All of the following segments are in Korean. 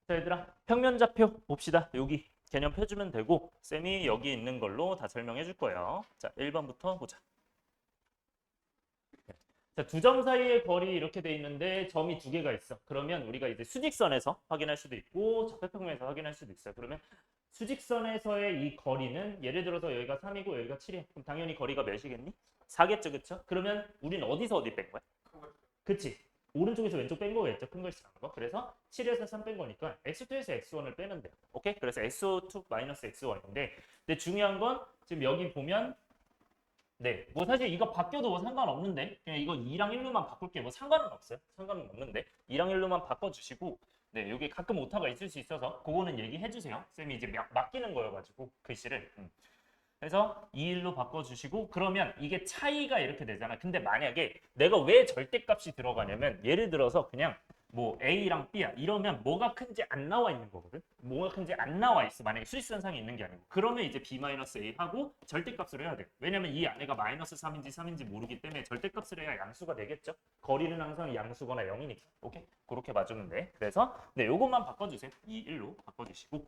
자, 얘들아, 평면좌표 봅시다. 여기 개념 펴주면 되고 쌤이 여기 있는 걸로 다 설명해 줄 거예요. 자, 1번부터 보자. 자, 두 점 사이의 거리 이렇게 돼 있는데 점이 두 개가 있어. 그러면 우리가 이제 수직선에서 확인할 수도 있고 좌표평면에서 확인할 수도 있어요. 그러면 수직선에서의 이 거리는 예를 들어서 여기가 3이고 여기가 7이야. 그럼 당연히 거리가 몇이겠니? 4겠죠, 그쵸? 그러면 우리는 어디서 어디 뺀 거야? 그치? 오른쪽에서 왼쪽 뺀 거겠죠? 큰 글씨 작은 거. 그래서 7에서 3 뺀 거니까 x2에서 x1을 빼면 돼요. 오케이? 그래서 x2 마이너스 x1인데 근데 중요한 건 지금 여기 보면 네, 뭐 사실 이거 바뀌어도 뭐 상관없는데 그냥 이거 2랑 1로만 바꿀게 뭐 상관은 없어요. 상관은 없는데 2랑 1로만 바꿔주시고 네, 여기 가끔 오타가 있을 수 있어서 그거는 얘기해 주세요. 쌤이 이제 맡기는 거여가지고 글씨를 그래서 2일로 바꿔주시고 그러면 이게 차이가 이렇게 되잖아. 근데 만약에 내가 왜 절대값이 들어가냐면 예를 들어서 그냥 뭐 A랑 B야 이러면 뭐가 큰지 안 나와 있는 거거든. 뭐가 큰지 안 나와 있어. 만약에 수직선상에 있는 게 아니고 그러면 이제 B-A 하고 절대값을 해야 돼. 왜냐면 이 안에가 마이너스 3인지 3인지 모르기 때문에 절대값을 해야 양수가 되겠죠. 거리는 항상 양수거나 0이니까. 오케이? 그렇게 봐주면 돼. 그래서 네, 요것만 바꿔주세요. 2, 1로 바꿔주시고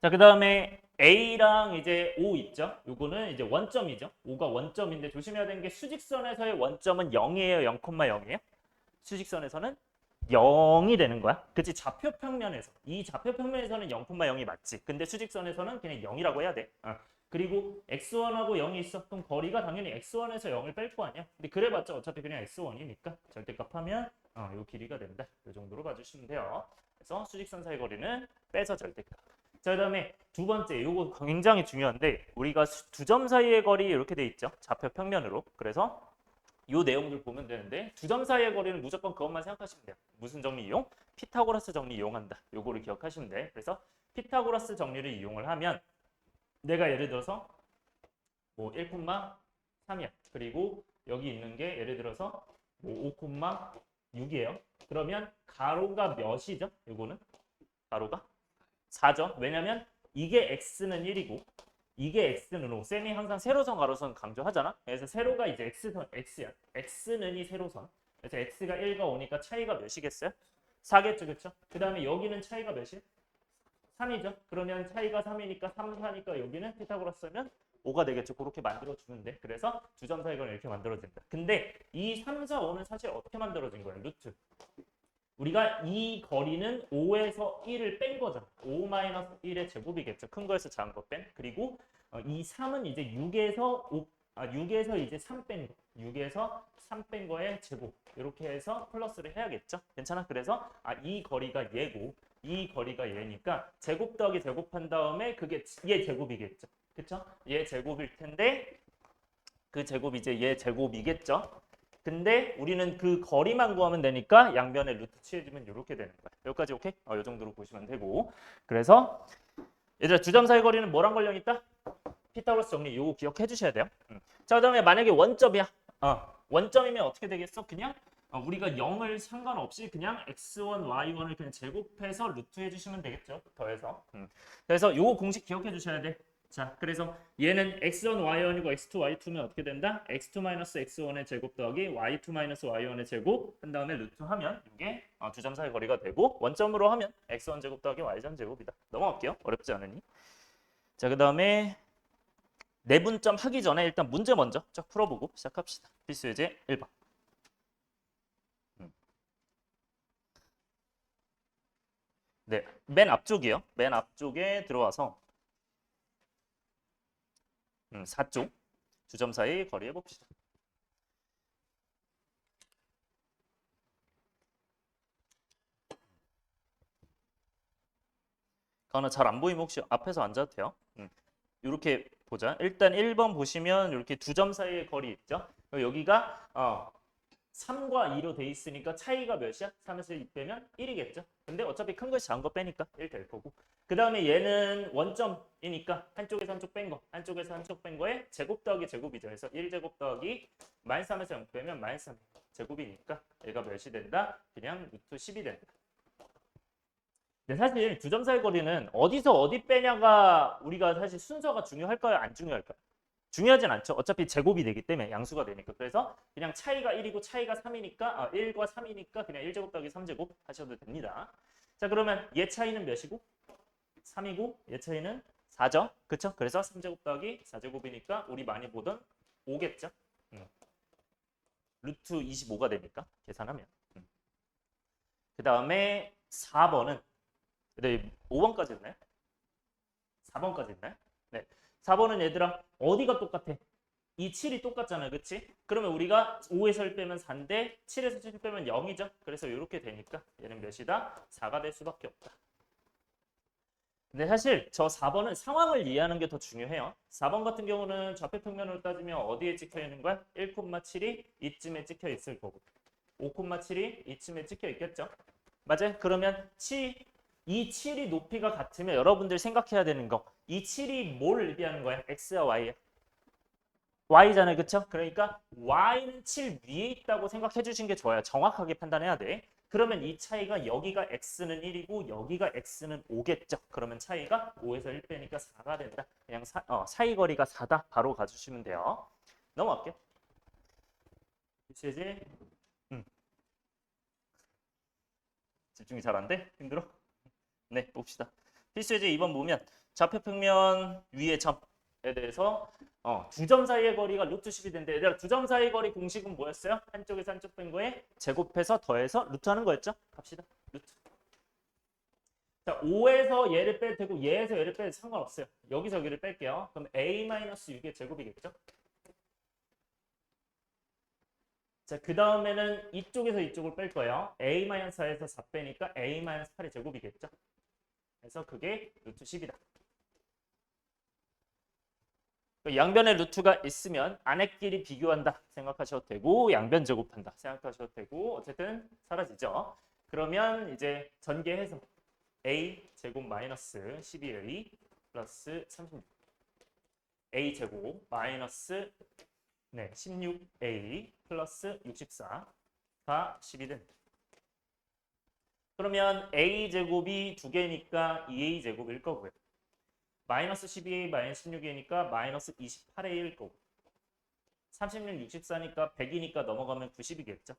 자, 그 다음에 A랑 이제 O 있죠? 요거는 이제 원점이죠. O가 원점인데 조심해야 되는 게 수직선에서의 원점은 0이에요? 0,0이에요? 수직선에서는 0이 되는 거야. 그치? 좌표평면에서. 이 좌표평면에서는 0,0이 맞지. 근데 수직선에서는 그냥 0이라고 해야 돼. 그리고 x1하고 0이 있어. 그럼 거리가 당연히 x1에서 0을 뺄 거 아니야. 근데 그래봤자 어차피 그냥 x1이니까 절대값 하면 요 길이가 된다. 이 정도로 봐주시면 돼요. 그래서 수직선 사이 거리는 빼서 절대값. 자, 그다음에 두 번째, 이거 굉장히 중요한데 우리가 두 점 사이의 거리 이렇게 돼 있죠. 좌표 평면으로. 그래서 이 내용들 보면 되는데 두 점 사이의 거리는 무조건 그것만 생각하시면 돼요. 무슨 정리 이용? 피타고라스 정리 이용한다. 요거를 기억하시면 돼. 그래서 피타고라스 정리를 이용을 하면 내가 예를 들어서 뭐 1,3이야. 그리고 여기 있는 게 예를 들어서 뭐 5,6이에요. 그러면 가로가 몇이죠? 요거는 가로가 4죠. 왜냐면 이게 x는 1이고 이게 x는 5. 쌤이 항상 세로선 가로선 강조하잖아. 그래서 세로가 이제 x선 x야. x는 이 세로선. 그래서 x가 1과 5니까 차이가 몇이겠어요? 4겠죠. 그렇죠? 그 다음에 여기는 차이가 몇이? 3이죠. 그러면 차이가 3이니까 3, 4니까 여기는 피타고라스면 5가 되겠죠. 그렇게 만들어주면 돼. 그래서 두 점 사이거는 이렇게 만들어진다. 근데 이 3, 4, 5는 사실 어떻게 만들어진 거예요? 루트. 우리가 이 거리는 5에서 1을 뺀 거잖아. 5-1의 제곱이겠죠. 큰 거에서 작은 거 뺀. 그리고 이 3은 이제 6에서 이제 3 뺀 거. 6에서 3 뺀 거의 제곱. 이렇게 해서 플러스를 해야겠죠. 괜찮아? 그래서 이 거리가 얘고 이 거리가 얘니까 제곱 더하기 제곱한 다음에 그게 얘 제곱이겠죠. 그쵸? 얘 제곱일 텐데 그 제곱이 이제 얘 제곱이겠죠. 근데 우리는 그 거리만 구하면 되니까 양변에 루트 취해주면 이렇게 되는 거야. 여기까지 오케이? 이 정도로 보시면 되고. 그래서 얘들아 두 점 사이 거리는 뭐랑 관련 있다? 피타고라스 정리 요거 기억해 주셔야 돼요. 자, 그다음에 만약에 원점이야. 원점이면 어떻게 되겠어? 그냥 우리가 0을 상관없이 그냥 x1, y1을 그냥 제곱해서 루트 해주시면 되겠죠. 더해서. 그래서 요거 공식 기억해 주셔야 돼. 자, 그래서 얘는 x1, y1이고 x2, y2면 어떻게 된다? x2-x1의 제곱 더하기 y2-y1의 제곱 한 다음에 루트 하면 이게 두 점 사이 거리가 되고 원점으로 하면 x1 제곱 더하기 y3 제곱이다. 넘어갈게요. 어렵지 않으니. 자, 그 다음에 내분점 하기 전에 일단 문제 먼저 쫙 풀어보고 시작합시다. 필수 예제 1번. 네, 맨 앞쪽이요. 맨 앞쪽에 들어와서 4쪽 두 점 사이 거리 해봅시다. 가은아 잘 안 보이면 혹시 앞에서 앉아도 돼요? 이렇게 보자. 일단 1번 보시면 이렇게 두 점 사이의 거리 있죠? 여기가 3과 2로 돼 있으니까 차이가 몇이야? 3에서 2 빼면 1이겠죠? 근데 어차피 큰 것이 작은 거 빼니까 1 될 거고. 그 다음에 얘는 원점이니까 한쪽에서 한쪽 뺀 거, 한쪽에서 한쪽 뺀 거에 제곱 더하기 제곱이죠. 그래서 1제곱 더하기 마이너스 3에서 0 빼면 마이너스 3 제곱이니까 얘가 몇이 된다? 그냥 루트 10이 된다. 근데 사실 두 점 사이 거리는 어디서 어디 빼냐가 우리가 사실 순서가 중요할까요? 안 중요할까요? 중요하진 않죠. 어차피 제곱이 되기 때문에 양수가 되니까. 그래서 그냥 차이가 1이고 차이가 3이니까 1과 3이니까 그냥 1제곱 더하기 3제곱 하셔도 됩니다. 자, 그러면 얘 차이는 몇이고? 3이고 얘 차이는 4죠. 그쵸? 그래서 3제곱 더하기 4제곱이니까 우리 많이 보던 5겠죠. 루트 25가 되니까 계산하면. 그 다음에 4번은 네, 5번까지 있나요? 4번까지 있나요? 네. 4번은 얘들아 어디가 똑같아? 이 7이 똑같잖아요. 그치? 그러면 우리가 5에서 1 빼면 4인데 7에서 7 빼면 0이죠. 그래서 이렇게 되니까 얘는 몇이다? 4가 될 수밖에 없다. 근데 사실 저 4번은 상황을 이해하는 게 더 중요해요. 4번 같은 경우는 좌표 평면으로 따지면 어디에 찍혀 있는 거야? 1,7이 이쯤에 찍혀 있을 거고 5,7이 이쯤에 찍혀 있겠죠. 맞아요? 그러면 이 7이 높이가 같으면 여러분들 생각해야 되는 거 이 7이 뭘 의미하는 거야? X와 Y야? Y잖아요. 그쵸? 그러니까 Y는 7 위에 있다고 생각해 주신 게 좋아요. 정확하게 판단해야 돼. 그러면 이 차이가 여기가 X는 1이고 여기가 X는 5겠죠. 그러면 차이가 5에서 1 빼니까 4가 된다. 그냥 사이 거리가 4다. 바로 가주시면 돼요. 넘어갈게요. 필수예제. 집중이 잘 안 돼? 힘들어? 네, 봅시다. 필수예제 2번 보면 좌표평면 위의 점에 대해서 두 점 사이의 거리가 루트 10이 된대. 얘들아, 두 점 사이의 거리 공식은 뭐였어요? 한쪽에서 한쪽 뺀 거에 제곱해서 더해서 루트 하는 거였죠? 갑시다. 루트. 자, 5에서 얘를 빼도 되고 얘에서 얘를 빼도 상관없어요. 여기서 여기를 뺄게요. 그럼 a-6의 제곱이겠죠? 자, 그 다음에는 이쪽에서 이쪽을 뺄 거예요. a-4에서 4 빼니까 a-8의 제곱이겠죠? 그래서 그게 루트 10이다. 양변에 루트가 있으면 안에끼리 비교한다 생각하셔도 되고 양변 제곱한다 생각하셔도 되고 어쨌든 사라지죠. 그러면 이제 전개해서 a 제곱 마이너스 12a 플러스 36 a 제곱 마이너스 16a 플러스 64가 10이 된다. 그러면 a 제곱이 두 개니까 2a 제곱일 거고요. 마이너스 12a 마이너스 16a니까 마이너스 28a일 거고 36, 64니까 100이니까 넘어가면 90이겠죠.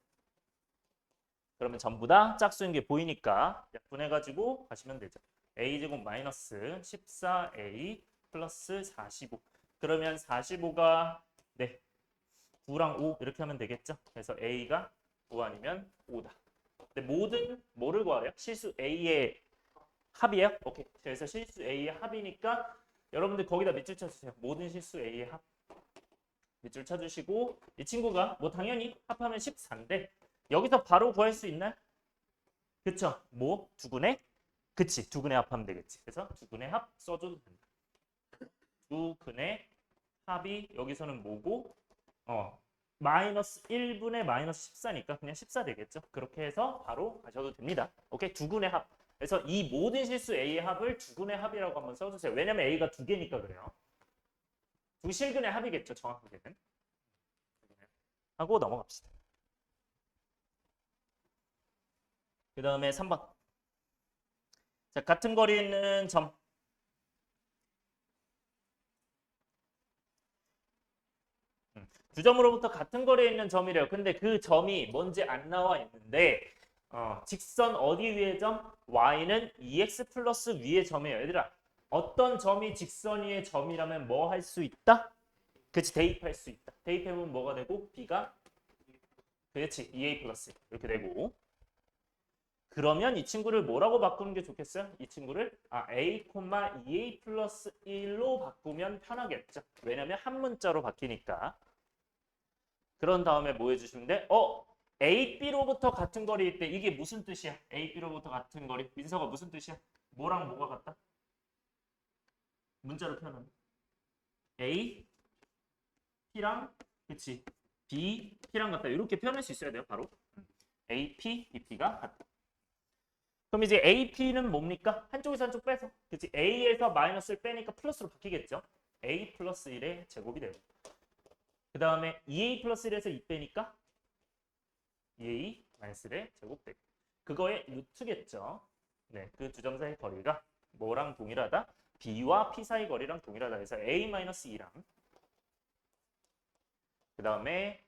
그러면 전부 다 짝수인 게 보이니까 약분해가지고 가시면 되죠. a제곱 마이너스 14a 플러스 45 그러면 45가 9랑 5 이렇게 하면 되겠죠. 그래서 a가 9 아니면 5다. 근데 모든 뭐를 구하래요? 실수 a의 합이에요? 오케이. 그래서 실수 A의 합이니까 여러분들 거기다 밑줄 쳐주세요. 모든 실수 A의 합. 밑줄 쳐주시고 이 친구가 뭐 당연히 합하면 14인데 여기서 바로 구할 수 있나요? 그쵸? 뭐? 두근의? 그치. 두근의 합하면 되겠지. 그래서 두근의 합 써줘도 된다. 두근의 합이 여기서는 뭐고? 마이너스 1분의 마이너스 14니까 그냥 14 되겠죠. 그렇게 해서 바로 가셔도 됩니다. 오케이. 두근의 합. 그래서 이 모든 실수 A의 합을 두근의 합이라고 한번 써주세요. 왜냐면 A가 두 개니까 그래요. 두 실근의 합이겠죠. 정확하게는. 하고 넘어갑시다. 그 다음에 3번. 자, 같은 거리 있는 점. 두 점으로부터 같은 거리에 있는 점이래요. 근데 그 점이 뭔지 안 나와 있는데 직선 어디 위의 점? y는 2x 플러스 위의 점이에요. 얘들아, 어떤 점이 직선 위의 점이라면 뭐 할 수 있다? 그치, 대입할 수 있다. 대입해보면 뭐가 되고 b가 그렇지, 2a 플러스 이렇게 되고 그러면 이 친구를 뭐라고 바꾸는 게 좋겠어요? 이 친구를 a, 2a 플러스 1로 바꾸면 편하겠죠. 왜냐면 한 문자로 바뀌니까. 그런 다음에 뭐 해주시면 돼? A, B로부터 같은 거리일 때 이게 무슨 뜻이야? A, B로부터 같은 거리. 민서가 무슨 뜻이야? 뭐랑 뭐가 같다? 문자로 표현하면 A, P랑 그치? B, P랑 같다. 이렇게 표현할 수 있어야 돼요. 바로 A, P, B, P가 같다. 그럼 이제 A, P는 뭡니까? 한쪽에서 한쪽 빼서 그치? A에서 마이너스를 빼니까 플러스로 바뀌겠죠? A 플러스 1의 제곱이 되고 그 다음에 2A 플러스 1에서 2 빼니까 2A 마이너스 1의 제곱되고 그거의 루트겠죠. 네, 그 두 점 사이 거리가 뭐랑 동일하다? B와 P 사이 거리랑 동일하다. 그래서 A 마이너스 2랑 그 다음에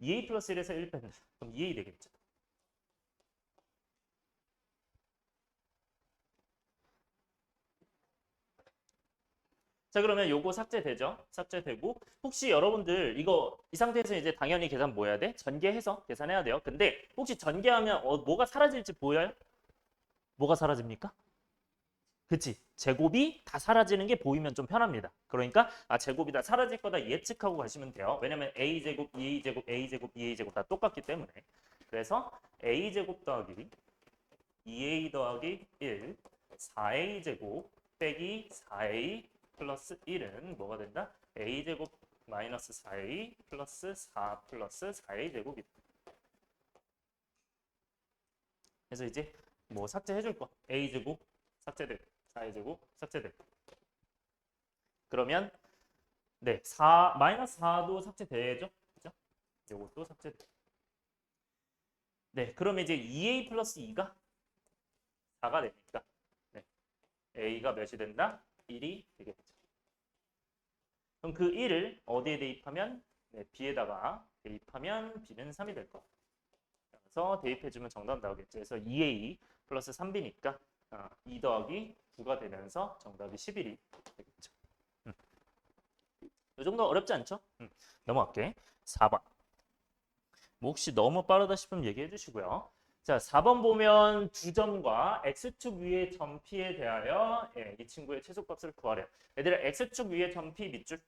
2A 플러스 1에서 1 뺀다. 그럼 2A 되겠죠. 자, 그러면 요거 삭제되죠? 삭제되고 혹시 여러분들 이거 이 상태에서 이제 당연히 계산 뭐 해야 돼? 전개해서 계산해야 돼요. 근데 혹시 전개하면 뭐가 사라질지 보여요? 뭐가 사라집니까? 그치? 제곱이 다 사라지는 게 보이면 좀 편합니다. 그러니까 제곱이 다 사라질 거다 예측하고 가시면 돼요. 왜냐면 a제곱, 2a제곱, a제곱, 2a제곱 다 똑같기 때문에. 그래서 a제곱 더하기 2a 더하기 1, 4a제곱 빼기 4a 플러스 1은 뭐가 된다? a제곱 마이너스 4a 플러스 4 플러스 4a 제곱이다. 그래서 이제 뭐 삭제해줄 거 a제곱 삭제되고 4의 제곱 삭제되고 그러면 네, 4 마이너스 4도 삭제되죠? 그죠? 이것도 삭제돼. 네, 그러면 이제 2a 플러스 2가 4가 되니까 네, a가 몇이 된다? 1이 되겠죠. 그럼 그 1을 어디에 대입하면 네, b에다가 대입하면 b는 3이 될 거야. 그래서 대입해주면 정답 나오겠죠. 그래서 2a 플러스 3b니까 2 더하기 9가 되면서 정답이 11이 되겠죠. 이 정도 어렵지 않죠? 넘어갈게. 4번. 뭐 혹시 너무 빠르다 싶으면 얘기해 주시고요. 자, 4번 보면 두 점과 x축 위의 점 P에 대하여 이 친구의 최소값을 구하래요. 얘들아, x축 위의 점 P 밑줄.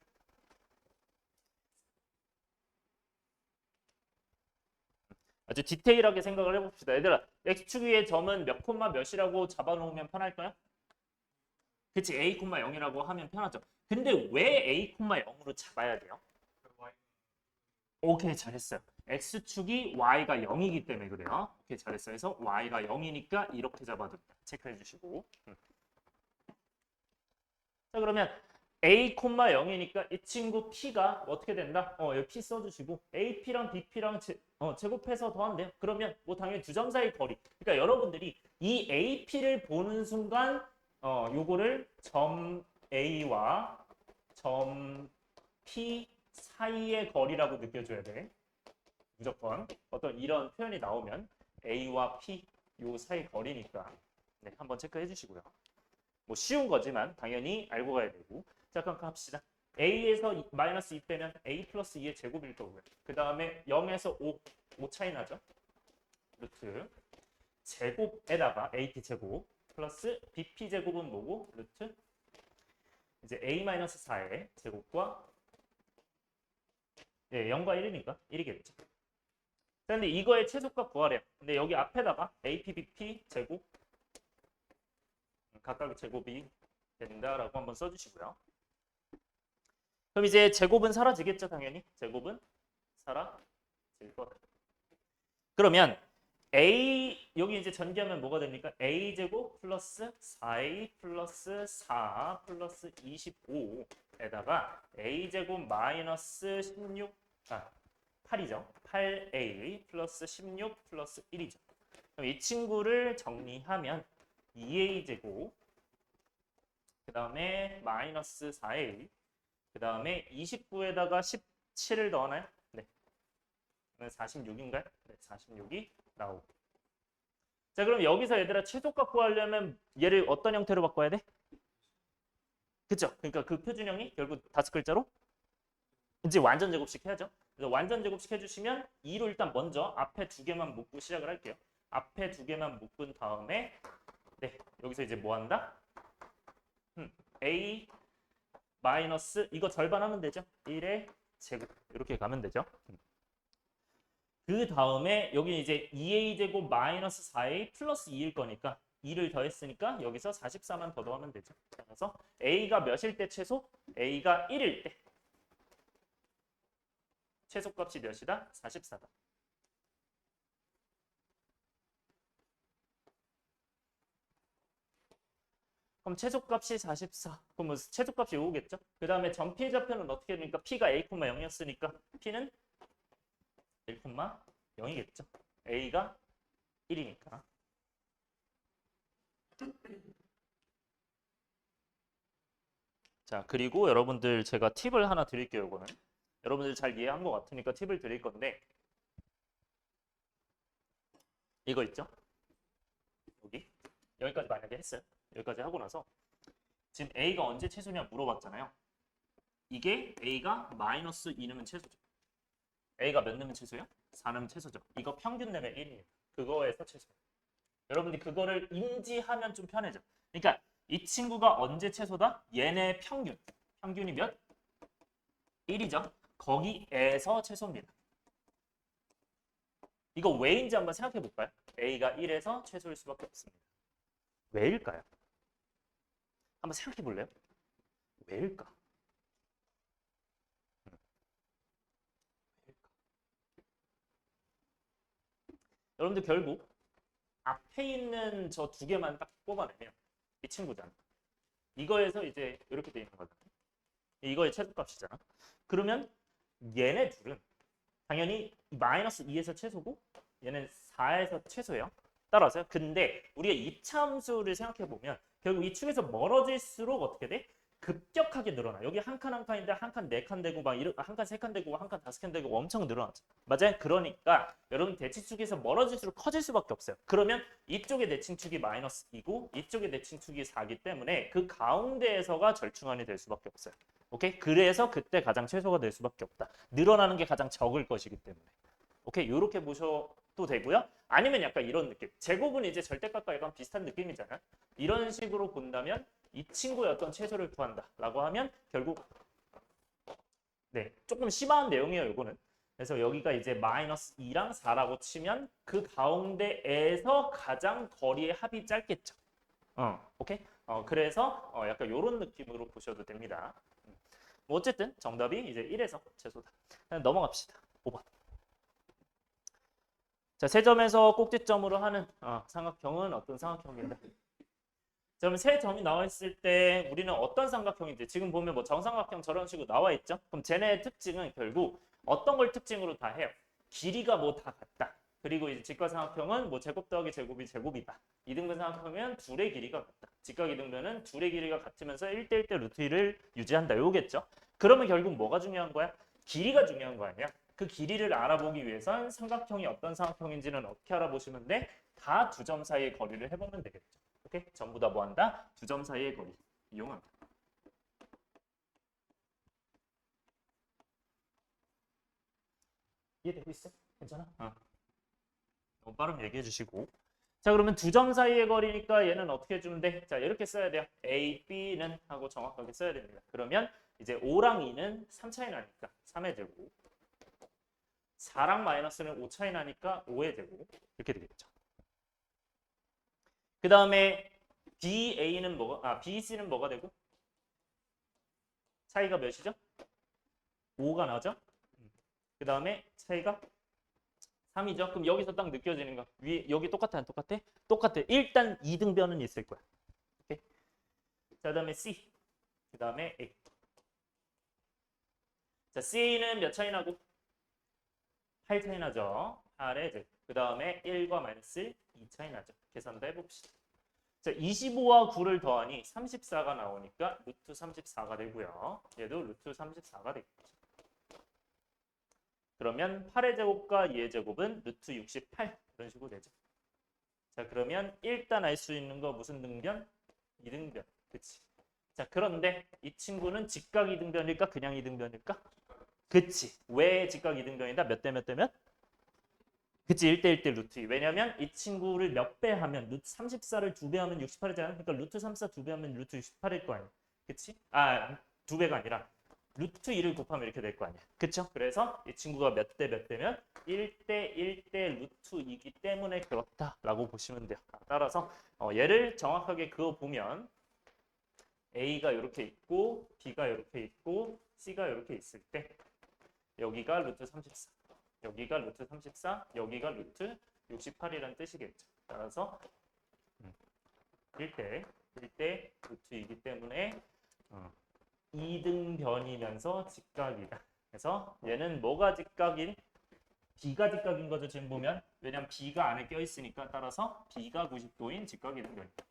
아주 디테일하게 생각을 해봅시다. 얘들아, x축 위의 점은 몇 콤마 몇이라고 잡아놓으면 편할까요? 그치, a 콤마 0이라고 하면 편하죠. 근데 왜 a 콤마 0으로 잡아야 돼요? 오케이, 잘했어요. x축이 y가 0이기 때문에 그래요. 오케이, 잘했어요. 그래서 y가 0이니까 이렇게 잡아도 체크해 주시고. 자, 그러면 a, 0이니까 이 친구 p가 어떻게 된다? 여기 p 써주시고 ap랑 bp랑 제곱해서 더하면 돼요. 그러면 뭐 당연히 두 점 사이 거리. 그러니까 여러분들이 이 ap를 보는 순간 요거를 점 a와 점 p 사이의 거리라고 느껴줘야 돼. 무조건 어떤 이런 표현이 나오면 a와 p 요 사이 거리니까 네, 한번 체크해 주시고요. 뭐 쉬운 거지만 당연히 알고 가야 되고. 자, 그럼 합시다. a에서 마이너스 2 빼면 a 플러스 2의 제곱일 거고요. 그 다음에 0에서 5 차이 나죠? 루트 제곱에다가 ap 제곱 플러스 bp 제곱은 뭐고? 루트 이제 a 마이너스 4의 제곱과 0과 1이니까 1이겠죠. 근데 이거의 최소값 구하래요. 근데 여기 앞에다가 AP, BP 제곱 각각의 제곱이 된다라고 한번 써주시고요. 그럼 이제 제곱은 사라지겠죠, 당연히. 제곱은 사라질 거다. 그러면 A 여기 이제 전개하면 뭐가 됩니까? A 제곱 플러스 4A 플러스 4 플러스 25에다가 A 제곱 마이너스 16 8이죠. 8A 플러스 16 플러스 1이죠. 그럼 이 친구를 정리하면 2A 제곱 그 다음에 마이너스 4A 그 다음에 29에다가 17을 넣어놔요. 네. 46인가요? 네, 46이 나오고. 자, 그럼 여기서 얘들아 최소값 구하려면 얘를 어떤 형태로 바꿔야 돼? 그쵸? 그러니까 그 표준형이 결국 5글자로 이제 완전 제곱식 해야죠. 그래서 완전 제곱식 해주시면 2로 일단 먼저 앞에 두 개만 묶고 시작을 할게요. 앞에 두 개만 묶은 다음에 네, 여기서 이제 뭐 한다? A 마이너스 이거 절반 하면 되죠. 1의 제곱 이렇게 가면 되죠. 그 다음에 여기 이제 2a 제곱 마이너스 4a 플러스 2일 거니까 2를 더했으니까 여기서 44만 더 더하면 되죠. 그래서 a가 몇일 때 최소? a가 1일 때 최소값이 몇이다? 44다. 그럼 최소값이 44. 그럼 최소값이 5겠죠? 그 다음에 점 P의 좌표는 어떻게 되니까 P가 A, 0이었으니까 P는 1, 0이겠죠? A가 1이니까. 자, 그리고 여러분들 제가 팁을 하나 드릴게요, 이거는. 여러분들 잘 이해한 것 같으니까 팁을 드릴 건데 이거 있죠? 여기까지 만약에 했어요. 여기까지 하고 나서 지금 A가 언제 최소냐 물어봤잖아요. 이게 A가 마이너스 2 넣으면 최소죠. A가 몇 넣으면 최소야? 4 넣으면 최소죠. 이거 평균 내면 1입니다. 그거에서 최소. 여러분들이 그거를 인지하면 좀 편해져. 그러니까 이 친구가 언제 최소다? 얘네 평균. 평균이 몇? 1이죠. 거기에서 최소입니다. 이거 왜인지 한번 생각해 볼까요? A가 1에서 최소일 수밖에 없습니다. 왜일까요? 한번 생각해 볼래요? 왜일까? 여러분들 결국 앞에 있는 저 두 개만 딱 뽑아내면 이 친구잖아. 이거에서 이제 이렇게 돼 있는 거잖아. 이거의 최소값이잖아. 그러면 얘네 둘은 당연히 마이너스 2에서 최소고 얘는 4에서 최소예요. 따라서요. 근데 우리가 이차함수를 생각해 보면 결국 이 축에서 멀어질수록 어떻게 돼? 급격하게 늘어나. 여기 한 칸 한 칸인데 한 칸 네 칸 되고 막 한 칸 세 칸 되고 한 칸 다섯 칸 되고 엄청 늘어나죠. 맞아요? 그러니까 여러분 대칭축에서 멀어질수록 커질 수밖에 없어요. 그러면 이쪽의 대칭축이 마이너스 2고 이쪽의 대칭축이 4기 때문에 그 가운데에서가 절충안이 될 수밖에 없어요. 오케이? 그래서 그때 가장 최소가 될 수밖에 없다. 늘어나는 게 가장 적을 것이기 때문에. 오케이? 이렇게 보셔도 되고요. 아니면 약간 이런 느낌. 제곱은 이제 절대값과 약간 비슷한 느낌이잖아요. 이런 식으로 본다면 이 친구의 어떤 최소를 구한다라고 하면 결국 네 조금 심한 내용이에요. 이거는. 그래서 여기가 이제 마이너스 2랑 4라고 치면 그 가운데에서 가장 거리의 합이 짧겠죠. 오케이? 그래서 약간 이런 느낌으로 보셔도 됩니다. 뭐 어쨌든 정답이 이제 1에서 최소다. 넘어갑시다. 5번. 자, 세 점에서 꼭지점으로 하는 삼각형은 어떤 삼각형인가? 그러면 세 점이 나와 있을 때 우리는 어떤 삼각형인지 지금 보면 뭐 정삼각형 저런 식으로 나와 있죠? 그럼 쟤네의 특징은 결국 어떤 걸 특징으로 다 해요? 길이가 뭐 다 같다. 그리고 이제 직각삼각형은 뭐 제곱 더하기 제곱이 제곱이다. 이등변 삼각형은 둘의 길이가 같다. 직각 이등변은 둘의 길이가 같으면서 1대 1대 루트 1을 유지한다. 요겠죠? 그러면 결국 뭐가 중요한 거야? 길이가 중요한 거 아니야? 그 길이를 알아보기 위해선 삼각형이 어떤 삼각형인지는 어떻게 알아보시면 돼? 다 두 점 사이의 거리를 해보면 되겠죠. 오케이? 전부 다 뭐한다? 두 점 사이의 거리 이용한다. 이해되고 있어? 괜찮아? 너무 빠르면 얘기해 주시고. 자, 그러면 두 점 사이의 거리니까 얘는 어떻게 해주면 돼? 자, 이렇게 써야 돼요. A, B는 하고 정확하게 써야 됩니다. 그러면 이제 5랑 2는 3 차이 나니까 3의 제곱. 4랑 마이너스는 5 차이 나니까 5의 제곱. 이렇게 되겠죠. 그 다음에 BA는 뭐가, BC는 뭐가 되고? 차이가 몇이죠? 5가 나죠? 그 다음에 차이가 3이죠. 그럼 여기서 딱 느껴지는 거. 위에 여기 똑같아 안 똑같아? 똑같아. 일단 이등변은 있을 거야. 오케이? 자, 그다음에 C. 그다음에 A. 자, C는 몇 차이 나고? 8 차이 나죠. 8의 제곱. 그다음에 1과 마이너스 2 차이 나죠. 계산 더 해봅시다. 자, 25와 9를 더하니 34가 나오니까 루트 34가 되고요. 얘도 루트 34가 되겠죠. 그러면 8의 제곱과 2의 제곱은 루트 68 이런 식으로 되죠. 자, 그러면 일단 알 수 있는 거 무슨 등변? 이등변. 그치? 자, 그런데 이 친구는 직각 이등변일까? 그냥 이등변일까? 그치. 왜 직각 이등변이다? 몇 대 몇 대 몇? 그치. 1대 1대 루트 2. 왜냐면 이 친구를 몇 배 하면 루트 34를 2배 하면 68이잖아. 그러니까 루트 34 2배 하면 루트 68일 거 아니야. 그치? 2배가 아니라 루트 2를 곱하면 이렇게 될 거 아니야. 그쵸? 그래서 이 친구가 몇 대 몇 대면 1대 1대 루트 2이기 때문에 그렇다라고 보시면 돼요. 따라서 얘를 정확하게 그어 보면 A가 이렇게 있고 B가 이렇게 있고 C가 이렇게 있을 때 여기가 루트 34, 여기가 루트 34, 여기가 루트 68이라는 뜻이겠죠. 따라서 1대 루트 2이기 때문에 2등변이면서 직각이다. 그래서 얘는 뭐가 직각인? B가 직각인 거죠. 지금 보면. 왜냐면 B가 안에 껴있으니까 따라서 B가 90도인 직각 이등변이다.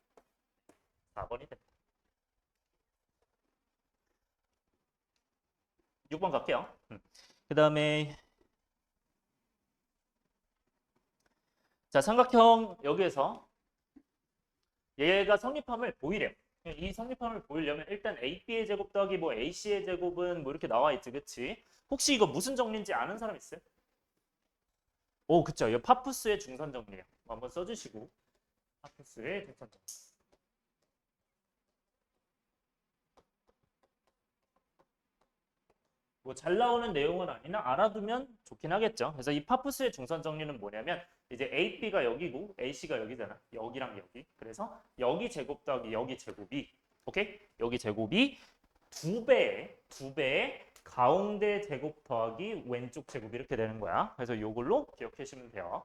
4번이 됩니다. 6번 갈게요. 그 다음에 자, 삼각형 여기에서 얘가 성립함을 보이래요. 이 성립함을 보이려면 일단 AB의 제곱 더하기 뭐 AC의 제곱은 뭐 이렇게 나와 있지, 그치? 혹시 이거 무슨 정리인지 아는 사람 있어요? 오, 그쵸. 이 파푸스의 중선 정리예요. 한번 써주시고 파푸스의 중선 정리. 뭐 잘 나오는 내용은 아니나 알아두면 좋긴 하겠죠. 그래서 이 파푸스의 중선 정리는 뭐냐면 이제 AB가 여기고 AC가 여기잖아. 여기랑 여기. 그래서 여기 제곱 더하기 여기 제곱이 오케이? 여기 제곱이 두 배의 가운데 제곱 더하기 왼쪽 제곱 이렇게 되는 거야. 그래서 이걸로 기억하시면 돼요.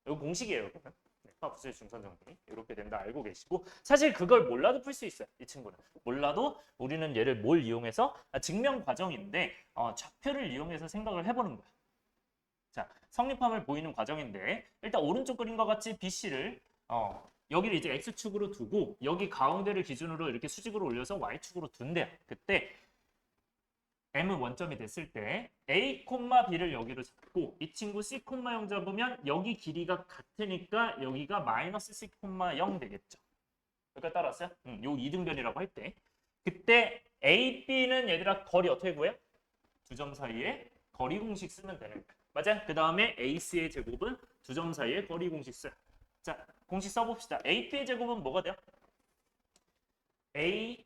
이거 공식이에요. 이거는. 네, 파푸스의 중선 정리 이렇게 된다 알고 계시고 사실 그걸 몰라도 풀 수 있어요. 이 친구는 몰라도 우리는 얘를 뭘 이용해서 증명 과정인데 좌표를 이용해서 생각을 해보는 거야. 자, 성립함을 보이는 과정인데 일단 오른쪽 그림과 같이 BC를 여기를 이제 X축으로 두고 여기 가운데를 기준으로 이렇게 수직으로 올려서 Y축으로 둔대요. 그때 M은 원점이 됐을 때 A, B를 여기로 잡고 이 친구 C, 0 잡으면 여기 길이가 같으니까 여기가 마이너스 C, 0 되겠죠. 여기까지 따라왔어요? 요 이등변이라고 할 때 그때 A, B는 얘들아 거리 어떻게 구해요? 두 점 사이에 거리 공식 쓰면 되는 거야. 맞아? 그 다음에 AC의 제곱은 두 점 사이에 거리 공식 써요. 자, 공식 써봅시다. AB의 제곱은 뭐가 돼요? A,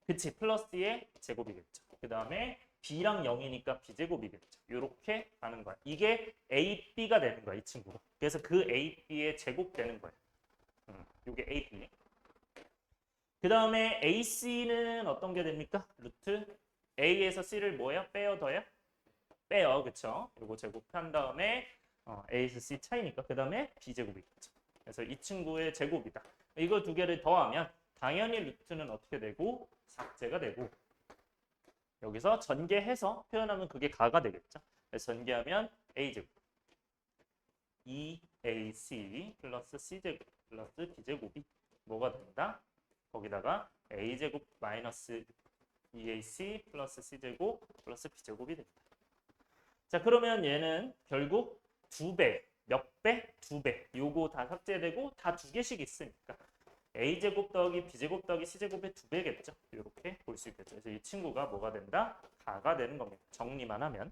그치, 플러스의 제곱이겠죠. 그 다음에 B랑 0이니까 B제곱이겠죠. 이렇게 가는 거야. 이게 AB가 되는 거야, 이 친구가. 그래서 그 AB의 제곱 되는 거야. 이게 AB. 그 다음에 AC는 어떤 게 됩니까? 루트 A에서 C를 뭐예요? 빼요, 더요? 빼요, 그쵸? 이거 제곱한 다음에 A에서 C 차이니까 그 다음에 B제곱이겠죠. 그래서 이 친구의 제곱이다. 이거 두 개를 더하면 당연히 루트는 어떻게 되고 삭제가 되고 여기서 전개해서 표현하면 그게 가가 되겠죠. 그래서 전개하면 A제곱 2AC 플러스 C제곱 플러스 B제곱이 뭐가 된다? 거기다가 A제곱 마이너스 2AC 플러스 C제곱 플러스 B제곱이 된다. 자, 그러면 얘는 결국 두 배, 몇 배? 두 배. 요거 다 삭제되고 다 두 개씩 있으니까 A제곱 더하기 B제곱 더하기 C제곱의 두 배겠죠. 이렇게 볼 수 있겠죠. 그래서 이 친구가 뭐가 된다? 가가 되는 겁니다. 정리만 하면.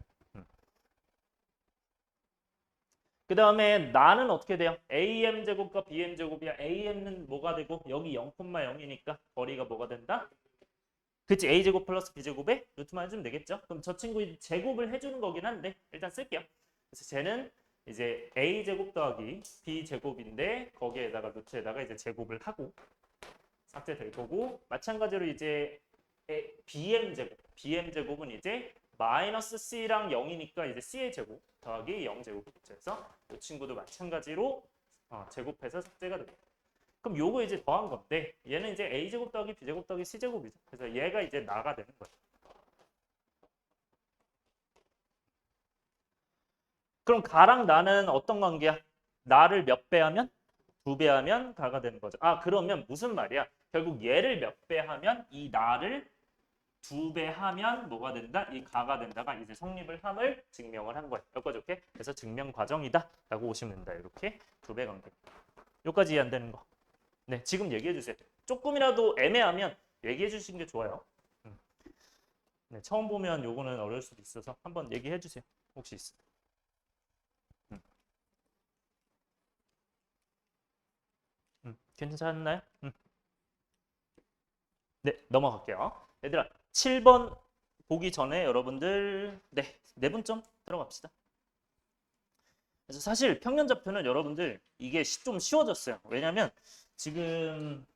그 다음에 나는 어떻게 돼요? AM제곱과 BM제곱이야. AM은 뭐가 되고 여기 0,0이니까 거리가 뭐가 된다? 그치, A제곱 플러스 B제곱에 루트만 해주면 되겠죠. 그럼 저 친구 제곱을 해주는 거긴 한데 일단 쓸게요. 그래서 쟤는 이제 A제곱 더하기 B제곱인데 거기에다가 루트에다가 이제 제곱을 하고 삭제될 거고 마찬가지로 이제 BM제곱은 이제 마이너스 C랑 0이니까 이제 C의 제곱 더하기 0제곱이겠죠. 그래서 이 친구도 마찬가지로 제곱해서 삭제가 됩니다. 그럼 요거 이제 더한 건데 얘는 이제 A제곱 더하기 B제곱 더하기 C제곱이죠. 그래서 얘가 이제 나가 되는 거예요. 그럼 가랑 나는 어떤 관계야? 나를 몇 배 하면? 두 배 하면 가가 되는 거죠. 아, 그러면 무슨 말이야? 결국 얘를 몇 배 하면 이 나를 두 배 하면 뭐가 된다? 이 가가 된다가 이제 성립을 함을 증명을 한 거예요. 여기까지 오케이? 그래서 증명 과정이다 라고 보시면 된다. 이렇게 두 배 관계. 여기까지 이해 안 되는 거. 네, 지금 얘기해 주세요. 조금이라도 애매하면 얘기해 주시는 게 좋아요. 네, 처음 보면 요거는 어려울 수도 있어서 한번 얘기해 주세요. 혹시 있어? 괜찮나요? 네, 넘어갈게요. 얘들아, 7번 보기 전에 여러분들 네, 내분점 들어갑시다. 그래서 사실 평면좌표는 여러분들 이게 좀 쉬워졌어요. 왜냐면 지금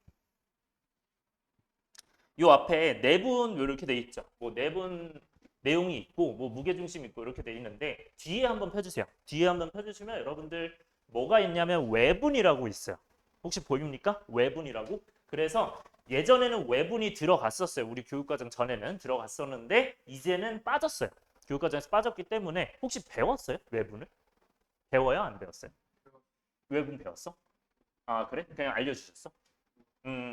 요 앞에 내분 이렇게 돼 있죠. 뭐 내분 내용이 있고 뭐 무게중심 있고 이렇게 돼 있는데 뒤에 한번 펴주세요. 뒤에 한번 펴주시면 여러분들 뭐가 있냐면 외분이라고 있어요. 혹시 보입니까? 외분이라고. 그래서 예전에는 외분이 들어갔었어요. 우리 교육과정 전에는 들어갔었는데 이제는 빠졌어요. 교육과정에서 빠졌기 때문에 혹시 배웠어요? 외분을? 배워요? 안 배웠어요? 외분 배웠어? 아, 그래? 그냥 알려주셨어?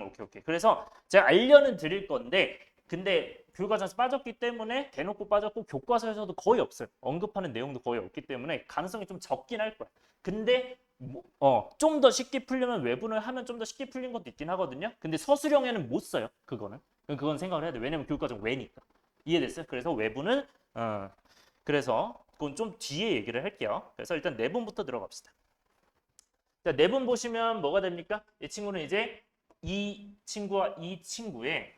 오케이, 오케이. 그래서 제가 알려는 드릴 건데 근데 교육과정에서 빠졌기 때문에 대놓고 빠졌고 교과서에서도 거의 없어요. 언급하는 내용도 거의 없기 때문에 가능성이 좀 적긴 할 거야. 근데 좀 더 쉽게 풀려면 외분을 하면 좀 더 쉽게 풀린 것도 있긴 하거든요. 근데 서술형에는 못 써요. 그건 생각을 해야 돼. 왜냐면 교육과정 외니까. 이해됐어요? 그래서 외분은 그래서 그건 좀 뒤에 얘기를 할게요. 그래서 일단 내분부터 들어갑시다. 자, 내분 보시면 뭐가 됩니까? 이 친구는 이제 이 친구와 이 친구의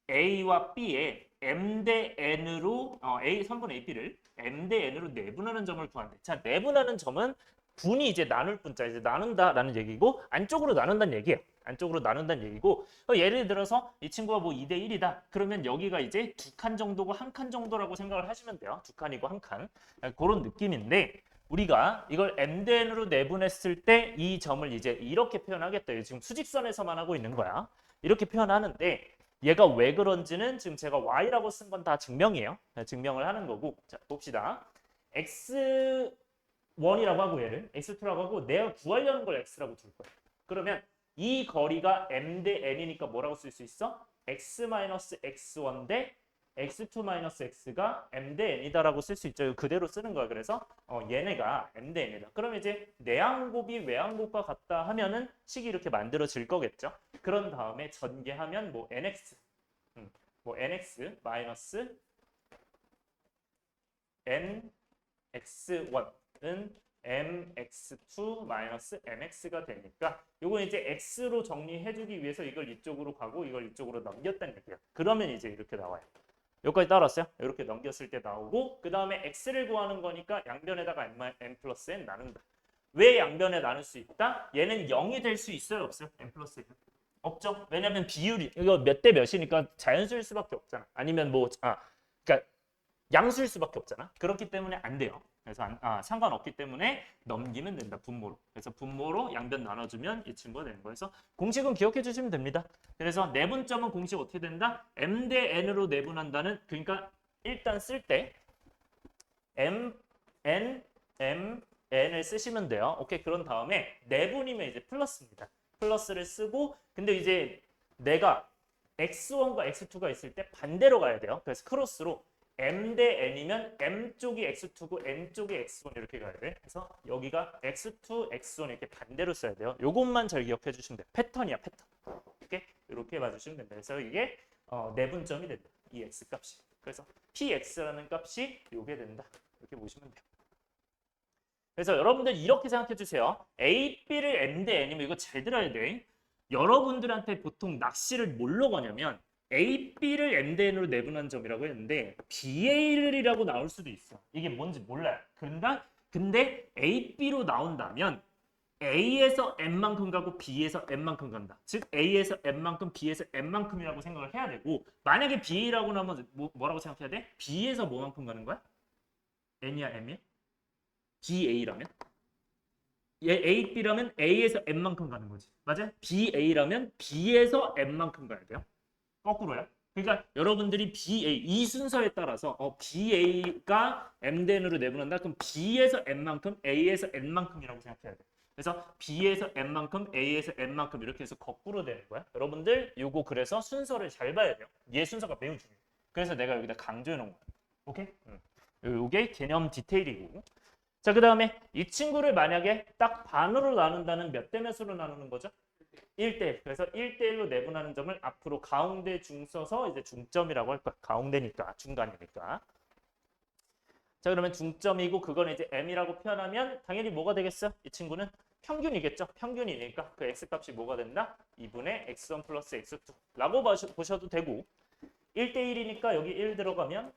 A와 B의 M 대 N으로 A 선분 AP를 M 대 N으로 내분하는 점을 구한대. 자, 내분하는 점은 분이 이제 나눌 분자 이제 나눈다라는 얘기고 안쪽으로 나눈다는 얘기예요. 안쪽으로 나눈다는 얘기고 예를 들어서 이 친구가 뭐 2대 1이다. 그러면 여기가 이제 2칸 정도고 1칸 정도라고 생각을 하시면 돼요. 2칸이고 1칸. 그런 느낌인데 우리가 이걸 M 대 N으로 내분했을 때 이 점을 이제 이렇게 표현하겠다. 지금 수직선에서만 하고 있는 거야. 이렇게 표현하는데 얘가 왜 그런지는 지금 제가 y라고 쓴 건 다 증명이에요. 증명을 하는 거고. 자, 봅시다. x1이라고 하고 얘를 x2라고 하고 내가 구하려는 걸 x라고 둘 거야. 그러면 이 거리가 m 대 n이니까 뭐라고 쓸 수 있어? x-x1 대 x2-x가 m 대 n이다라고 쓸 수 있죠. 그대로 쓰는 거야. 그래서 얘네가 m 대 n이다. 그럼 이제 내항곱이 외항곱과 같다 하면은 식이 이렇게 만들어질 거겠죠. 그런 다음에 전개하면 뭐 nx, 뭐 nx 마이너스 nx1은 mx2 마이너스 mx가 되니까 요거 이제 x로 정리해주기 위해서 이걸 이쪽으로 가고 이걸 이쪽으로 넘겼다는 얘기야. 그러면 이제 이렇게 나와요. 여기까지 따랐어요? 이렇게 넘겼을 때 나오고 그 다음에 x를 구하는 거니까 양변에다가 n 플러스 n 나눈다. 왜 양변에 나눌 수 있다? 얘는 0이 될 수 있어요? 없어요? n 플러스 n? 없죠. 왜냐면 비율이 이거 몇 대 몇이니까 자연수일 수밖에 없잖아. 아니면 그러니까 양수일 수밖에 없잖아. 그렇기 때문에 안 돼요. 그래서 상관없기 때문에 넘기면 된다. 분모로. 그래서 분모로 양변 나눠주면 이 친구가 되는 거예요. 그래서 공식은 기억해 주시면 됩니다. 그래서 내분점은 공식 어떻게 된다? m 대 n으로 내분한다는 그러니까 일단 쓸 때 m, n, m, n을 쓰시면 돼요. 오케이. 그런 다음에 내분이면 이제 플러스입니다. 플러스를 쓰고 근데 이제 내가 x1과 x2가 있을 때 반대로 가야 돼요. 그래서 크로스로 m 대 n이면 m 쪽이 x2고 n 쪽이 x1 이렇게 가야 돼. 그래서 여기가 x2, x1 이렇게 반대로 써야 돼요. 요것만 잘 기억해 주시면 돼요. 패턴이야, 패턴. 이렇게 봐주시면 됩니다. 그래서 이게 내분점이 된다. 이 x 값이. 그래서 px라는 값이 요게 된다. 이렇게 보시면 돼요. 그래서 여러분들 이렇게 생각해 주세요. a, b를 m 대 n이면 이거 잘 들어야 돼. 여러분들한테 보통 낚시를 뭘로 거냐면 A, B를 M 대 N으로 내분한 점이라고 했는데 BA를이라고 나올 수도 있어. 이게 뭔지 몰라요. 근데 A, B로 나온다면 A에서 M만큼 가고 B에서 M만큼 간다. 즉 A에서 M만큼 B에서 M만큼이라고 생각을 해야 되고 만약에 BA라고 나오면 뭐라고 생각해야 돼? B에서 뭐만큼 가는 거야? N이야 M이야? BA라면? A, B라면 A에서 M만큼 가는 거지. 맞아? BA라면 B에서 M만큼 가야 돼요. 거꾸로요. 그러니까 여러분들이 BA 이 순서에 따라서 BA가 M 대 N으로 내분한다. 그럼 B에서 M만큼 A에서 N만큼이라고 생각해야 돼. 그래서 B에서 N만큼 A에서 N만큼 이렇게 해서 거꾸로 되는 거야. 여러분들 요거 그래서 순서를 잘 봐야 돼요. 얘 순서가 매우 중요해. 그래서 내가 여기다 강조해 놓은 거야. 오케이? 요게 개념 디테일이고. 자, 그 다음에 이 친구를 만약에 딱 반으로 나눈다는 몇 대 몇으로 나누는 거죠? 1대1. 그래서 1대1로 내분하는 점을 앞으로 가운데 중 써서 이제 중점이라고 할 거야. 가운데니까, 중간이니까. 자, 그러면 중점이고 그건 이제 m이라고 표현하면 당연히 뭐가 되겠어? 이 친구는 평균이겠죠. 평균이니까 그 x값이 뭐가 된다? 2분의 x1 플러스 x2라고 보셔도 되고 1대1이니까 여기 1 들어가면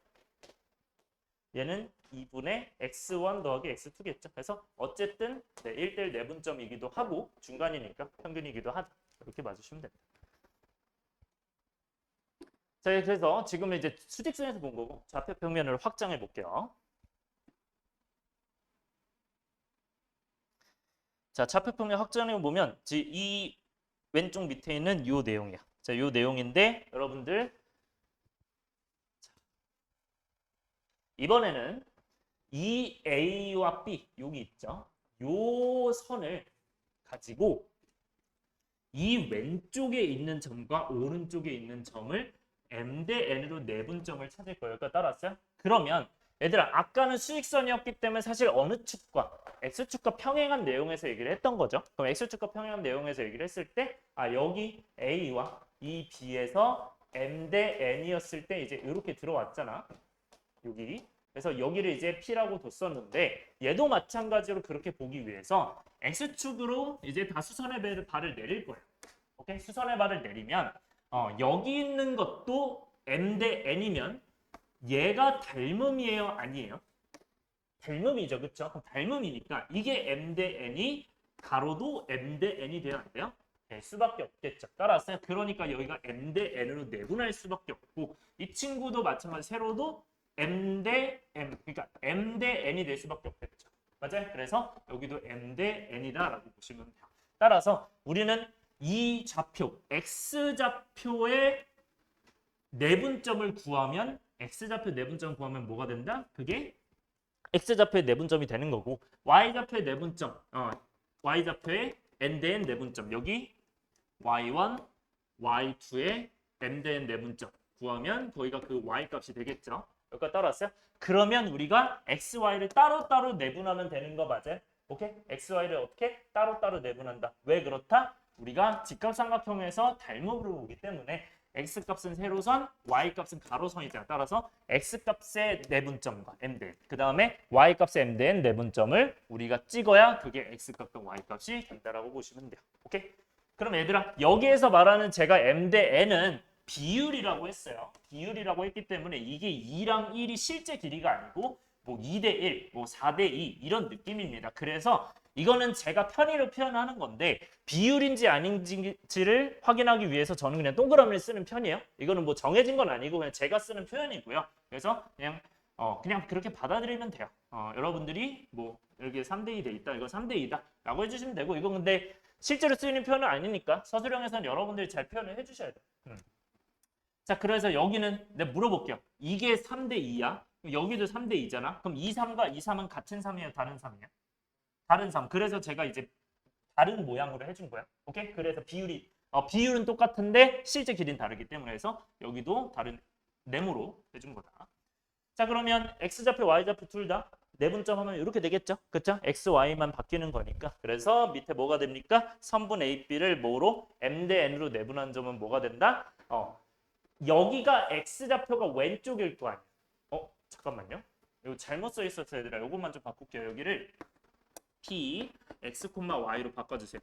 얘는 2분의 x1 더하기 x2겠죠. 그래서 어쨌든 1대1 내분점이기도 하고 중간이니까 평균이기도 하다. 이렇게 봐주시면 됩니다. 자, 그래서 지금 이제 수직선에서 본 거고 좌표 평면을 확장해 볼게요. 자, 좌표 평면 확장해 보면 이 왼쪽 밑에 있는 이 내용이야. 자, 이 내용인데 여러분들 이번에는 이 A와 B 여기 있죠. 요 선을 가지고 이 왼쪽에 있는 점과 오른쪽에 있는 점을 M 대 N으로 내분점을 찾을 거예요. 그러니까 따라왔어요? 그러면 얘들아, 아까는 수직선이었기 때문에 사실 어느 축과 x축과 평행한 내용에서 얘기를 했던 거죠. 그럼 x축과 평행한 내용에서 얘기를 했을 때 여기 a와 이 b에서 m 대 n이었을 때 이제 이렇게 들어왔잖아. 여기. 그래서 여기를 이제 p라고 뒀었는데 얘도 마찬가지로 그렇게 보기 위해서 x축으로 이제 다 수선의 발을 내릴 거예요. 오케이? 수선의 발을 내리면 여기 있는 것도 m 대 n이면 얘가 닮음이에요? 아니에요? 닮음이죠. 그쵸? 그럼 닮음이니까 이게 m 대 n이 가로도 m 대 n이 돼야 안 돼요? 될 수밖에 없겠죠. 따라서 그러니까 여기가 m 대 n으로 내분할 수밖에 없고 이 친구도 마찬가지 세로도 m 대 m 그러니까 m 대 n이 될 수밖에 없겠죠. 맞아요? 그래서 여기도 m 대 n이다라고 보시면 돼요. 따라서 우리는 이 좌표 x좌표의 내분점을 구하면 x좌표 내분점 구하면 뭐가 된다? 그게 x좌표의 내분점이 되는 거고 y좌표의 내분점 y좌표의 n 대 n 내분점 여기 y1, y2의 m 대 n 내분점 구하면 거기가 그 y 값이 되겠죠. 여기까지 따라왔어요? 그러면 우리가 x, y를 따로따로 내분하면 되는 거 맞아요? 오케이? x, y를 어떻게? 따로따로 내분한다. 왜 그렇다? 우리가 직각삼각형에서 닮음으로 오기 때문에 x값은 세로선, y값은 가로선이잖아. 따라서 x값의 내분점과 m대 그 다음에 y값의 m대 n 내분점을 우리가 찍어야 그게 x값과 y값이 된다라고 보시면 돼요. 오케이? 그럼 얘들아 여기에서 말하는 제가 m대 n은 비율이라고 했어요. 비율이라고 했기 때문에 이게 2랑 1이 실제 길이가 아니고 뭐 2대 1, 뭐 4대 2 이런 느낌입니다. 그래서 이거는 제가 편의로 표현하는 건데 비율인지 아닌지를 확인하기 위해서 저는 그냥 동그라미를 쓰는 편이에요. 이거는 뭐 정해진 건 아니고 그냥 제가 쓰는 표현이고요. 그래서 그냥 그렇게 받아들이면 돼요. 여러분들이 뭐 여기 3대 2 돼 있다. 이거 3대 2다 라고 해주시면 되고 이건 근데 실제로 쓰이는 표현은 아니니까 서술형에서는 여러분들이 잘 표현을 해주셔야 돼요. 자, 그래서 여기는 내가 물어볼게요. 이게 3대 2야? 여기도 3대 2잖아? 그럼 2, 3과 2, 3은 같은 3이에요? 다른 3이에요? 다른 3. 그래서 제가 이제 다른 모양으로 해준 거야. 오케이? 그래서 비율은 똑같은데 실제 길이는 다르기 때문에 해서 여기도 다른 네모로 해준 거다. 자, 그러면 x좌표, y좌표 둘 다 내분점 하면 이렇게 되겠죠? 그쵸? x, y만 바뀌는 거니까. 그래서 밑에 뭐가 됩니까? 선분 a, b를 뭐로? m 대 n으로 내분한 점은 뭐가 된다? 여기가 x좌표가 왼쪽일 거 아니야. 잠깐만요. 이거 잘못 써 있었어 얘들아. 이것만 좀 바꿀게요. 여기를 p x, y로 바꿔주세요.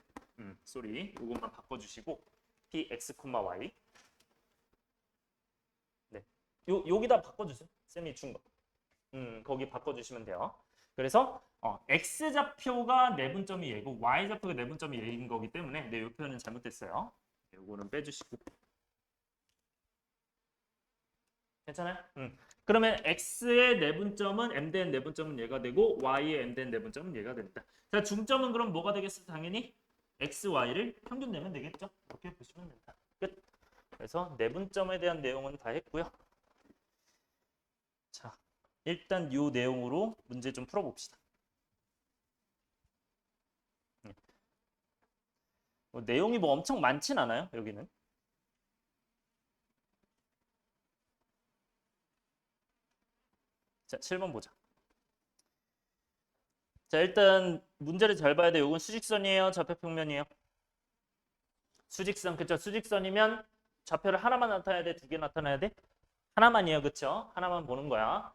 쏘리. 이것만 바꿔주시고 p x, y. 네. 여기다 바꿔주세요. 쌤이 준 거. 거기 바꿔주시면 돼요. 그래서 x좌표가 내분점이 얘고 y좌표가 내분점이 얘인 거기 때문에 이 표현은 잘못됐어요. 이거는 빼주시고. 괜찮아요? 그러면 x의 내분점은 m 대 n 내분점은 얘가 되고 y의 m 대 n 내분점은 얘가 된다. 자, 중점은 그럼 뭐가 되겠어? 당연히 x, y를 평균 내면 되겠죠? 이렇게 보시면 된다. 끝. 그래서 내분점에 대한 내용은 다 했고요. 자, 일단 이 내용으로 문제 좀 풀어봅시다. 내용이 뭐 엄청 많진 않아요, 여기는. 자, 7번 보자. 자, 일단 문제를 잘 봐야 돼. 이건 수직선이에요, 좌표평면이에요? 수직선, 그쵸? 수직선이면 좌표를 하나만 나타내야 돼? 두 개 나타내야 돼? 하나만이에요, 그쵸? 하나만 보는 거야.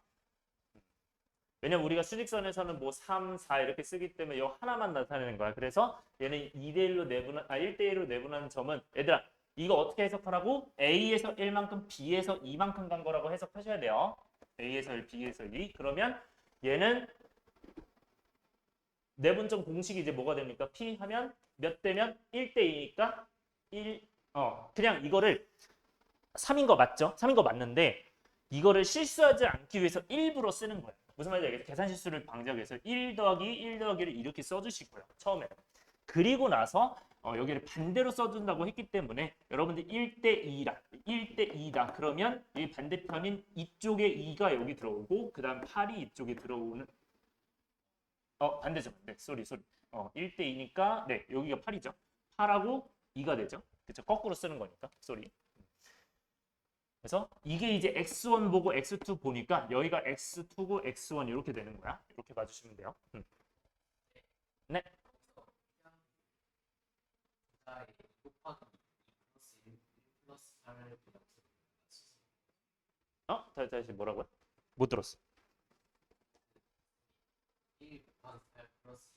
왜냐면 우리가 수직선에서는 뭐 3, 4 이렇게 쓰기 때문에 이 하나만 나타내는 거야. 그래서 얘는 1대1로 내분한 점은 얘들아 이거 어떻게 해석하라고? A에서 1만큼 B에서 2만큼 간 거라고 해석하셔야 돼요. A에서 1, B에서 2. 그러면 얘는 내분점 공식이 이제 뭐가 됩니까? P 하면 몇 대면 1대2니까 그냥 이거를 3인 거 맞죠? 3인 거 맞는데 이거를 실수하지 않기 위해서 일부러 쓰는 거예요. 무슨 말인지 알겠죠? 계산 실수를 방지하기 위해서 1 더하기 1 더하기를 이렇게 써주시고요. 처음에. 그리고 나서 여기를 반대로 써준다고 했기 때문에 여러분들 1대 2다. 그러면 이 반대편인 이쪽에 2가 여기 들어오고 그 다음 8이 이쪽에 들어오는 반대죠. 네, 쏘리. 1대 2니까 네, 여기가 8이죠. 8하고 2가 되죠. 그쵸? 거꾸로 쓰는 거니까. 쏘리. 그래서 이게 이제 x1 보고 x2 보니까 여기가 x2고 x1 이렇게 되는 거야. 이렇게 봐주시면 돼요. 네. 다시 뭐라고요? 못 들었어. 1 곱하기 8 플러스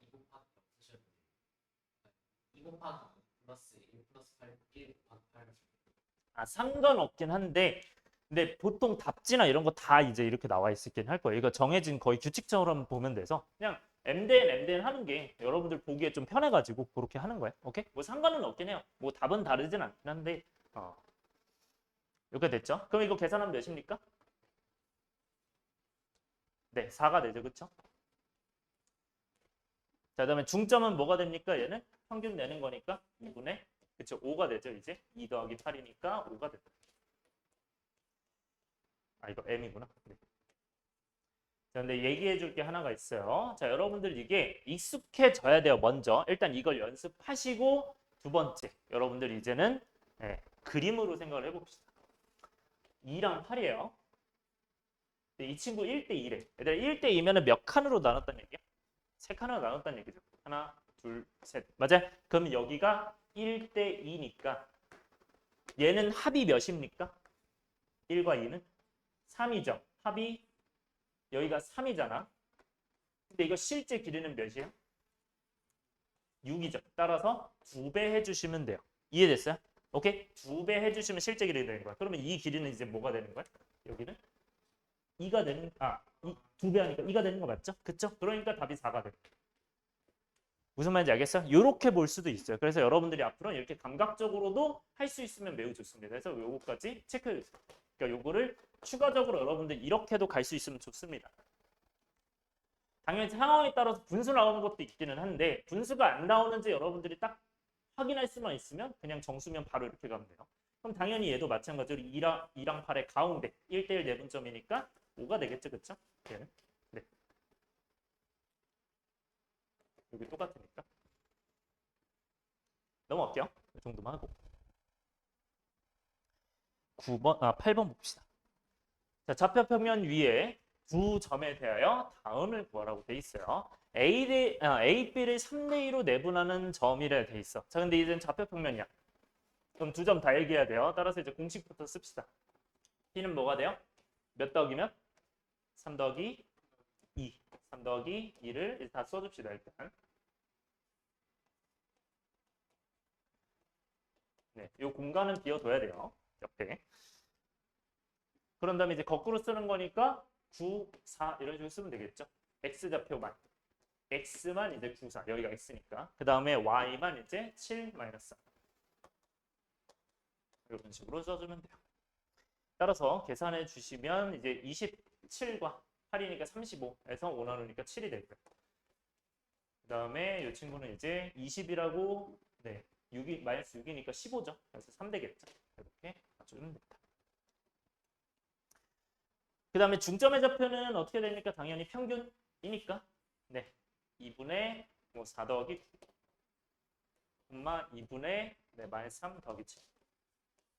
2 곱하기 없으셨는데 2 곱하기 2 플러스 1 플러스 8 1 곱하기 8 상관없긴 한데 근데 보통 답지나 이런 거 다 이제 이렇게 나와 있긴 할 거예요. 이거 정해진 거의 규칙처럼 보면 돼서 그냥 m 대 n m 대 n 하는 게 여러분들 보기에 좀 편해가지고 그렇게 하는 거예요. 오케이? 뭐 상관은 없긴 해요. 뭐 답은 다르진 않긴 한데 이렇게 됐죠? 그럼 이거 계산하면 몇입니까? 네, 4가 되죠. 그쵸? 자, 그다음에 중점은 뭐가 됩니까? 얘는 평균 내는 거니까 2분의 그쵸? 5가 되죠. 이제 2 더하기 8이니까 5가 된다. 이거 m이구나. 네. 자, 근데 얘기해 줄 게 하나가 있어요. 자, 여러분들 이게 익숙해져야 돼요. 먼저 일단 이걸 연습하시고 두 번째 여러분들 이제는 그림으로 생각을 해봅시다. 2랑 8이에요. 이 친구 1대 2래. 얘들아 1대 2면은 몇 칸으로 나눴다는 얘기야? 3칸으로 나눴다는 얘기죠. 하나, 둘, 셋. 맞아요? 그럼 여기가 1대 2니까 얘는 합이 몇입니까? 1과 2는 3이죠. 합이 여기가 3이잖아. 근데 이거 실제 길이는 몇이에요? 6이죠. 따라서 2배 해주시면 돼요. 이해됐어요? 오케이? 2배 해주시면 실제 길이 되는 거야. 그러면 이 길이는 이제 뭐가 되는 거야? 여기는 2가 되는 2배 하니까 2가 되는 거 맞죠? 그쵸? 그러니까 답이 4가 돼. 무슨 말인지 알겠어? 이렇게 볼 수도 있어요. 그래서 여러분들이 앞으로 이렇게 감각적으로도 할 수 있으면 매우 좋습니다. 그래서 요거까지 체크해 주세요. 그러니까 요거를 추가적으로 여러분들 이렇게도 갈 수 있으면 좋습니다. 당연히 상황에 따라서 분수 나오는 것도 있기는 한데 분수가 안 나오는지 여러분들이 딱 확인할 수만 있으면 그냥 정수면 바로 이렇게 가면 돼요. 그럼 당연히 얘도 마찬가지로 2랑 8의 가운데 1대1 내분점이니까 5가 되겠죠. 그쵸? 얘는. 네. 여기 똑같으니까. 넘어갈게요. 이 정도만 하고. 8번 봅시다. 자, 좌표평면 위에 두 점에 대하여 다음을 구하라고 돼 있어요. A, B를 3대 2로 내분하는 점이라 돼 있어. 자, 근데 이제는 좌표평면이야. 그럼 두 점 다 얘기해야 돼요. 따라서 이제 공식부터 씁시다. B는 뭐가 돼요? 몇 더하기면? 3 더하기 2. 3 더하기 2를 이제 다 써줍시다, 일단. 네, 이 공간은 비워둬야 돼요. 옆에. 그런 다음에 이제 거꾸로 쓰는 거니까 9, 4 이런 식으로 쓰면 되겠죠. X좌표만. X만 이제 9, 4. 여기가 X니까. 그 다음에 Y만 이제 7, 마이너스 3. 이런 식으로 써주면 돼요. 따라서 계산해 주시면 이제 27과 8이니까 35에서 5 나누니까 7이 되고요. 그 다음에 이 친구는 이제 20이라고 6이, 마이너스 6이니까 15죠. 그래서 3 되겠죠. 이렇게 맞춰주면 됩니다. 그 다음에 중점의 좌표는 어떻게 됩니까? 당연히 평균이니까 2분의 4 더하기 9, 2분의 마이너스 3 더하기 7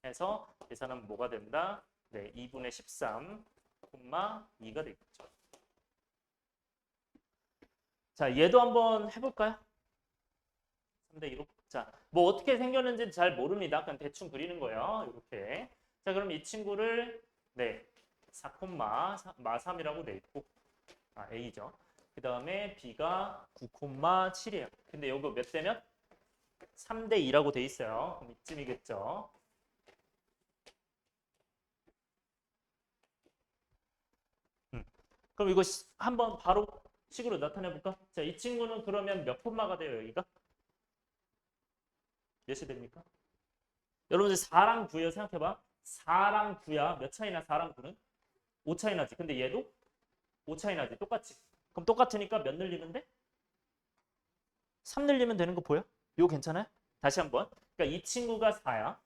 해서 계산하면 뭐가 된다? 2분의 13, 2가 되겠죠. 자, 얘도 한번 해볼까요? 3대 2로. 자, 뭐 어떻게 생겼는지 잘 모릅니다. 그냥 대충 그리는 거예요. 이렇게. 자, 그럼 이 친구를 4, 3이라고 돼 있고 A죠. 그 다음에 B가 9, 7이에요. 근데 이거 몇 대면? 3대 2라고 돼 있어요. 그럼 이쯤이겠죠. 그럼 이거 한번 바로 식으로 나타내 볼까? 자, 이 친구는 그러면 몇 콤마가 돼요, 여기가? 몇이 됩니까? 여러분들 4랑 9요 생각해 봐. 4랑 9야. 몇 차이 나? 4랑 9는? 5 차이 나지. 근데 얘도 5 차이 나지. 똑같이. 그럼 똑같으니까 몇 늘리면 돼? 3 늘리면 되는 거 보여? 이거 괜찮아요? 다시 한번. 그러니까 이 친구가 4야.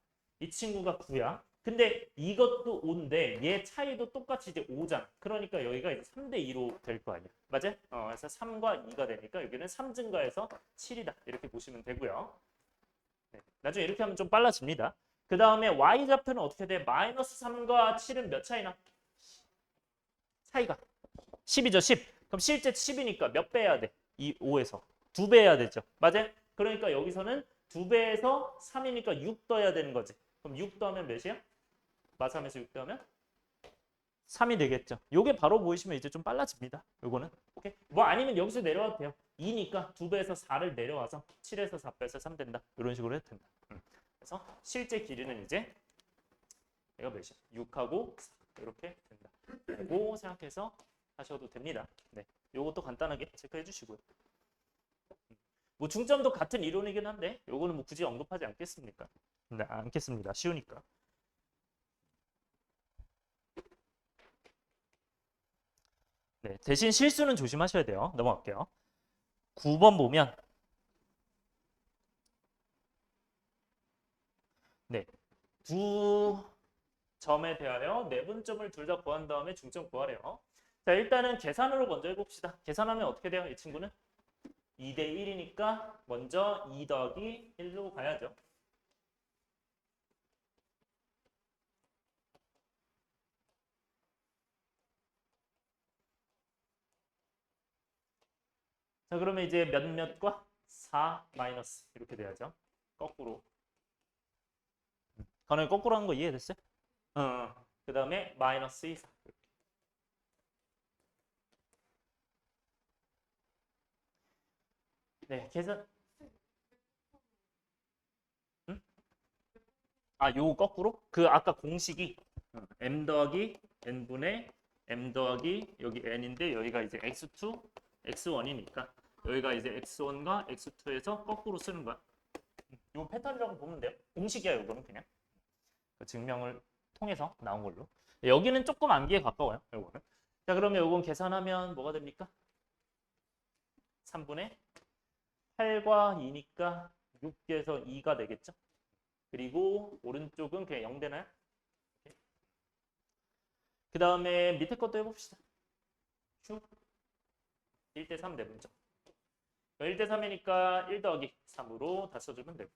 이 친구가 9야. 근데 이것도 5인데 얘 차이도 똑같이 이제 5잖아. 그러니까 여기가 이제 3대 2로 될 거 아니야. 맞아? 그래서 3과 2가 되니까 여기는 3 증가해서 7이다. 이렇게 보시면 되고요. 나중에 이렇게 하면 좀 빨라집니다. 그 다음에 y좌표는 어떻게 돼? 마이너스 3과 7은 몇 차이나? 차이가 10이죠. 10. 그럼 실제 10이니까 몇 배 해야 돼? 이 5에서 2배 해야 되죠. 맞아요? 그러니까 여기서는 2배에서 3이니까 6 더해야 되는 거지. 그럼 6 더하면 몇이야? 마3에서 6 더하면 3이 되겠죠. 요게 바로 보이시면 이제 좀 빨라집니다. 요거는. 오케이. 뭐 아니면 여기서 내려와도 돼요. 2니까 2배에서 4를 내려와서 7에서 4 빼서 3 된다. 이런 식으로 해도 된다. 그래서 실제 길이는 이제 얘가 몇이야? 6하고 4 이렇게 된다. 라고 생각해서 하셔도 됩니다. 네. 요것도 간단하게 체크해 주시고요. 뭐 중점도 같은 이론이긴 한데 요거는 뭐 굳이 언급하지 않겠습니까? 네, 않겠습니다. 쉬우니까. 네, 대신 실수는 조심하셔야 돼요. 넘어갈게요. 9번 보면 네, 두 점에 대하여 내분점을 둘 다 구한 다음에 중점 구하래요. 자, 일단은 계산으로 먼저 해봅시다. 계산하면 어떻게 돼요? 이 친구는 2대 1이니까 먼저 2 더하기 1로 가야죠. 자, 그러면 이제 몇몇과 4 마이너스 이렇게 돼야죠. 거꾸로. 가능히 거꾸로 하는 거 이해됐어요? 그 다음에 마이너스 2, 4. 네, 계산. 응? 아, 요 거꾸로? 그 아까 공식이 m 더하기 n분의 m 더하기 여기 n인데 여기가 이제 x2, x1이니까 여기가 이제 x1과 x2에서 거꾸로 쓰는 거야. 요 패턴이라고 보면 돼요. 공식이야, 요거는 그냥. 그 증명을 통해서 나온 걸로. 여기는 조금 암기에 가까워요, 요거는. 자, 그러면 요건 계산하면 뭐가 됩니까? 3분의 8과 2니까 6에서 2가 되겠죠? 그리고 오른쪽은 그냥 0 되나요? 그 다음에 밑에 것도 해봅시다. 큐 1대 3 내분점. 1대 3이니까 1 더하기 3으로 다 써주면 되고.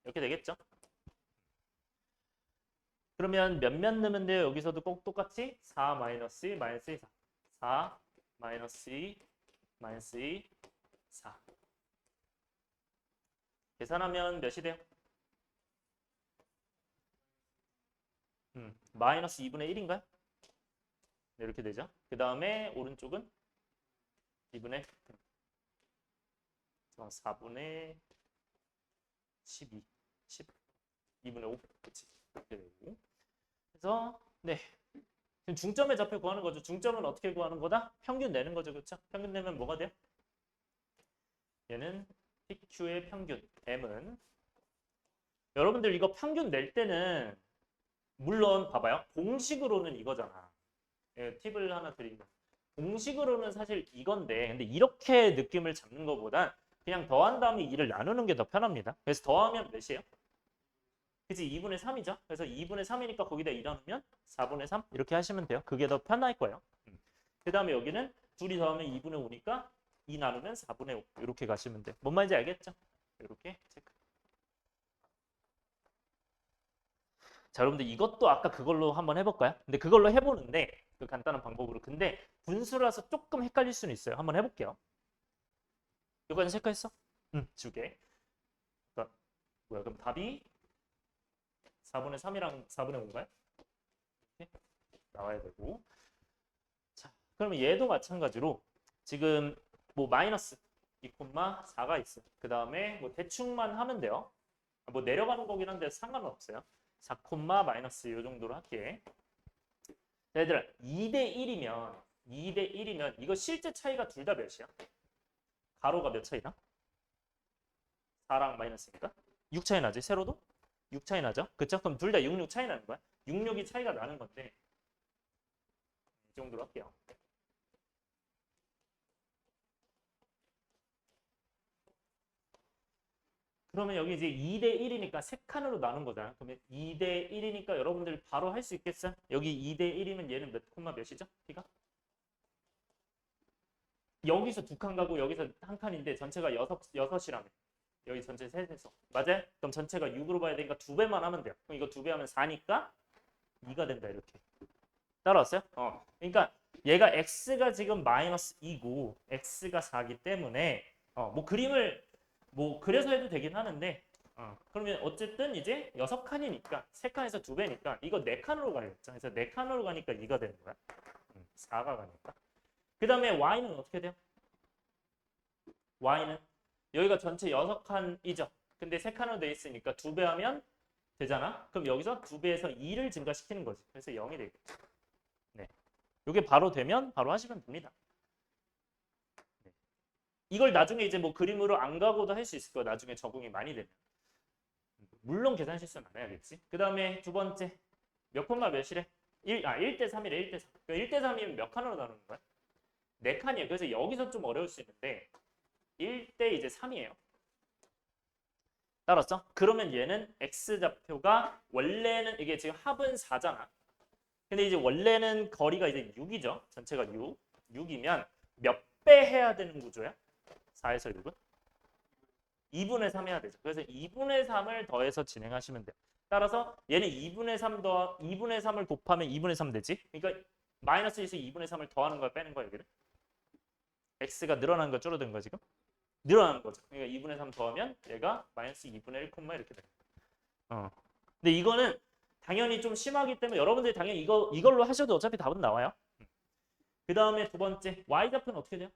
이렇게 되겠죠? 그러면 몇몇 넣으면 돼요? 여기서도 꼭 똑같이 4 마이너스 2 마이너스 2 4. 4 마이너스 2 마이너스 2 4. 계산하면 몇이 돼요? 마이너스 2분의 1인가요? 네, 이렇게 되죠. 그 다음에 오른쪽은 2분의 4분의 12, 10, 2분의 5, 그치? 이렇게 되고. 그래서 네, 지금 중점의 좌표 구하는 거죠. 중점은 어떻게 구하는 거다? 평균 내는 거죠, 그렇죠? 평균 내면 뭐가 돼요? 얘는 PQ의 평균, M은 여러분들 이거 평균 낼 때는 물론 봐봐요. 공식으로는 이거잖아. 예, 팁을 하나 드리면 공식으로는 사실 이건데 근데 이렇게 느낌을 잡는 것보단 그냥 더한 다음에 2를 나누는 게 더 편합니다. 그래서 더하면 몇이에요? 그치? 2분의 3이죠. 그래서 2분의 3이니까 거기다 2 나누면 4분의 3 이렇게 하시면 돼요. 그게 더 편할 거예요. 그 다음에 여기는 둘이 더하면 2분의 5니까 2 나누면 4분의 5 이렇게 가시면 돼요. 뭔 말인지 알겠죠? 이렇게 체크. 자, 여러분들 이것도 아까 그걸로 한번 해볼까요? 근데 그걸로 해보는데 그 간단한 방법으로. 근데 분수라서 조금 헷갈릴 수는 있어요. 한번 해볼게요. 이거는 체크했어? 응, 두 개. 그러니까 뭐야? 그럼 답이 4분의 3이랑 4분의 5인가요? 이렇게 나와야 되고. 자, 그러면 얘도 마찬가지로 지금 뭐 마이너스 2,4가 있어. 그 다음에 뭐 대충만 하면 돼요. 뭐 내려가는 거긴 한데 상관은 없어요. 4, 마이너스 이 정도로 할게. 자, 얘들아 2대 1이면 이거 실제 차이가 둘 다 몇이야? 가로가 몇 차이나? 4랑 마이너스니까 6 차이 나지? 세로도? 6 차이 나죠? 그쵸? 그럼 둘 다 6, 6 차이 나는 거야. 6, 6이 차이가 나는 건데 이 정도로 할게요. 그러면 여기 이제 2대 1이니까 세 칸으로 나눈 거잖아. 그러면 2대 1이니까 여러분들 바로 할 수 있겠어요? 여기 2대 1이면 얘는 몇 콤마 몇이죠? P가? 여기서 두 칸 가고 여기서 한 칸인데 전체가 6이라며. 여기 전체 셋에서. 맞아요? 그럼 전체가 6으로 봐야 되니까 2배만 하면 돼요. 그럼 이거 2배 하면 4니까 2가 된다 이렇게. 따라왔어요? 그러니까 얘가 x가 지금 마이너스 2고 x가 4기 때문에 뭐 그림을 뭐 그래서 해도 되긴 하는데 그러면 어쨌든 이제 6칸이니까 3칸에서 2배니까 이거 4칸으로 가야겠죠. 그래서 4칸으로 가니까 2가 되는 거야. 4가 가니까. 그 다음에 y는 어떻게 돼요? y는 여기가 전체 6칸이죠. 근데 3칸으로 돼 있으니까 2배 하면 되잖아. 그럼 여기서 2배에서 2를 증가시키는 거지. 그래서 0이 되겠죠. 네. 이게 바로 되면 바로 하시면 됩니다. 네. 이걸 나중에 이제 뭐 그림으로 안 가고도 할 수 있을 거야. 나중에 적응이 많이 되면. 물론 계산 실수는 안 해야겠지. 그 다음에 두 번째. 몇 콤마 몇이래? 1대 3이래. 1대 3. 1대 3이면 몇 칸으로 나누는 거야? 4칸이에요. 그래서 여기서 좀 어려울 수 있는데 1대 이제 3이에요. 따랐어? 그러면 얘는 x좌표가 원래는 이게 지금 합은 4잖아. 근데 이제 원래는 거리가 이제 6이죠. 전체가 6. 6이면 몇 배 해야 되는 구조야? 4에서 6은? 2분의 3 해야 되죠. 그래서 2분의 3을 더해서 진행하시면 돼요. 따라서 얘는 2분의 3 더 2분의 3을 곱하면 2분의 3 되지. 그러니까 마이너스 1에서 2분의 3을 더하는 거야, 빼는 거야, 여기는. x가 늘어난 거 줄어든 거 지금? 늘어나는 거죠. 그러니까 2분의 3 더하면 얘가 마이너스 2분의 1, 이렇게 돼요. 근데 이거는 당연히 좀 심하기 때문에 여러분들이 당연히 이걸로 하셔도 어차피 답은 나와요. 그 다음에 두 번째 y좌표는 어떻게 돼요?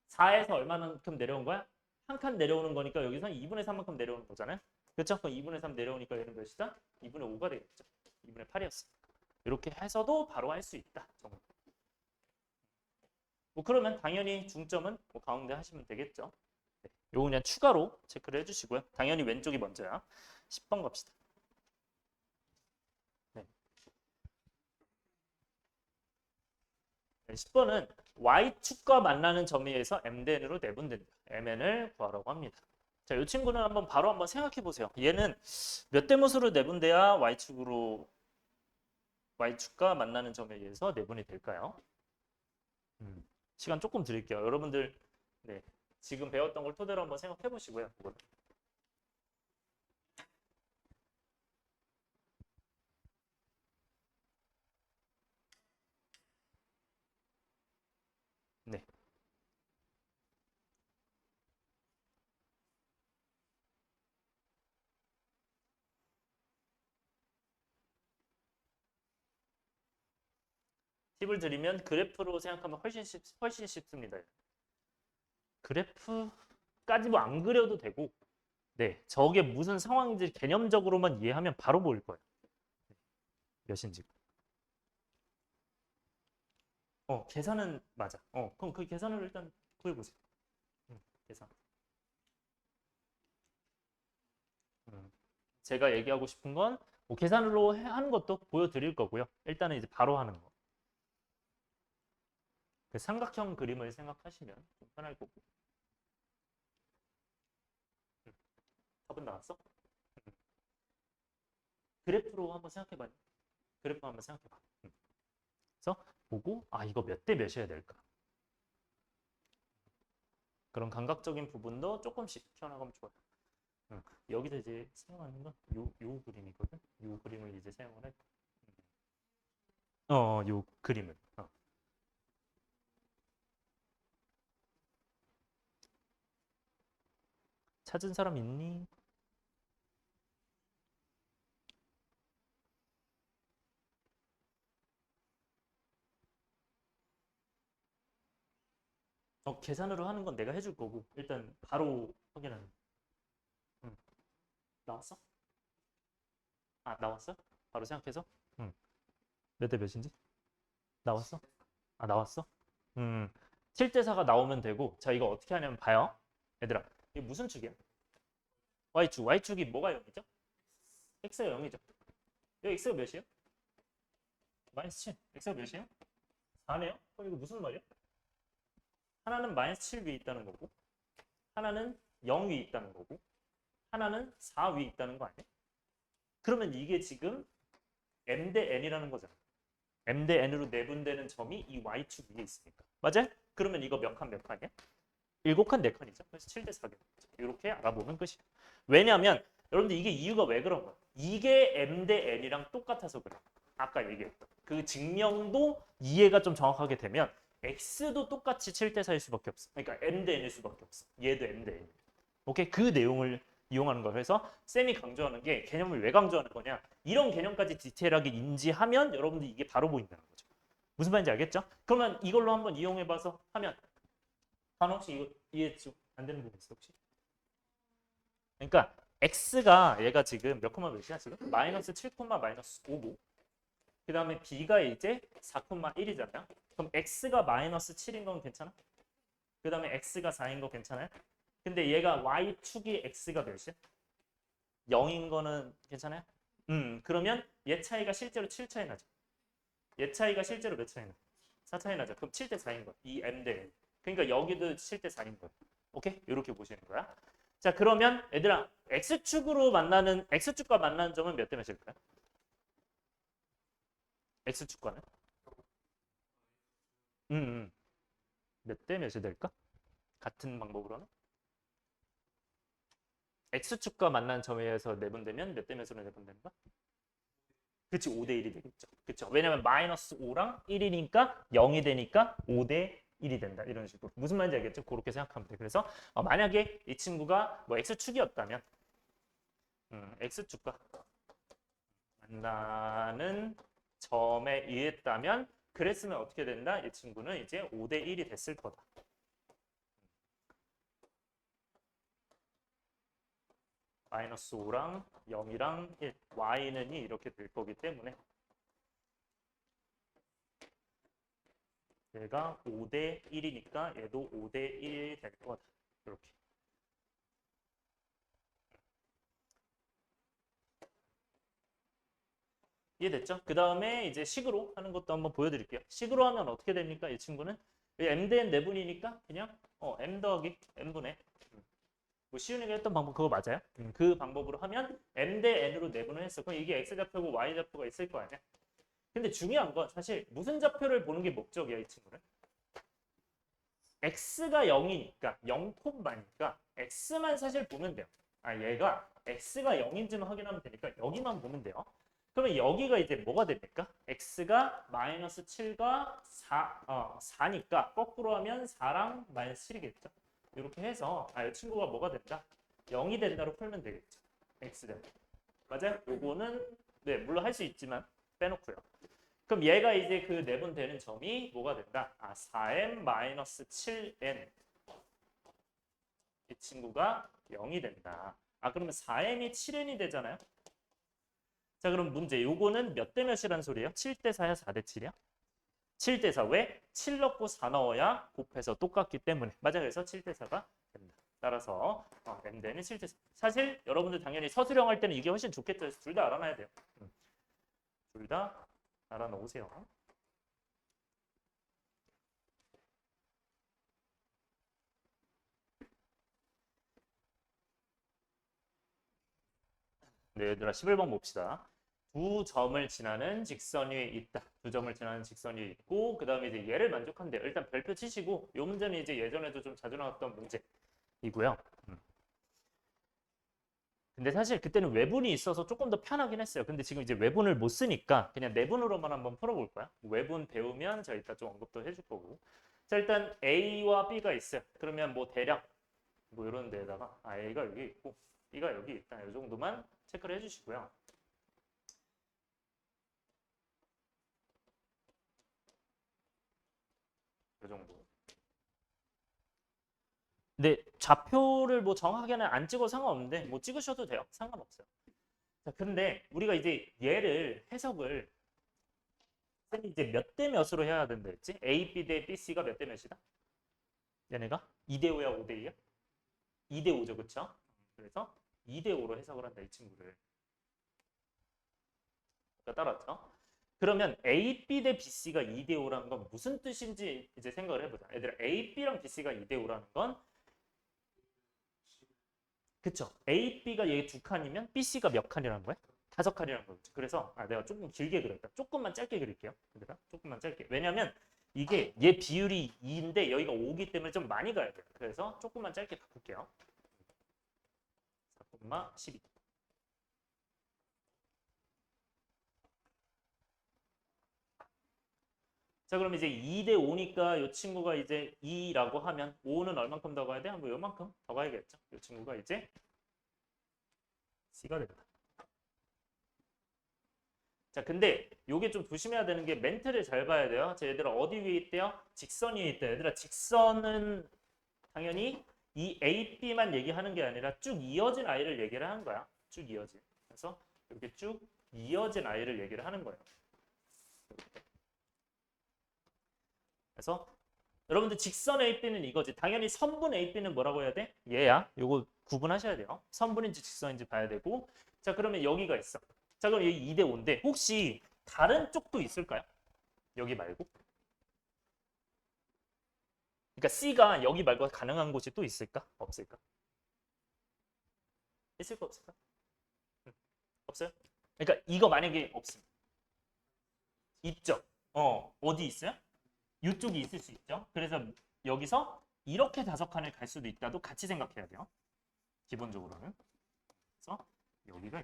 4에서 얼마만큼 내려온 거야? 한 칸 내려오는 거니까 여기서 2분의 3만큼 내려오는 거잖아요. 그렇죠? 그럼 2분의 3 내려오니까 얘는 몇이다? 2분의 5가 되겠죠. 2분의 8이었어. 이렇게 해서도 바로 할 수 있다. 정도. 뭐 그러면 당연히 중점은 뭐 가운데 하시면 되겠죠. 네, 요거 그냥 추가로 체크를 해주시고요. 당연히 왼쪽이 먼저야. 10번 갑시다. 네. 10번은 y축과 만나는 점에 의해서 mn으로 내분된다. mn을 구하라고 합니다. 자, 이 친구는 바로 한번 생각해 보세요. 얘는 몇 대못으로 내분돼야 y축과 만나는 점에 의해서 내분이 될까요? 시간 조금 드릴게요. 여러분들 네, 지금 배웠던 걸 토대로 한번 생각해 보시고요. 그거는. 네. 팁을 드리면 그래프로 생각하면 훨씬 쉽습니다. 그래프까지 뭐 안 그려도 되고, 네, 저게 무슨 상황인지 개념적으로만 이해하면 바로 보일 거예요. 몇인지. 계산은 맞아. 그럼 그 계산을 일단 구해보세요. 계산. 제가 얘기하고 싶은 건 뭐 계산으로 하는 것도 보여드릴 거고요. 일단은 이제 바로 하는 거. 그 삼각형 그림을 생각하시면 좀 편할 거고. 답은 나왔어? 그래프로 한번 생각해봐요. 그래프 한번 생각해봐. 그래서 보고 이거 몇 대 몇이어야 될까? 그런 감각적인 부분도 조금씩 키워나가면 좋아요. 여기서 이제 사용하는 건 요 그림이거든. 요 그림을 이제 사용을 할 거야. 요 그림을. 찾은 사람 있니? 계산으로 하는 건 내가 해줄 거고 일단 바로 확인하는. 나왔어? 나왔어? 바로 생각해서? 몇 대 몇인지? 나왔어? 나왔어? 7대 4가 나오면 되고 자 이거 어떻게 하냐면 봐요. 얘들아 이게 무슨 축이야? Y축이 뭐가 0이죠? X가 0이죠. 여기 X가 몇이에요? 마이너스 7. X가 몇이에요? 4네요? 그럼 이거 무슨 말이야? 하나는 마이너스 7 위에 있다는 거고 하나는 0 위에 있다는 거고 하나는 4 위에 있다는 거 아니야? 그러면 이게 지금 m 대 n이라는 거잖아. m 대 n으로 내분되는 점이 이 y축 위에 있으니까. 맞아요? 그러면 이거 몇 칸 몇 칸이야? 7칸 4칸이죠. 그래서 7대 4개. 이렇게 알아보면 끝이에요. 왜냐하면 여러분들 이게 이유가 왜 그런 거야? 이게 m 대 n이랑 똑같아서 그래. 아까 얘기했던 그 증명도 이해가 좀 정확하게 되면 x도 똑같이 7대 4일 수밖에 없어. 그러니까 m 대 n일 수밖에 없어. 얘도 m 대 n. 오케이? 그 내용을 이용하는 거예요. 그래서 쌤이 강조하는 게 개념을 왜 강조하는 거냐? 이런 개념까지 디테일하게 인지하면 여러분들 이게 바로 보인다는 거죠. 무슨 말인지 알겠죠? 그러면 이걸로 한번 이용해봐서 하면 단 혹시 이거 이해 좀 안 되는 부분 있어 혹시? 그러니까 x가 얘가 지금 몇 콤마 몇이야 지금? 마이너스 7 콤마 마이너스 5고 그 다음에 b가 이제 4 콤마 1이잖아요. 그럼 x가 마이너스 7인 건 괜찮아? 그 다음에 x가 4인 거 괜찮아요? 근데 얘가 y축이 x가 몇이야? 0인 거는 괜찮아요? 그러면 얘 차이가 실제로 7 차이 나죠. 얘 차이가 실제로 몇 차이 나? 4 차이 나죠. 그럼 7대 4인 거야. 이 m 대 n. 그러니까 여기도 7대 4인 거야. 오케이? 이렇게 보시는 거야. 자, 그러면 얘들아 x축으로 만나는 x축과 만나는 점은 몇 대 몇일까요? x축과는? 몇 대 몇이 될까? 같은 방법으로는? x축과 만나는 점에 의해서 내분되면 몇 대 몇으로 내분되는 거야? 그치, 5대 1이 되겠죠. 그쵸. 왜냐면 마이너스 5랑 1이니까 0이 되니까 5대 1이 된다. 이런 식으로. 무슨 말인지 알겠죠? 그렇게 생각하면 돼. 그래서 만약에 이 친구가 뭐 x축이었다면 x축과 만나는 점에 의했다면 그랬으면 어떻게 된다? 이 친구는 이제 5대 1이 됐을 거다. 마이너스 5랑 0이랑 1, y는 이렇게 될 거기 때문에 얘가 5대 1이니까 얘도 5대 1이 될 거다. 이렇게. 이해됐죠? 그 다음에 이제 식으로 하는 것도 한번 보여드릴게요. 식으로 하면 어떻게 됩니까? 이 친구는 m 대 n 내분이니까 그냥 m 더하기 n분의 뭐 시윤이가 했던 방법 그거 맞아요? 그 방법으로 하면 m 대 n으로 내분을 했어. 그럼 이게 x 좌표고 y 좌표가 있을 거 아니야? 근데 중요한 건 사실 무슨 좌표를 보는 게 목적이야 이 친구는? x가 0이니까 0콤마니까 x만 사실 보면 돼요. 얘가 x가 0인지만 확인하면 되니까 여기만 보면 돼요. 그러면 여기가 이제 뭐가 됩니까? x가 마이너스 7과 4니까 거꾸로 하면 4랑 마이너스 7이겠죠. 이렇게 해서 이 친구가 뭐가 된다? 0이 된다로 풀면 되겠죠. x는. 맞아요? 요거는 네 물론 할 수 있지만 빼놓고요. 그럼 얘가 이제 그 내분되는 점이 뭐가 된다? 4m-7n 이 친구가 0이 된다. 그러면 4m이 7n이 되잖아요. 자 그럼 문제 요거는 몇 대 몇이란 소리예요? 7대 4야 4대 7이야? 7대 4 왜? 7 넣고 4 넣어야 곱해서 똑같기 때문에 맞아. 그래서 7대 4가 된다. 따라서 m대는 7대 4. 사실 여러분들 당연히 서술형 할 때는 이게 훨씬 좋겠죠. 그래서 둘 다 알아놔야 돼요. 둘 다 알아놓으세요. 네, 얘들아 11번 봅시다. 두 점을 지나는 직선 위에 있다. 두 점을 지나는 직선 위에 있고 그 다음에 이제 얘를 만족한대요. 일단 별표 치시고 이 문제는 이제 예전에도 좀 자주 나왔던 문제이고요. 근데 사실 그때는 외분이 있어서 조금 더 편하긴 했어요. 근데 지금 이제 외분을 못 쓰니까 그냥 내분으로만 한번 풀어볼 거야. 외분 배우면 제가 이따 좀 언급도 해줄 거고. 자 일단 A와 B가 있어요. 그러면 뭐 대략 뭐 이런 데다가 A가 여기 있고 B가 여기 있다. 이 정도만 체크를 해주시고요. 이 정도. 근데 좌표를 뭐 정확하게는 안 찍어도 상관없는데 뭐 찍으셔도 돼요. 상관없어요. 자, 근데 우리가 이제 얘를 해석을 쌤이 이제 몇 대 몇으로 해야 된다 했지? A, B 대 B, C가 몇 대 몇이다? 얘네가 2대 5야, 5대 2야? 2대 5죠, 그쵸? 그래서 2대 5로 해석을 한다, 이 친구를. 따랐죠? 그러면 A, B 대 B, C가 2대 5라는 건 무슨 뜻인지 이제 생각을 해보자. 얘들아, A, B랑 B, C가 2대 5라는 건 그쵸? A, B가 얘 두 칸이면 B, C가 몇 칸이라는 거야? 5칸이라는 거죠. 그래서 내가 조금 길게 그렸다. 조금만 짧게 그릴게요. 얘들아, 조금만 짧게. 왜냐면 이게 얘 비율이 2인데 여기가 5기 때문에 좀 많이 가야 돼요. 그래서 조금만 짧게 바꿀게요. 4,12. 자, 그럼 이제 2대 5니까 이 친구가 이제 2라고 하면 5는 얼만큼 더 가야 돼? 뭐 요만큼 더 가야겠죠. 이 친구가 이제 C가 된다. 자, 근데 요게 좀 조심해야 되는 게 멘트를 잘 봐야 돼요. 자, 얘들아 어디 위에 있대요? 직선 위에 있대요. 얘들아 직선은 당연히 이 A, B만 얘기하는 게 아니라 쭉 이어진 아이를 얘기를 하는 거야. 쭉 이어진. 그래서 이렇게 쭉 이어진 아이를 얘기를 하는 거예요. 그래서 여러분들 직선 AB는 이거지. 당연히 선분 AB는 뭐라고 해야 돼? 얘야. 요거 구분하셔야 돼요. 선분인지 직선인지 봐야 되고. 자, 그러면 여기가 있어. 자, 그럼 여기 2대 5인데 혹시 다른 쪽도 있을까요? 여기 말고? 그러니까 C가 여기 말고 가능한 곳이 또 있을까? 없을까? 있을까 없을까? 없어요? 그러니까 이거 만약에 없으면 있죠. 어디 있어요? 이쪽이 있을 수 있죠. 그래서 여기서 이렇게 5칸을 갈 수도 있다도 같이 생각해야 돼요. 기본적으로는. 그래서 여기가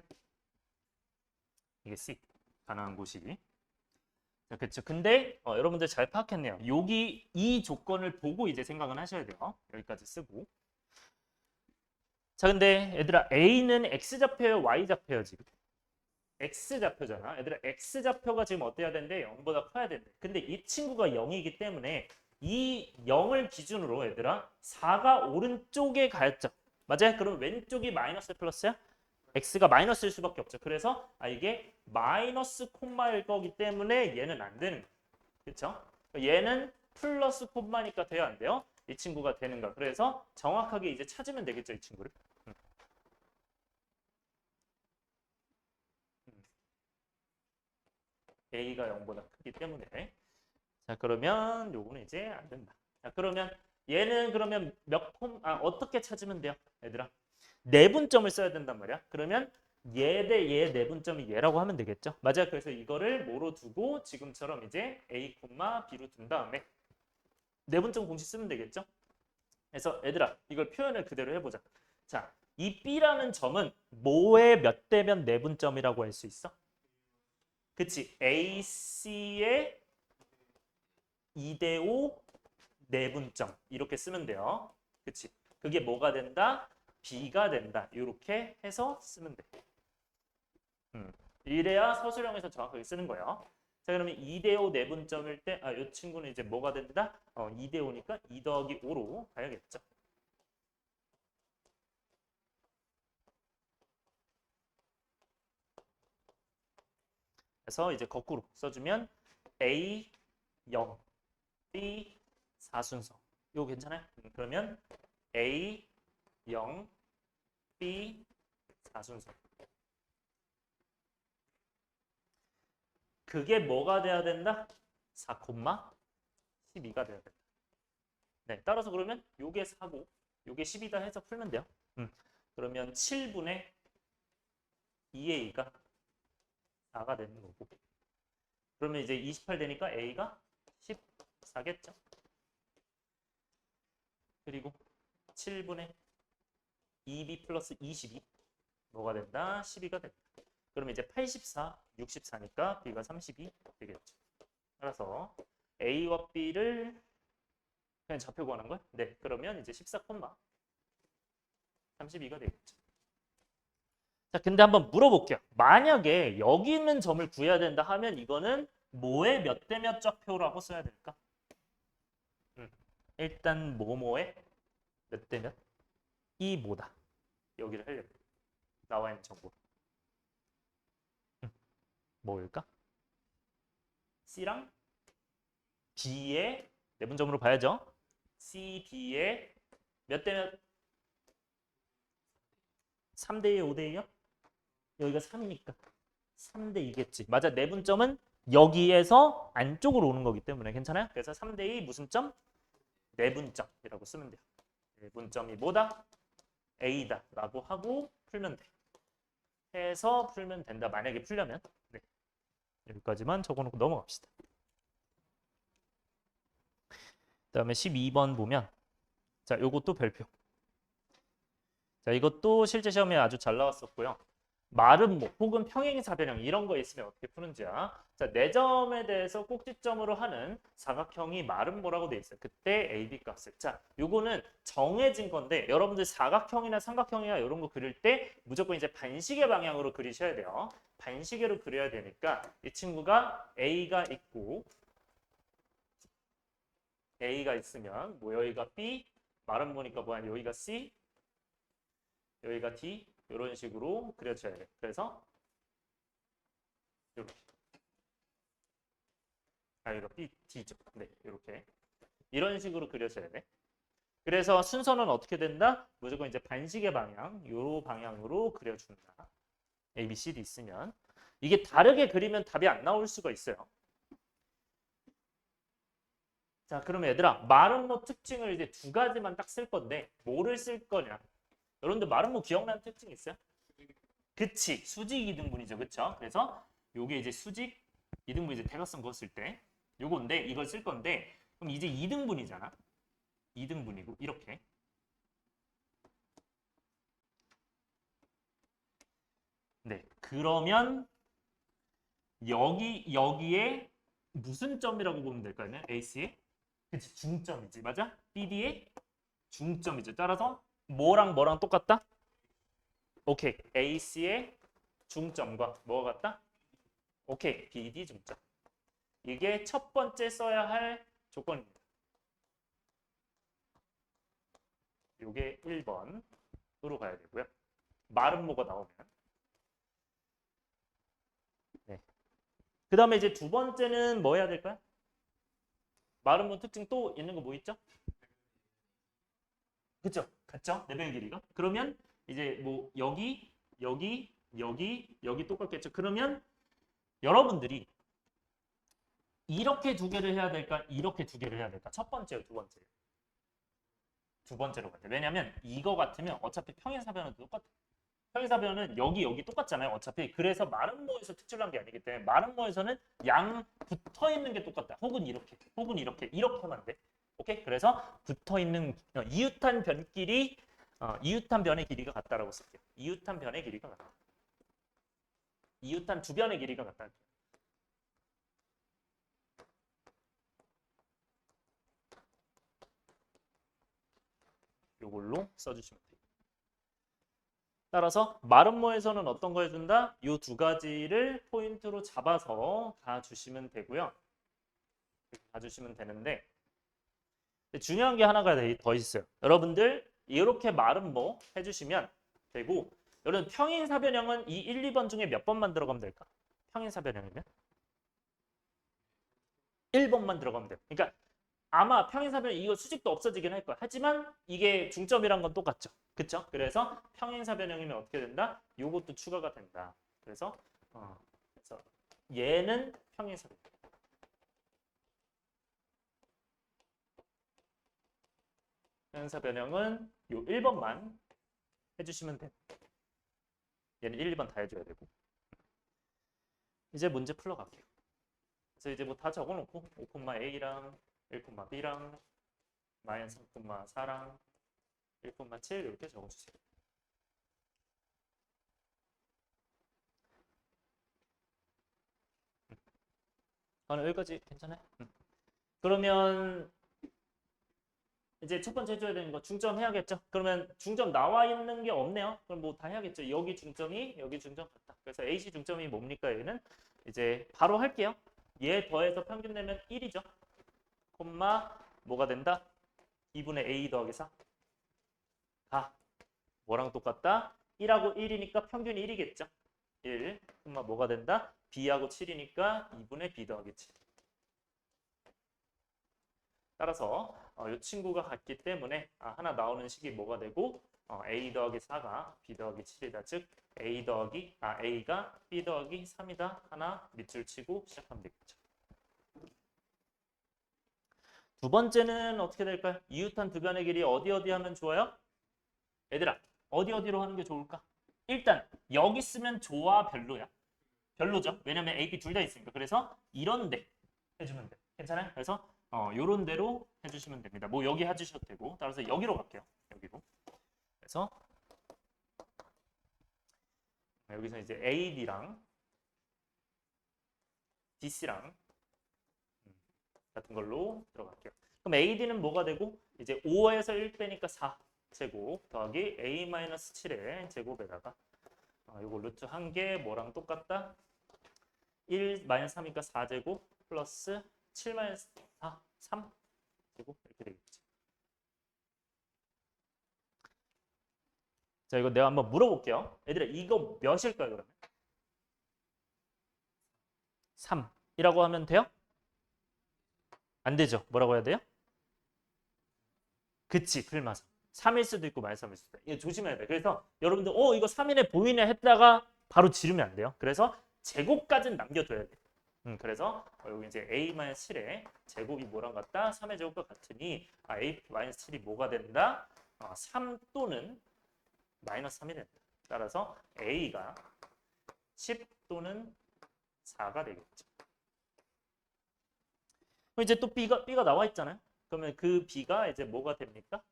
이게 C 가능한 곳이. 자, 그렇죠. 근데 여러분들 잘 파악했네요. 여기 이 조건을 보고 이제 생각은 하셔야 돼요. 여기까지 쓰고. 자, 근데 얘들아 A는 X좌표예요, Y좌표예요 지금? X좌표잖아. 얘들아 X좌표가 지금 어때야 되는데 0보다 커야 된대. 근데 이 친구가 0이기 때문에 이 0을 기준으로 얘들아 4가 오른쪽에 가였죠. 맞아요? 그럼 왼쪽이 마이너스 플러스야? X가 마이너스일 수밖에 없죠. 그래서 이게 마이너스 콤마일 거기 때문에 얘는 안 되는 거예요. 그렇죠? 얘는 플러스 콤마니까 돼야 안 돼요? 이 친구가 되는가. 그래서 정확하게 이제 찾으면 되겠죠, 이 친구를. A가 0보다 크기 때문에. 자, 그러면 요거는 이제 안 된다. 자, 그러면 얘는 그러면 어떻게 찾으면 돼요? 얘들아. 내분점을 써야 된단 말이야. 그러면 얘 대 얘 내분점이 얘라고 하면 되겠죠. 맞아요. 그래서 이거를 뭐로 두고 지금처럼 이제 A, B로 둔 다음에 내분점 공식 쓰면 되겠죠. 그래서 얘들아 이걸 표현을 그대로 해보자. 자, 이 B라는 점은 뭐의 몇 대면 내분점이라고 할 수 있어? 그치. AC의 2대 5 내분점 이렇게 쓰면 돼요. 그치. 그게 뭐가 된다? B가 된다. 이렇게 해서 쓰면 돼. 이래야 서술형에서 정확하게 쓰는 거예요. 자, 그러면 2대 5 내분점일 때, 이 친구는 이제 뭐가 된다? 2대 5니까 2 더하기 5로 가야겠죠. 그래서 이제 거꾸로 써주면 A 0, B 4순서. 이거 괜찮아요? 그러면 A 0, B 4순서. 그게 뭐가 돼야 된다? 4,12가 돼야 된다. 네, 따라서 그러면 요게 4고 요게 10이다 해서 풀면 돼요. 그러면 7분의 2A가 4가 되는 거고. 그러면 이제 28 되니까 A가 14겠죠. 그리고 7분의 2B 플러스 22 뭐가 된다? 12가 된다. 그러면 이제 84, 64니까 B가 32 되겠죠. 따라서 A와 B를 그냥 좌표 구하는 거야? 네, 그러면 이제 14, 32가 되겠죠. 자, 근데 한번 물어볼게요. 만약에 여기 있는 점을 구해야 된다 하면 이거는 뭐의 몇 대 몇 좌표라고 써야 될까? 일단 뭐뭐의 몇 대 몇? 이 뭐다. 여기를 하려고. 나와 있는 정보. 뭐일까? C랑 B의 내분점으로 봐야죠. C, B의 몇 대 몇? 3대 2, 5대 2요? 여기가 3이니까 3대 2겠지. 맞아. 내분점은 여기에서 안쪽으로 오는 거기 때문에 괜찮아요? 그래서 3대 2 무슨 점? 내분점이라고 쓰면 돼요. 내분점이 뭐다? A다 라고 하고 풀면 돼. 해서 풀면 된다. 만약에 풀려면. 네. 여기까지만 적어놓고 넘어갑시다. 그다음에 12번 보면 자, 요것도 별표. 자, 이것도 실제 시험에 아주 잘 나왔었고요. 마름모 혹은 평행사변형 이런 거 있으면 어떻게 푸는지야. 자, 4점에 대해서 꼭지점으로 하는 사각형이 마름모라고 돼 있어요. 그때 AB 값을. 자, 요거는 정해진 건데 여러분들 사각형이나 삼각형이나 이런 거 그릴 때 무조건 이제 반시계 방향으로 그리셔야 돼요. 반시계로 그려야 되니까 이 친구가 A가 있고 A가 있으면 뭐 여기가 B, 마름모니까 뭐야 여기가 C, 여기가 D 이런 식으로 그려줘야 돼. 그래서 이렇게 여기가 B, D죠. 네, 이렇게 이런 식으로 그려줘야 돼. 그래서 순서는 어떻게 된다? 무조건 이제 반시계 방향, 요 방향으로 그려준다. A, B, C, D 있으면 이게 다르게 그리면 답이 안 나올 수가 있어요. 자, 그러면 얘들아 마름모 특징을 이제 2가지만 딱 쓸 건데 뭐를 쓸 거냐? 여러분들 마름모 기억나는 특징 있어요? 그치, 수직 이등분이죠, 그쵸? 그래서 요게 이제 수직 이등분 이제 대각선 그었을 때 요건데 이걸 쓸 건데 그럼 이제 이등분이잖아. 이등분이고 이렇게 네 그러면 여기에 무슨 점이라고 보면 될까요? AC의 그치 중점이지 맞아? BD의 중점이죠. 따라서 뭐랑 똑같다? 오케이 AC의 중점과 뭐가 같다? 오케이 BD 중점. 이게 첫 번째 써야 할 조건입니다. 이게 1번으로 가야 되고요. 마름모가 나오면. 네. 그 다음에 이제 2번째는 뭐 해야 될까요? 마름모 특징 또 있는 거 뭐 있죠? 그쵸? 같죠? 내변 길이가. 그러면 이제 뭐 여기 똑같겠죠? 그러면 여러분들이 이렇게 2개를 해야 될까? 이렇게 2개를 해야 될까? 첫 번째요, 2번째요. 2번째로 가야 돼. 왜냐면 이거 같으면 어차피 평행사변은 똑같아. 평행사변은 여기 똑같잖아요. 어차피. 그래서 마름모에서 특출난 게 아니기 때문에 마름모에서는 양 붙어 있는 게 똑같다. 혹은 이렇게만 돼. 오케이? 그래서 붙어 있는 이웃한 변끼리 이웃한 변의 길이가 같다라고 쓸게요. 이웃한 변의 길이가 같다. 이웃한 두 변의 길이가 같다. 요걸로 써주시면 돼요. 따라서 마름모에서는 어떤 거 해준다? 이 2가지를 포인트로 잡아서 가주시면 되고요. 가주시면 되는데 중요한 게 하나가 더 있어요. 여러분들 이렇게 마름모 해주시면 되고 여러분 평행사변형은 이 1, 2번 중에 몇 번만 들어가면 될까? 평행사변형이면 1번만 들어가면 돼요. 그러니까 아마 평행사변 이거 수직도 없어지긴 할 거야. 하지만 이게 중점이란 건 똑같죠. 그쵸? 그래서 평행사변형이면 어떻게 된다? 요것도 추가가 된다. 그래서 얘는 평행사변형. 평행사변형은 요 1번만 해주시면 돼. 얘는 1, 2번 다 해줘야 되고. 이제 문제 풀러갈게요. 그래서 이제 뭐 다 적어놓고 5,A랑 1,B랑 마이너스 3,4랑 1,7 이렇게 적어주세요. 여기까지 괜찮아요? 그러면 이제 첫 번째 해줘야 되는 거 중점 해야겠죠? 그러면 중점 나와 있는 게 없네요. 그럼 뭐 다 해야겠죠? 여기 중점 같다. 그래서 AC 중점이 뭡니까? 얘는 이제 바로 할게요. 얘 더해서 평균 내면 1이죠. 콤마 뭐가 된다? 2분의 A 더하기 4. 다 뭐랑 똑같다? 1하고 1이니까 평균이 1이겠죠. 1, 콤마 뭐가 된다? B하고 7이니까 2분의 B 더하기 7. 따라서 이 친구가 같기 때문에 하나 나오는 식이 뭐가 되고 A 더하기 4가 B 더하기 7이다. 즉 A가 B 더하기 3이다. 하나 밑줄 치고 시작하면 되겠죠. 두 번째는 어떻게 될까요? 이웃한 두 변의 길이 어디 하면 좋아요? 얘들아 어디로 하는 게 좋을까? 일단 여기 쓰면 좋아 별로야? 별로죠. 왜냐면 A, B 둘 다 있으니까. 그래서 이런데 해주면 돼. 괜찮아요? 그래서 요런 대로 해주시면 됩니다. 뭐 여기 해주셔도 되고 따라서 여기로 갈게요. 여기로. 그래서 여기서 이제 AD랑 DC랑 같은 걸로 들어갈게요. 그럼 AD는 뭐가 되고 이제 5에서 1 빼니까 4 제곱 더하기 A-7의 제곱에다가 요거 루트 1개 뭐랑 똑같다? 1 마이너스 3이니까 4제곱 플러스 7 마이너스 4 3 제곱 이렇게 되겠지. 자, 이거 내가 한번 물어볼게요. 얘들아, 이거 몇일까요, 그러면? 3이라고 하면 돼요? 안 되죠. 뭐라고 해야 돼요? 그치, 풀마사. 3일 수도 있고 마이너스 3일 수도 있고. 이거 조심해야 돼. 그래서 여러분들 이거 3이네 보이네 했다가 바로 지르면 안 돼요. 그래서 제곱까지는 남겨둬야 돼. 그래서 여기 이제 A-7의 제곱이 뭐랑 같다? 3의 제곱과 같으니 A-7이 뭐가 된다? 3 또는 마이너스 3이 된다. 따라서 A가 10 또는 4가 되겠죠. 그럼 이제 또 B가 나와 있잖아요. 그러면 그 B가 이제 뭐가 됩니까?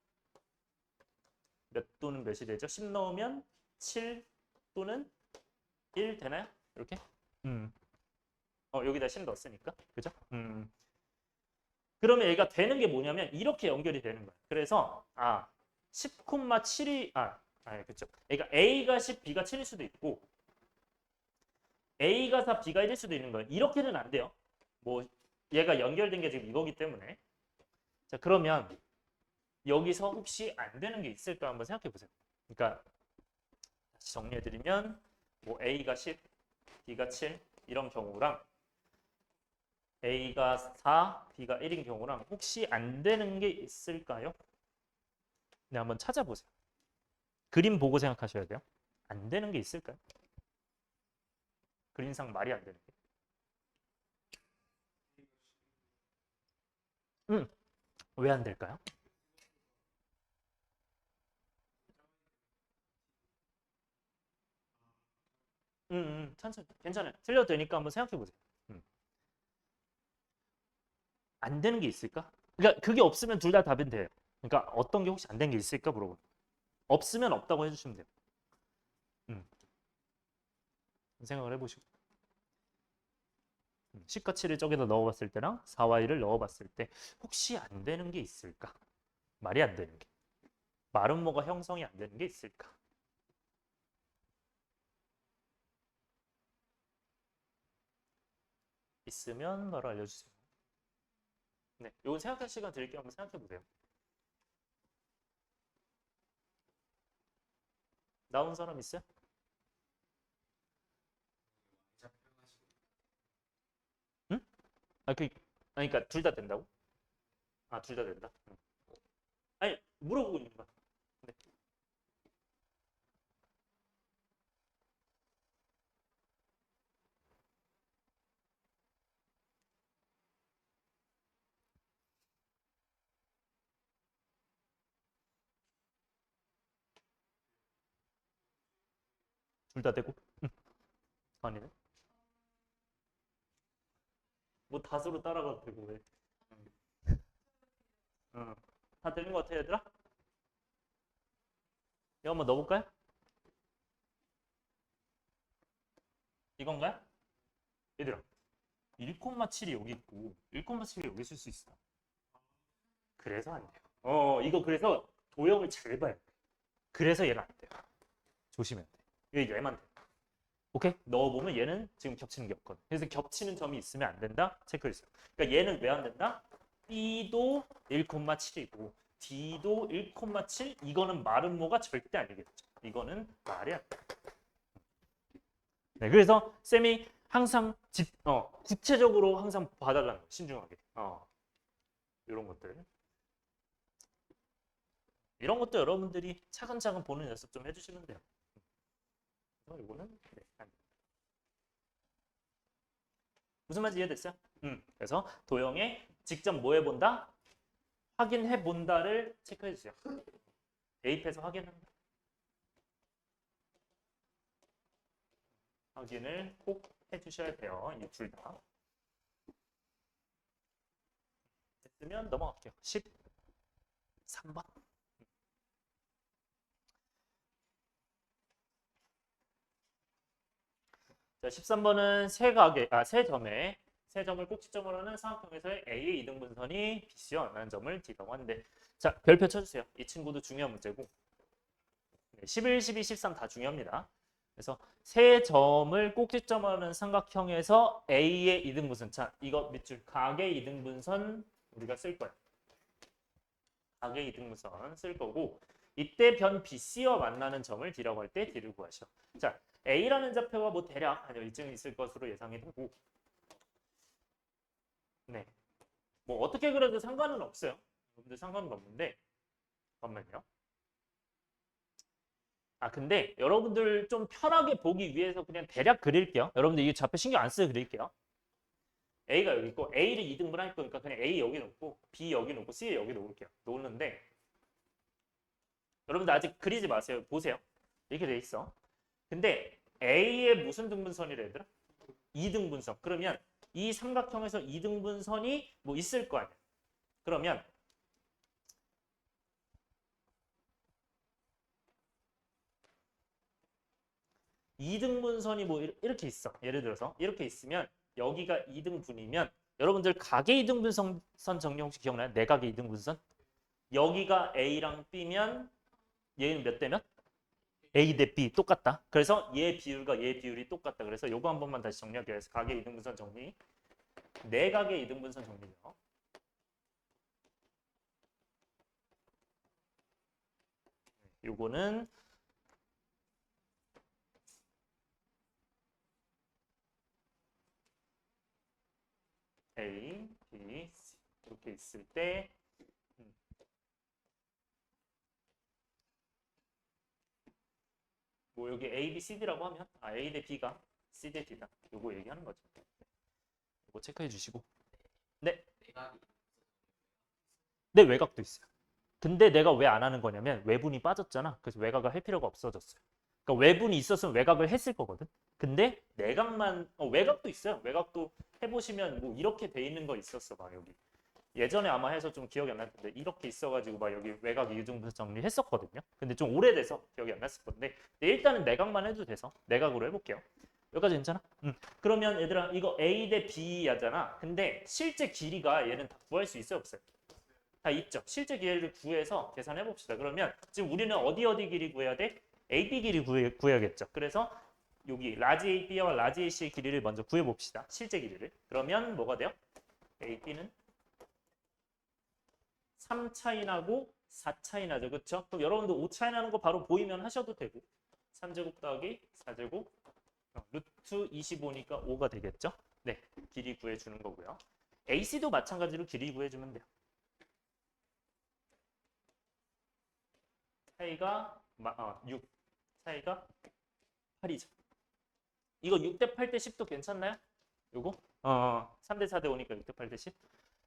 몇 또는 몇이 되죠? 10 넣으면 7 또는 1 되나요? 이렇게? 여기다 10 넣었으니까. 그죠? 그러면 얘가 되는 게 뭐냐면 이렇게 연결이 되는 거예요. 그래서 10,7이 그렇죠. 그러니까 A가 10, B가 7일 수도 있고 A가 4, B가 1일 수도 있는 거예요. 이렇게는 안 돼요. 뭐 얘가 연결된 게 지금 이거기 때문에. 자, 그러면 여기서 혹시 안 되는 게 있을까 한번 생각해 보세요. 그러니까 다시 정리해 드리면 뭐 A가 10, B가 7 이런 경우랑 A가 4, B가 1인 경우랑 혹시 안 되는 게 있을까요? 네, 한번 찾아보세요. 그림 보고 생각하셔야 돼요. 안 되는 게 있을까요? 그림상 말이 안 되는 게. 왜 안 될까요? 천천히. 괜찮아요. 틀려도 되니까 한번 생각해 보세요. 안 되는 게 있을까? 그러니까 그게 없으면 둘 다 답은 돼요. 그러니까 어떤 게 혹시 안 된 게 있을까 물어보고. 없으면 없다고 해주시면 돼요. 생각을 해보시고. 10과 7을 저기다 넣어봤을 때랑 4와 1을 넣어봤을 때 혹시 안 되는 게 있을까? 말이 안 되는 게. 말은 뭐가 형성이 안 되는 게 있을까? 있으면 바로 알려주세요. 네, 이거 생각할 시간 드릴게요. 한번 생각해 보세요. 나온 사람 있어요? 응? 그러니까 둘 다 된다고? 둘 다 된다. 아니 물어보고 있는 거야. 네. 둘 다 되고? 아니네. 뭐 다수로 따라가도 되고 왜? 다 되는 것 같아 얘들아? 이거 한번 넣어볼까요? 이건가요? 얘들아 1,7이 여기 있고 1,7이 여기 있을 수 있어. 그래서 안 돼요. 이거 그래서 도형을 잘 봐요. 그래서 얘는 안 돼요. 조심해야 돼. 얘만 돼. 오케이? 넣어보면 얘는 지금 겹치는 게 없거든. 그래서 겹치는 점이 있으면 안 된다. 체크해주세요. 그러니까 얘는 왜 안 된다? B도 1,7이고 D도 1,7 이거는 말은 뭐가 절대 아니겠죠. 이거는 말이 안 돼. 네, 그래서 쌤이 항상 구체적으로 항상 봐달라는 거 신중하게. 이런 것들. 이런 것도 여러분들이 차근차근 보는 연습 좀 해주시면 돼요. 이거는 네, 무슨 말인지 이해됐어요? 그래서 도형에 직접 뭐 해본다? 확인해 본다를 체크해 주세요. 대입해서 확인한다. 확인을 꼭 해주셔야 돼요. 이 둘 다. 됐으면 넘어갈게요. 13번. 자, 13번은 세 점을 꼭지점으로 하는 삼각형에서의 A의 이등분선이 BC와 만나는 점을 D라고 하는데, 자, 별표 쳐주세요. 이 친구도 중요한 문제고, 11, 12, 13 다 중요합니다. 그래서 세 점을 꼭지점으로 하는 삼각형에서 A의 이등분선, 자, 이거 밑줄 각의 이등분선 우리가 쓸 거예요. 각의 이등분선 쓸 거고, 이때 변 BC와 만나는 점을 D라고 할 때 D를 구하셔. 자, A라는 좌표가 뭐 대략 한 열쯤 있을 것으로 예상이 되고, 네, 뭐 어떻게 그래도 상관은 없어요. 여러분들 상관은 없는데, 잠깐만요. 아, 근데 여러분들 좀 편하게 보기 위해서 그냥 대략 그릴게요. 여러분들 이 좌표 신경 안 쓰고 그릴게요. A가 여기 있고 A를 2등분 할 거니까 그냥 A 여기 놓고 B 여기 놓고 C 여기 놓을게요. 놓는데 여러분들 아직 그리지 마세요. 보세요. 이렇게 돼 있어. 근데 A의 무슨 등분선이래 얘들아? 2등분선. 그러면 이 삼각형에서 2등분선이 뭐 있을 거 아니야. 그러면 이등분선이 뭐 이렇게 있어. 예를 들어서 이렇게 있으면 여기가 2등분이면 여러분들 각의 이등분선 정리 혹시 기억나요? 내각의 이등분선? 여기가 A랑 B면 얘는 몇 대면? A 대 B 똑같다. 그래서 얘 비율과 얘 비율이 똑같다. 그래서 요거 한 번만 다시 정리할게요. 그래서 각의 이등분선 정리. 내각의 이등분선 정리요. 요거는 A, B, C 이렇게 있을 때 뭐 여기 A, B, C, D라고 하면 A 대 B가 C 대 D다. 요거 얘기하는 거죠. 이거 체크해 주시고. 네. 내각이 네, 외곽도 있어요. 근데 내가 왜 안 하는 거냐면 외분이 빠졌잖아. 그래서 외곽을 할 필요가 없어졌어요. 그러니까 외분이 있었으면 외곽을 했을 거거든. 근데 내각만 외곽도 있어요. 외곽도 해보시면 뭐 이렇게 돼 있는 거 있었어. 막 여기. 예전에 아마 해서 좀 기억이 안 날 텐데 이렇게 있어가지고 막 여기 외곽 이중분선 정리했었거든요. 근데 좀 오래돼서 기억이 안 났을 건데 일단은 내각만 해도 돼서 내각으로 해볼게요. 여기까지 괜찮아? 그러면 얘들아 이거 A 대 B야잖아. 근데 실제 길이가 얘는 다 구할 수 있어요 없어요? 다 있죠. 실제 길이를 구해서 계산해 봅시다. 그러면 지금 우리는 어디 길이 구해야 돼? AB 길이 구해야겠죠. 그래서 여기 라지 AB와 라지 AC의 길이를 먼저 구해 봅시다. 실제 길이를. 그러면 뭐가 돼요? AB는 3 차이 나고 4 차이 나죠. 그렇죠? 그럼 여러분들 5 차이 나는 거 바로 보이면 하셔도 되고 3제곱 더하기 4제곱 루트 25니까 5가 되겠죠? 네, 길이 구해주는 거고요. AC도 마찬가지로 길이 구해주면 돼요. 차이가 6, 차이가 8이죠. 이거 6대 8대 10도 괜찮나요? 요거? 3대 4대 5니까 6대 8대 10.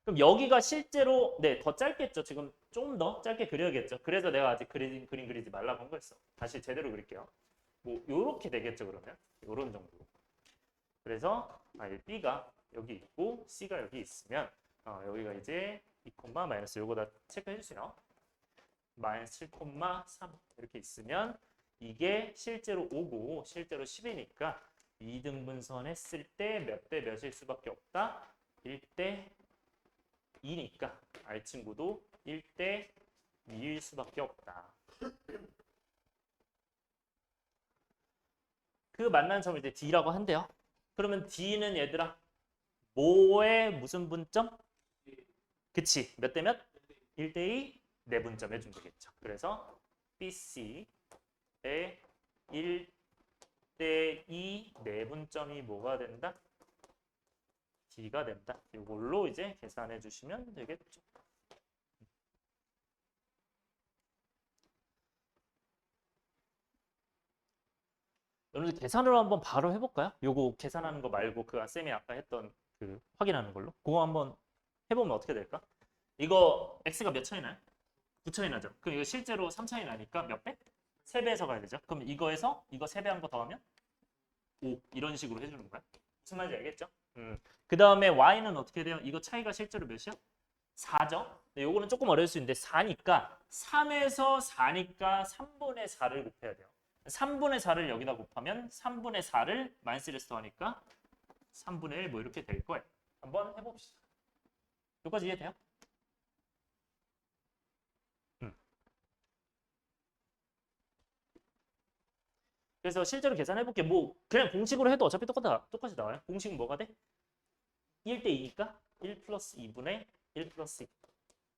그럼 여기가 실제로 더 짧겠죠. 지금 좀 더 짧게 그려야겠죠. 그래서 내가 아직 그림 그리지 말라고 한 거였어. 다시 제대로 그릴게요. 뭐 요렇게 되겠죠. 그러면 요런 정도. 그래서 B가 여기 있고 C가 여기 있으면 여기가 이제 2, 마이너스 요거 다 체크해 주세요. 마이너스 7,3 이렇게 있으면 이게 실제로 5고 실제로 10이니까 2등분선 했을 때 몇 대 몇일 수밖에 없다? 1대 2니까 알 친구도 1대 2일 수밖에 없다. 그 만난 점을 이제 D라고 한대요. 그러면 D는 얘들아 뭐의 무슨 분점? 그치. 몇 대 몇? 1대 2 내분점 해주면 되겠죠. 그래서 BC의 1대 2 내분점이 뭐가 된다? D가 된다. 이걸로 이제 계산해 주시면 되겠죠. 여러분들 계산으로 한번 바로 해볼까요? 요거 계산하는 거 말고 그 쌤이 아까 했던 그 확인하는 걸로 그거 한번 해보면 어떻게 될까? 이거 x가 몇 차이 나요? 9 차이 나죠? 그럼 이거 실제로 3 차이 나니까 몇 배? 3배에서 가야 되죠? 그럼 이거에서 이거 3배 한 거 더하면 5 이런 식으로 해주는 거야. 무슨 말인지 알겠죠? 그 다음에 y는 어떻게 돼요? 이거 차이가 실제로 몇이야? 4죠. 근데 요거는 조금 어려울 수 있는데 4니까 3에서 4니까 3분의 4를 곱해야 돼요. 3분의 4를 여기다 곱하면 3분의 4를 마이너스 더하니까 3분의 1 뭐 이렇게 될 거예요. 한번 해봅시다. 여기까지 이해돼요? 그래서 실제로 계산해볼게. 뭐 그냥 공식으로 해도 어차피 똑같이 나와요. 공식은 뭐가 돼? 1대 2니까 1 플러스 2분의 1 플러스 2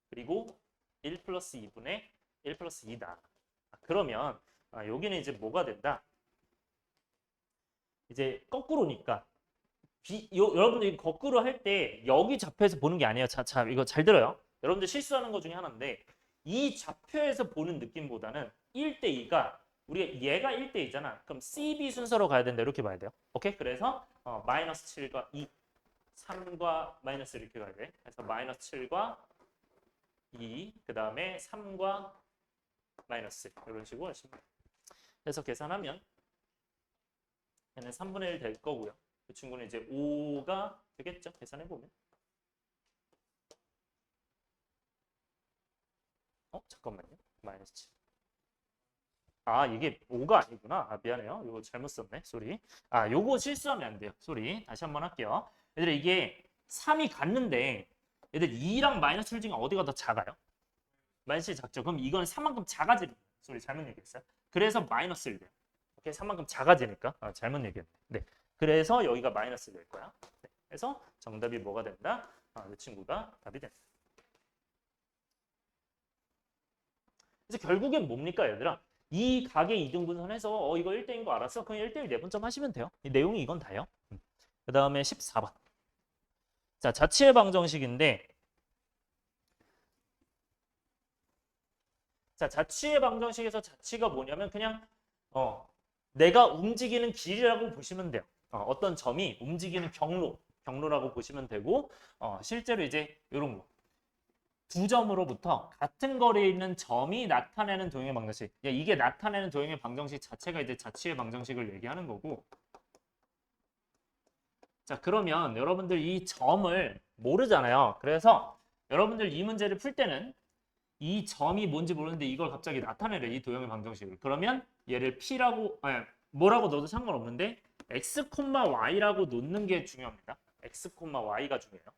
그리고 1 플러스 2분의 1 플러스 2다. 그러면 여기는 이제 뭐가 된다? 이제 거꾸로니까 여러분들이 거꾸로 할 때 여기 좌표에서 보는 게 아니에요. 자, 이거 잘 들어요. 여러분들 실수하는 것 중에 하나인데 이 좌표에서 보는 느낌보다는 1대 2가 우리가 얘가 1대 2잖아. 그럼 CB 순서로 가야 된다. 이렇게 봐야 돼요. 오케이? 그래서 마이너스 7과 2, 3과 마이너스 이렇게 가야 돼. 그래서 마이너스 7과 2, 그 다음에 3과 마이너스 이런 식으로 하시면 돼요. 그래서 계산하면 얘는 3분의 1 될 거고요. 그 친구는 이제 5가 되겠죠? 계산해보면. 잠깐만요. 마이너스 7. 이게 5가 아니구나. 미안해요. 이거 잘못 썼네. 쏘리. 요거 실수하면 안 돼요. 쏘리. 다시 한번 할게요. 얘들아 이게 3이 같는데 얘들 2랑 마이너스 7 중에 어디가 더 작아요? 마이너스 7이 작죠. 그럼 이건 3만큼 작아지는 거예요. 쏘리 잘못 얘기했어요. 그래서 마이너스 1 돼요. 오케이 3만큼 작아지니까. 잘못 얘기했네. 네. 그래서 여기가 마이너스 될 거야. 네. 그래서 정답이 뭐가 된다? 이 친구가 답이 된다. 그래서 결국엔 뭡니까 얘들아? 이 각의 이등분선해서 이거 1대인 거 알았어? 그럼 1대1 내분점 하시면 돼요. 이 내용이 이건 다요. 그 다음에 14번. 자, 자취의 방정식인데 자, 자취의 방정식에서 자취가 뭐냐면 그냥 내가 움직이는 길이라고 보시면 돼요. 어떤 점이 움직이는 경로라고 보시면 되고 실제로 이제 이런 거. 두 점으로부터 같은 거리에 있는 점이 나타내는 도형의 방정식. 이게 나타내는 도형의 방정식 자체가 이제 자취의 방정식을 얘기하는 거고. 자, 그러면 여러분들 이 점을 모르잖아요. 그래서 여러분들 이 문제를 풀 때는 이 점이 뭔지 모르는데 이걸 갑자기 나타내래. 이 도형의 방정식을. 그러면 얘를 P라고, 뭐라고 넣어도 상관없는데 X, Y라고 놓는 게 중요합니다. X, Y가 중요해요.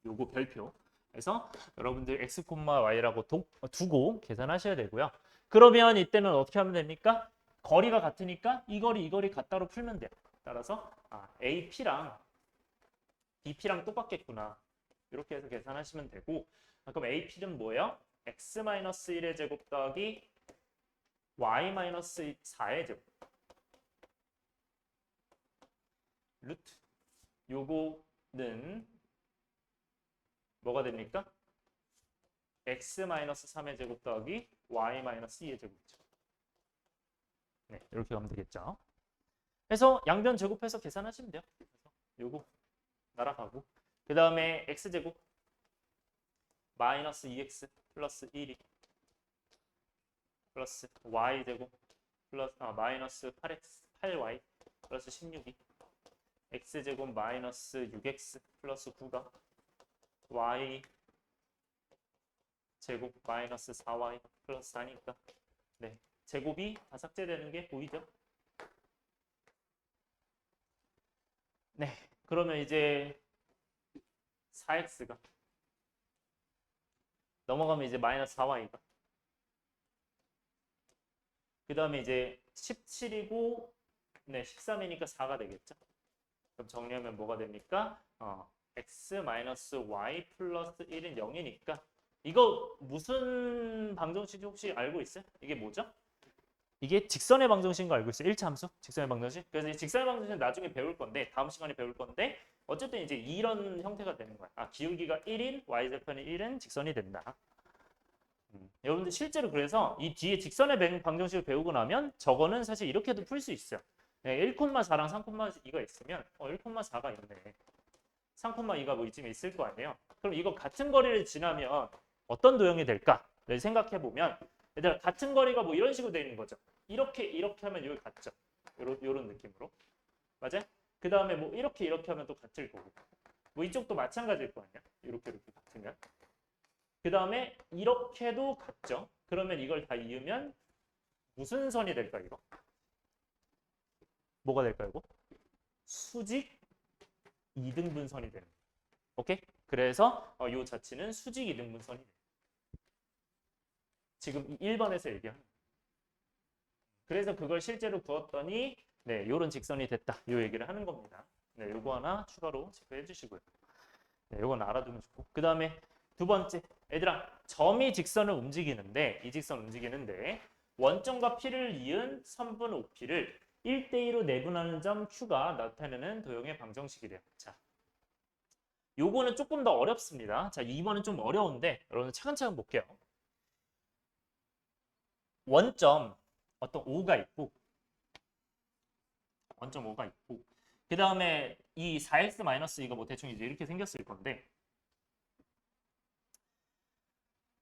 요거 별표. 그래서 여러분들 x, y라고 두고 계산하셔야 되고요. 그러면 이때는 어떻게 하면 됩니까? 거리가 같으니까 이 거리 같다로 풀면 돼요. 따라서 AP랑 BP랑 똑같겠구나. 이렇게 해서 계산하시면 되고 그럼 AP는 뭐예요? x-1의 제곱 더하기 y-4의 제곱 루트 요거는 뭐가 됩니까? x-3의 제곱 더하기 y-2의 제곱이죠. 네, 이렇게 가면 되겠죠. 그래서 양변 제곱해서 계산하시면 돼요. 그래서 요거 날아가고 그 다음에 x제곱 마이너스 2x 플러스 1이 플러스 y제곱 플러스 마이너스 8x 8y 플러스 16이 x제곱 마이너스 6x 플러스 9가 y 제곱 마이너스 4y 플러스 4니까 네 제곱이 다 삭제되는 게 보이죠? 네 그러면 이제 4x가 넘어가면 이제 마이너스 4y가 그 다음에 이제 17이고 네 13이니까 4가 되겠죠? 그럼 정리하면 뭐가 됩니까? x-y 플러스 1은 0이니까 이거 무슨 방정식인지 혹시 알고 있어요? 이게 뭐죠? 이게 직선의 방정식인 거 알고 있어요? 1차 함수? 직선의 방정식? 그래서 이 직선의 방정식은 나중에 배울 건데 다음 시간에 배울 건데 어쨌든 이제 이런 형태가 되는 거야. 기울기가 1인 y좌편이 1은 직선이 된다. 여러분들 실제로 그래서 이 뒤에 직선의 방정식을 배우고 나면 저거는 사실 이렇게도 풀 수 있어요. 1,4랑 3,2가 있으면 1,4가 있네. 3,2가 뭐 이쯤에 있을 거 아니에요. 그럼 이거 같은 거리를 지나면 어떤 도형이 될까? 생각해 보면 얘들아 같은 거리가 뭐 이런 식으로 되어 있는 거죠. 이렇게 하면 여기 같죠. 요런 느낌으로. 맞아요? 그 다음에 뭐 이렇게 하면 또 같을 거고. 뭐 이쪽도 마찬가지일 거 아니야. 이렇게 같으면. 그 다음에 이렇게도 같죠. 그러면 이걸 다 이으면 무슨 선이 될까 이거? 뭐가 될까 이거? 수직 이등분선이 되는 거예요. 오케이? 그래서 이 자체는 수직 이등분선이 돼요. 지금 1번에서 얘기하는 거예요. 그래서 그걸 실제로 구웠더니 네, 요런 직선이 됐다. 요 얘기를 하는 겁니다. 네, 요거 하나 추가로 체크해 주시고요. 네, 요건 알아두면 좋고. 그 다음에 두 번째, 얘들아, 점이 직선을 움직이는데, 이 직선 움직이는데 원점과 P를 이은 선분 OP를 1대2로 내분하는 점 Q가 나타내는 도형의 방정식이래요. 자, 요거는 조금 더 어렵습니다. 자, 2번은 좀 어려운데 여러분 차근차근 볼게요. 원점 어떤 O가 있고 원점 O가 있고 그 다음에 이 4x 마이너스 이거 뭐 대충 이제 이렇게 생겼을 건데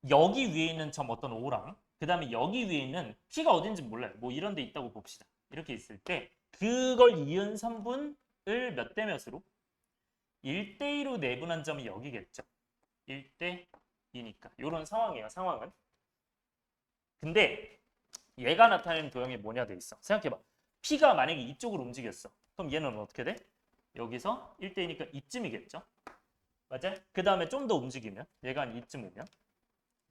여기 위에 있는 점 어떤 O랑 그 다음에 여기 위에 있는 P가 어딘지 몰라요. 뭐 이런 데 있다고 봅시다. 이렇게 있을 때 그걸 이은 선분을 몇 대 몇으로? 1대2로 내분한 점이 여기겠죠. 1대2니까. 이런 상황이에요. 상황은. 근데 얘가 나타내는 도형이 뭐냐 돼 있어. 생각해봐. P가 만약에 이쪽으로 움직였어. 그럼 얘는 어떻게 돼? 여기서 1대2니까 이쯤이겠죠. 맞아요? 그 다음에 좀 더 움직이면 얘가 한 이쯤이면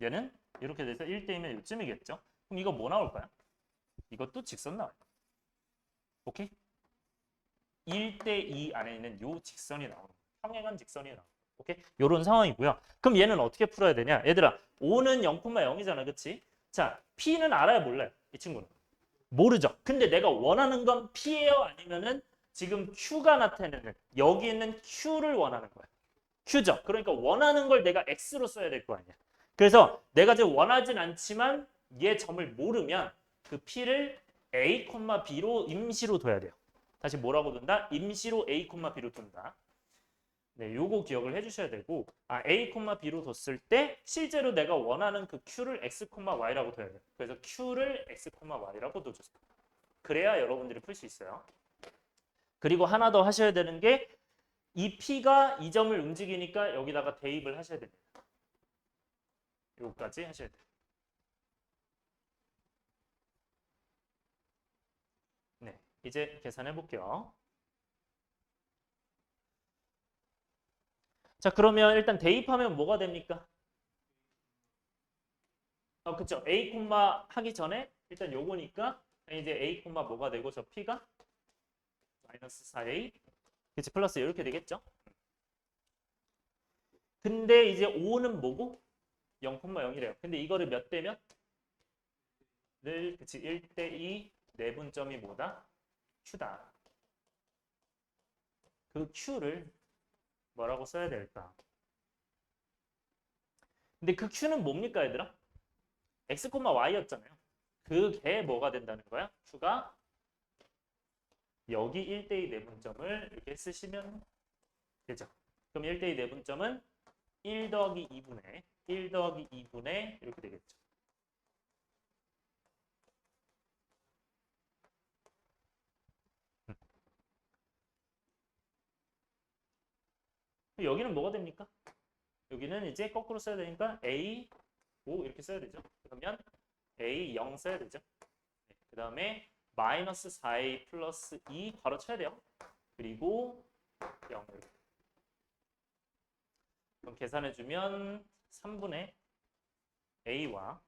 얘는 이렇게 돼서 1대2면 이쯤이겠죠. 그럼 이거 뭐 나올 거야? 이것도 직선 나와요. 오케이? 1대2 안에 있는 요 직선이 나오는 거예요. 평행한 직선이 나오는 거예요. 오케이? 요런 상황이고요. 그럼 얘는 어떻게 풀어야 되냐? 얘들아, 5는 0,0이잖아. 그치? 자, P는 알아요? 몰라요? 이 친구는. 모르죠. 근데 내가 원하는 건 P예요? 아니면은 지금 Q가 나타내는 여기 있는 Q를 원하는 거야. Q죠. 그러니까 원하는 걸 내가 X로 써야 될 거 아니야. 그래서 내가 지금 원하진 않지만 얘 점을 모르면 그 P를 A, B로 임시로 둬야 돼요. 다시 뭐라고 둔다? 임시로 A, B로 둔다. 네, 요거 기억을 해주셔야 되고 A, B로 뒀을 때 실제로 내가 원하는 그 Q를 X, Y라고 둬야 돼요. 그래서 Q를 X, Y라고 둬주세요. 그래야 여러분들이 풀 수 있어요. 그리고 하나 더 하셔야 되는 게 이 P가 이 점을 움직이니까 여기다가 대입을 하셔야 됩니다. 요거까지 하셔야 돼요. 네, 이제 계산해 볼게요. 자, 그러면 일단 대입하면 뭐가 됩니까? 그쵸. A, 하기 전에 일단 요거니까 이제 A, 뭐가 되고 저 P가 마이너스 4A 그치 플러스 이렇게 되겠죠? 근데 이제 5는 뭐고? 0,0이래요. 근데 이거를 몇 대 몇? 늘 그치 1대2 내분점이 뭐다? Q다. 그 Q를 뭐라고 써야 될까? 근데 그 Q는 뭡니까 얘들아? X, Y였잖아요. 그게 뭐가 된다는 거야? Q가 여기 1대2 내분점을 이렇게 쓰시면 되죠. 그럼 1대2 내분점은 1 더하기 2분의 1 더하기 2분의 이렇게 되겠죠. 여기는 뭐가 됩니까? 여기는 이제 거꾸로 써야 되니까 A, 5 이렇게 써야 되죠. 그러면 A, 0 써야 되죠. 네, 그 다음에 마이너스 4A 플러스 2 바로 쳐야 돼요. 그리고 0. 그럼 계산해주면 3분의 A와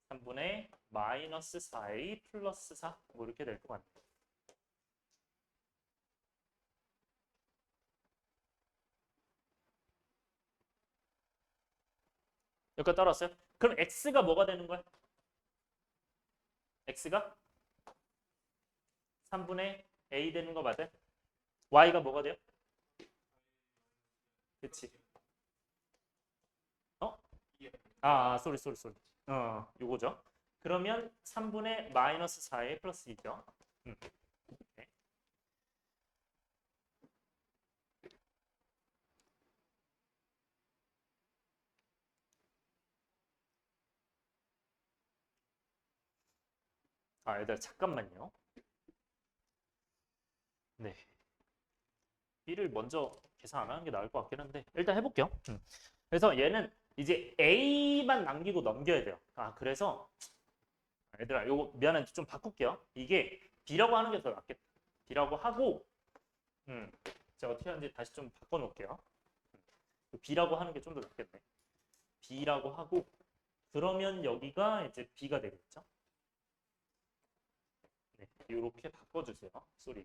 3분의 마이너스 4A 플러스 4 뭐 이렇게 될 것 같네요. 여기까지 따라왔어요? 그럼 X가 뭐가 되는 거야? X가 3분의 A 되는 거 맞아요? Y가 뭐가 돼요? 그치? 어? 쏘리. 요거죠. 그러면 3분의 마이너스 4의 플러스 2죠. 네. 얘들아 잠깐만요. 네. B를 먼저 계산 안 하는 게 나을 것 같긴 한데 일단 해볼게요. 그래서 얘는 이제 A만 남기고 넘겨야 돼요. 아, 그래서 얘들아, 요거 미안한데 좀 바꿀게요. 이게 B라고 하는 게 더 낫겠다. B라고 하고, 제가 어떻게 하는지 다시 좀 바꿔놓을게요. B라고 하는 게 좀 더 낫겠네. B라고 하고, 그러면 여기가 이제 B가 되겠죠. 네, 이렇게 바꿔주세요. 쏘리.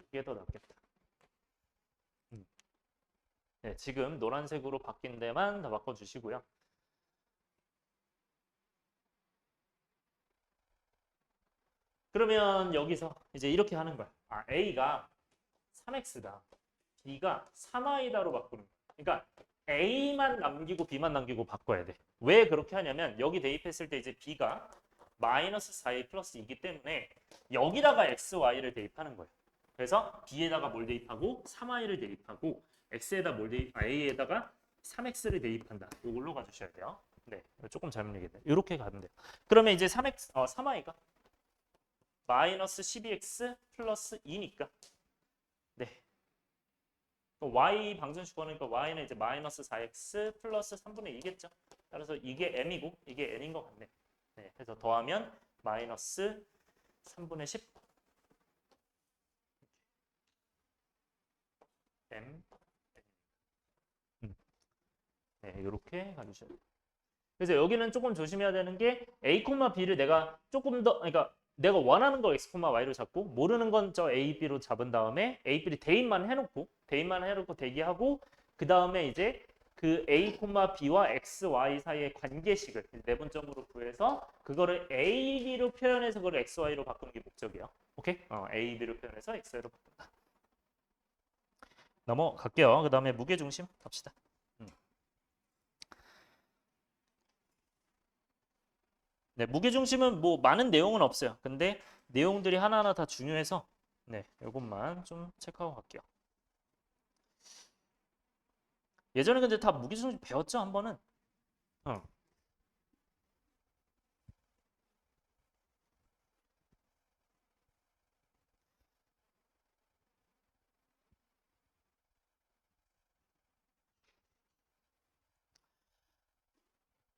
이게 더 낫겠다. 네, 지금 노란색으로 바뀐 데만 더 바꿔주시고요. 그러면 여기서 이제 이렇게 하는 거야. 아, A가 3X다. B가 3I다로 바꾸는 거야. 그러니까 A만 남기고 B만 남기고 바꿔야 돼. 왜 그렇게 하냐면 여기 대입했을 때 이제 B가 마이너스 4A 플러스 2이기 때문에 여기다가 X, Y를 대입하는 거예요. 그래서 B에다가 뭘 대입하고 3I를 대입하고 X에다 A에다가 3X를 대입한다. 이걸로 가주셔야 돼요. 네, 조금 잘못 얘기했네. 이렇게 가면 돼요. 그러면 이제 3I가 마이너스 12x 플러스 2니까 네. y 방정식 구하니까 y는 이제 마이너스 4x 플러스 3분의 2겠죠. 따라서 이게 m이고 이게 n인 것 같네. 네, 그래서 더하면 마이너스 3분의 10 m 네, 이렇게 가주셔야 돼요. 그래서 여기는 조금 조심해야 되는 게 a, b를 내가 조금 더 그러니까 내가 원하는 거 x, y로 잡고 모르는 건 저 a, b로 잡은 다음에 a, b를 대입만 해놓고 대기하고 그 다음에 이제 그 a, b와 x, y 사이의 관계식을 내분점으로 구해서 그거를 a, b로 표현해서 그걸 x, y로 바꾸는 게 목적이에요. 오케이? a, b로 표현해서 x, y로 바꾼다. 넘어갈게요. 그 다음에 무게중심 갑시다. 네, 무게중심은 뭐 많은 내용은 없어요. 근데 내용들이 하나하나 다 중요해서 네, 이것만 좀 체크하고 갈게요. 예전에 근데 다 무게중심 배웠죠? 한 번은? 어.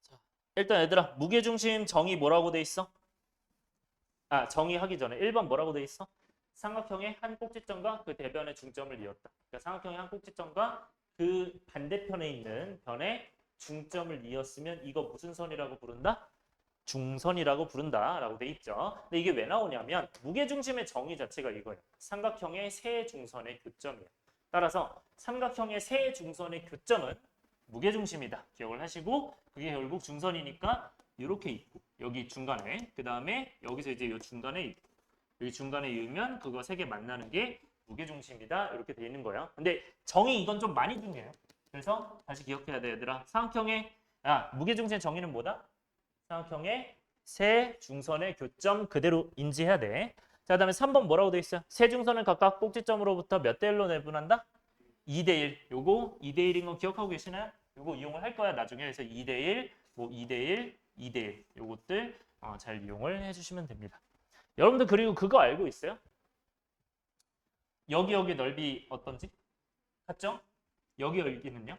자, 일단 얘들아, 무게중심 정의 뭐라고 돼 있어? 아, 정의하기 전에 1번 뭐라고 돼 있어? 삼각형의 한 꼭지점과 그 대변의 중점을 이었다. 그러니까 삼각형의 한 꼭지점과 그 반대편에 있는 변의 중점을 이었으면 이거 무슨 선이라고 부른다? 중선이라고 부른다라고 돼 있죠. 근데 이게 왜 나오냐면 무게중심의 정의 자체가 이거예요. 삼각형의 세 중선의 교점이에요. 따라서 삼각형의 세 중선의 교점은 무게중심이다. 기억을 하시고 그게 결국 중선이니까 이렇게 있고 여기 중간에 그 다음에 여기서 이제 이 중간에 있고 여기 중간에 이으면 그거 세 개 만나는 게 무게중심이다. 이렇게 돼 있는 거예요. 근데 정의 이건 좀 많이 중요해요. 그래서 다시 기억해야 돼 얘들아. 삼각형의 무게중심의 정의는 뭐다? 삼각형의 세 중선의 교점 그대로 인지해야 돼. 자, 그다음에 3번 뭐라고 돼 있어요? 세 중선을 각각 꼭지점으로부터 몇 대 1로 내분한다? 2대 1. 요거 2대 1인 거 기억하고 계시나요? 요거 이용을 할 거야. 나중에 해서 2대 1, 뭐 2대 1, 2대 1. 요것들 잘 이용을 해 주시면 됩니다. 여러분들 그리고 그거 알고 있어요? 여기 넓이 어떤지? 같죠? 여기 여기는요?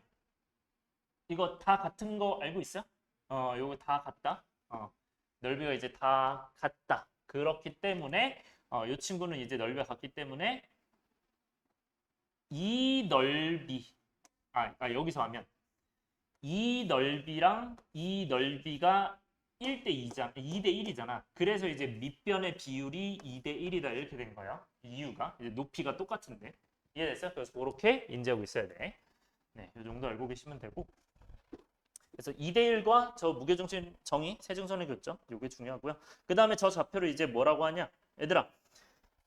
이거 다 같은 거 알고 있어요? 요거 다 같다. 넓이가 이제 다 같다. 그렇기 때문에 이 친구는 이제 넓이가 같기 때문에 이 넓이 여기서 하면 이 넓이랑 이 넓이가 1대 2대 1이잖아. 그래서 이제 밑변의 비율이 2대 1이다 이렇게 된 거예요. 이유가 이제 높이가 똑같은데 이해됐어요? 그래서 그렇게 인지하고 있어야 돼. 네, 이 정도 알고 계시면 되고. 그래서 2대 1과 저 무게중심 정의, 세중선의 교점 이게 중요하고요. 그 다음에 저 좌표를 이제 뭐라고 하냐? 얘들아,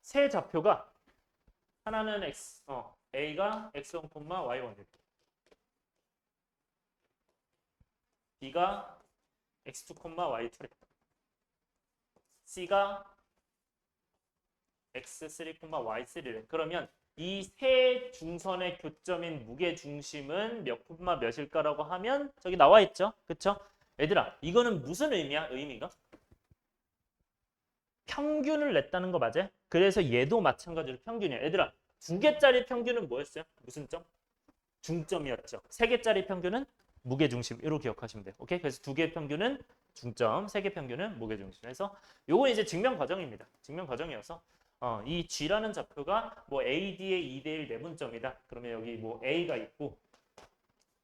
세 좌표가 하나는 A가 x1, y1, B가 x2, y2, C가 x3, y3래. 그러면 이 세 중선의 교점인 무게중심은 몇 콤마 몇일까라고 하면 저기 나와 있죠. 그쵸? 얘들아, 이거는 무슨 의미야? 의미가? 평균을 냈다는 거 맞아요? 그래서 얘도 마찬가지로 평균이야. 얘들아, 두 개짜리 평균은 뭐였어요? 무슨 점? 중점이었죠. 3개짜리 평균은 무게중심으로 기억하시면 돼요. 오케이? 그래서 2개 평균은 중점, 3개 평균은 무게중심. 그래서 요건 이제 증명 과정입니다. 증명 과정이어서 이 G라는 좌표가 뭐 AD의 2대1 내분점이다. 그러면 여기 뭐 A가 있고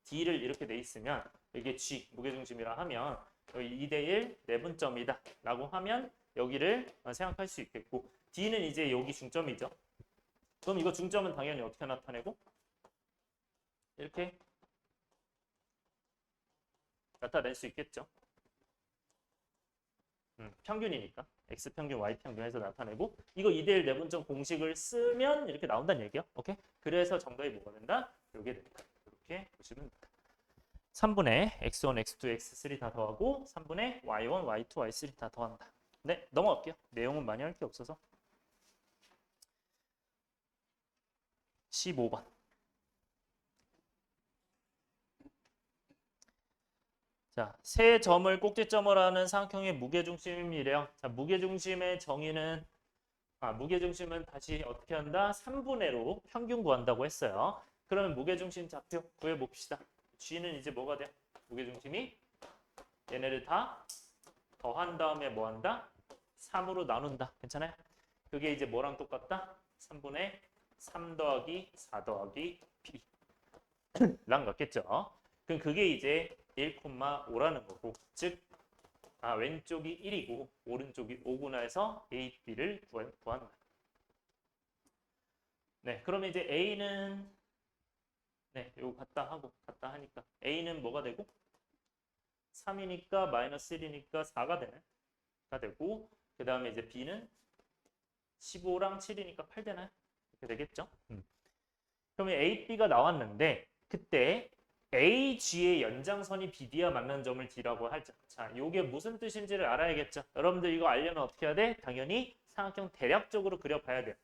D를 이렇게 돼 있으면 이게 G 무게중심이라 하면 여기 2대1 내분점이다 라고 하면 여기를 생각할 수 있겠고 D는 이제 여기 중점이죠. 그럼 이거 중점은 당연히 어떻게 나타내고 이렇게 나타낼 수 있겠죠. 평균이니까 X평균, Y평균 해서 나타내고 이거 2대1 내분점 공식을 쓰면 이렇게 나온다는 얘기야. 오케이? 그래서 정답이 뭐가 된다? 이게 된다. 이렇게 보시면 된다. 3분의 X1, X2, X3 다 더하고 3분의 Y1, Y2, Y3 다 더한다. 네, 넘어갈게요. 내용은 많이 할 게 없어서. 15번. 자, 세 점을 꼭지점으로 하는 삼각형의 무게중심이래요. 자, 무게중심의 정의는 무게중심은 다시 어떻게 한다? 3분의로 평균 구한다고 했어요. 그러면 무게중심 좌표 구해봅시다. G는 이제 뭐가 돼? 무게중심이 얘네를 다 더한 다음에 뭐 한다? 3으로 나눈다. 괜찮아요? 그게 이제 뭐랑 똑같다? 3분의 3 더하기 4 더하기 B랑 같겠죠? 그럼 그게 이제 1,5라는 거고 즉 왼쪽이 1이고 오른쪽이 5구나 해서 A, B를 구한다. 네, 그러면 이제 A는 요거 같다 하고 같다 하니까 A는 뭐가 되고 3이니까 마이너스 1이니까 4가 되네. 가 되고 그 다음에 이제 B는 15랑 7이니까 8 되나요? 이렇게 되겠죠? 그러면 A, B가 나왔는데 그때 AG의 연장선이 BD와 만나는 점을 D라고 하죠. 자, 이게 무슨 뜻인지를 알아야겠죠. 여러분들 이거 알려면 어떻게 해야 돼? 당연히 삼각형 대략적으로 그려봐야 돼요.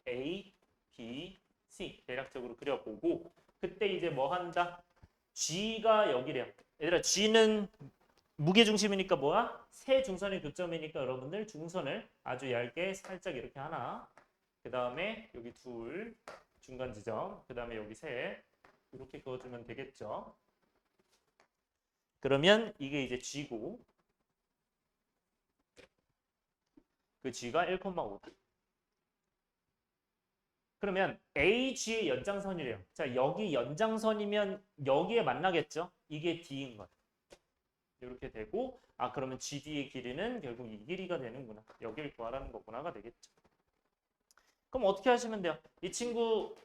A, B, C 대략적으로 그려보고 그때 이제 뭐 한다? G가 여기래요. 얘들아 G는 무게중심이니까 뭐야? 세 중선의 교점이니까 여러분들 중선을 아주 얇게 살짝 이렇게 하나 그 다음에 여기 둘 중간 지점 그 다음에 여기 셋 이렇게 그어주면 되겠죠. 그러면 이게 이제 G고 그 G가 1,5다. 그러면 AG의 연장선이래요. 자, 여기 연장선이면 여기에 만나겠죠. 이게 D인 거예요. 이렇게 되고 그러면 GD의 길이는 결국 이 길이가 되는구나. 여기를 구하라는 거구나가 되겠죠. 그럼 어떻게 하시면 돼요? 이 친구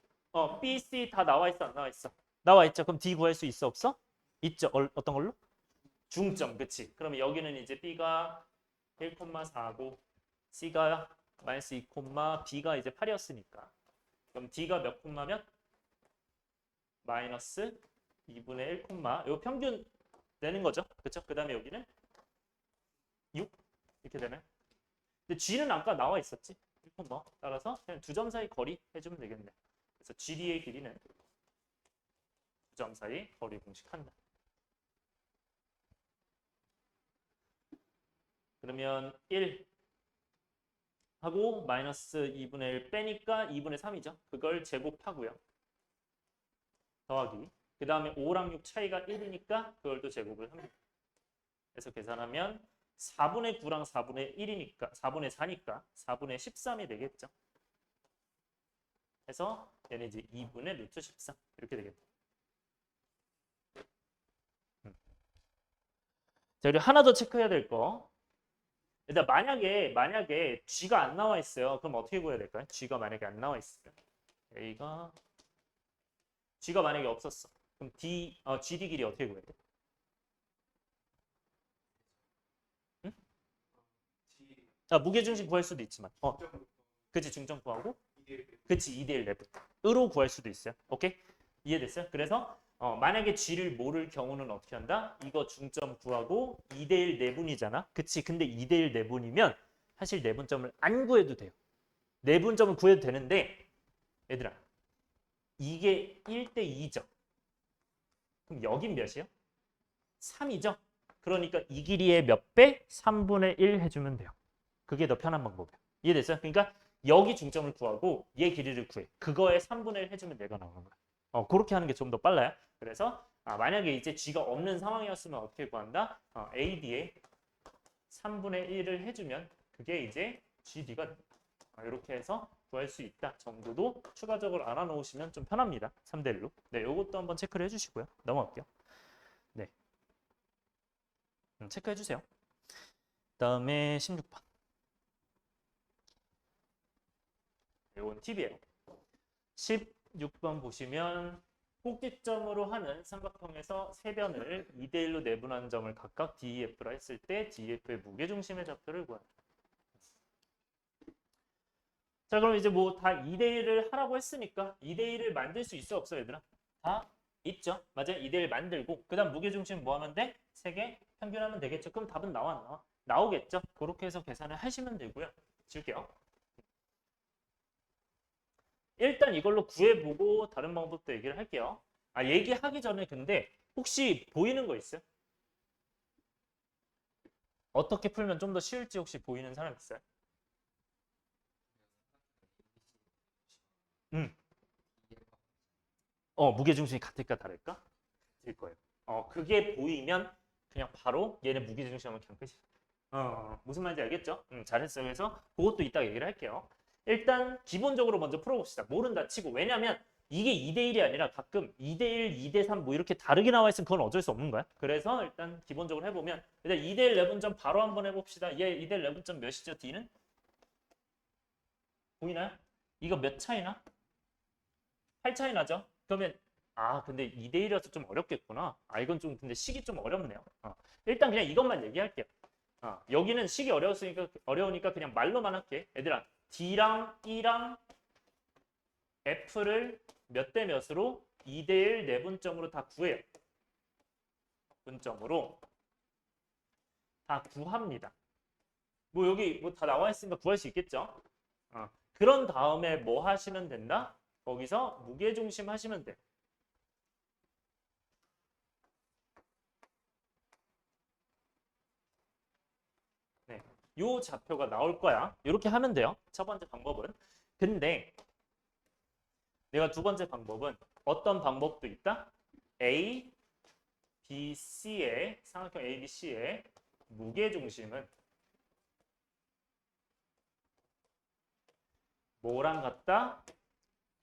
B, C 다 나와 있어 안 나와 있어? 나와 있죠. 그럼 D 구할 수 있어 없어? 있죠. 어떤 걸로? 중점, 그치? 그러면 여기는 이제 B가 1,4고 C가 마이너스 2, B가 이제 8이었으니까 그럼 D가 몇 콤마면? 마이너스 2분의 1 콤마 요 평균 되는 거죠. 그쵸? 그 다음에 여기는 6 이렇게 되나요? 근데 G는 아까 나와 있었지? 1 콤마 따라서 그냥 두 점 사이 거리 해주면 되겠네. 그래서 GD의 길이는 두 점 사이 거리 공식한다. 그러면 1 하고 마이너스 2분의 1 빼니까 2분의 3이죠. 그걸 제곱하고요. 더하기. 그 다음에 5랑 6 차이가 1이니까 그걸 또 제곱을 합니다. 그래서 계산하면 4분의 9랑 4분의 1이니까 4분의 4니까 4분의 13이 되겠죠. 그래서 얘는 이제 2분의 루트 13 이렇게 되겠다. 자, 그리고 하나 더 체크해야 될 거. 일단 만약에 G가 안 나와 있어요. 그럼 어떻게 구해야 될까요? G가 만약에 안 나와 있어요. G가 만약에 없었어. 그럼 GD 길이 어떻게 구해야 돼? 응? 무게중심 구할 수도 있지만 그치 중점 구하고 그치 2대1 내분으로 구할 수도 있어요. 오케이? 이해됐어요? 그래서 만약에 G를 모를 경우는 어떻게 한다? 이거 중점 구하고 2대1 내분이잖아. 그치? 근데 2대1 내분이면 사실 내분점을 안 구해도 돼요. 내분점을 구해도 되는데 얘들아 이게 1대 2죠. 그럼 여긴 몇이요? 3이죠. 그러니까 이 길이의 몇 배? 3분의 1 해주면 돼요. 그게 더 편한 방법이에요. 이해됐어요? 그러니까 여기 중점을 구하고 얘 길이를 구해. 그거에 3분의 1 해주면 내가 나오는 거야. 그렇게 하는 게 좀 더 빨라요. 그래서 만약에 이제 G가 없는 상황이었으면 어떻게 구한다? AD에 3분의 1을 해주면 그게 이제 GD가 됩니다. 이렇게 해서 구할 수 있다 정도도 추가적으로 알아놓으시면 좀 편합니다. 3대 1로. 네, 요것도 한번 체크를 해주시고요. 넘어갈게요. 네, 체크해주세요. 다음에 16번. 이건 팁이에요. 16번 보시면 꼭지점으로 하는 삼각형에서 세 변을 2대1로 내분하는 점을 각각 DEF라 했을 때 DEF의 무게중심의 좌표를 구한다. 자, 그럼 이제 뭐 다 2대1을 하라고 했으니까 2대1을 만들 수 있어 없어 얘들아? 다 있죠. 맞아요. 2대1 만들고 그 다음 무게중심 뭐 하면 돼? 3개 평균하면 되겠죠. 그럼 답은 나와 안 나와? 나오겠죠. 그렇게 해서 계산을 하시면 되고요. 지울게요. 일단 이걸로 구해보고 다른 방법도 얘기를 할게요. 얘기하기 전에 근데 혹시 보이는 거 있어요? 어떻게 풀면 좀 더 쉬울지 혹시 보이는 사람 있어요? 무게중심이 같을까 다를까? 같을 거예요. 그게 보이면 그냥 바로 얘네 무게중심하면 그냥 끝이야. 무슨 말인지 알겠죠? 잘했어요. 그래서 그것도 이따 얘기를 할게요. 일단 기본적으로 먼저 풀어봅시다. 모른다 치고. 왜냐면 이게 2대1이 아니라 가끔 2대1, 2대3 뭐 이렇게 다르게 나와 있으면 그건 어쩔 수 없는 거야. 그래서 일단 기본적으로 해보면 일단 2대1 내분점 바로 한번 해봅시다. 얘 2대1 내분점 몇이죠? D는? 보이나요? 이거 몇 차이나? 8 차이 나죠? 그러면 근데 2대1이라서 좀 어렵겠구나. 이건 좀 근데 식이 좀 어렵네요. 일단 그냥 이것만 얘기할게요. 여기는 식이 어려우니까 그냥 말로만 할게. 얘들아, D랑 E랑 F를 몇 대 몇으로 2대1 내분점으로 다 구해요. 분점으로 다 구합니다. 뭐 여기 뭐 다 나와 있으니까 구할 수 있겠죠? 그런 다음에 뭐 하시면 된다? 거기서 무게중심 하시면 돼. 네, 요 좌표가 나올 거야. 이렇게 하면 돼요. 첫 번째 방법은. 근데 내가 두 번째 방법은 어떤 방법도 있다? A, B, C의 삼각형 A, B, C의 무게중심은 뭐랑 같다?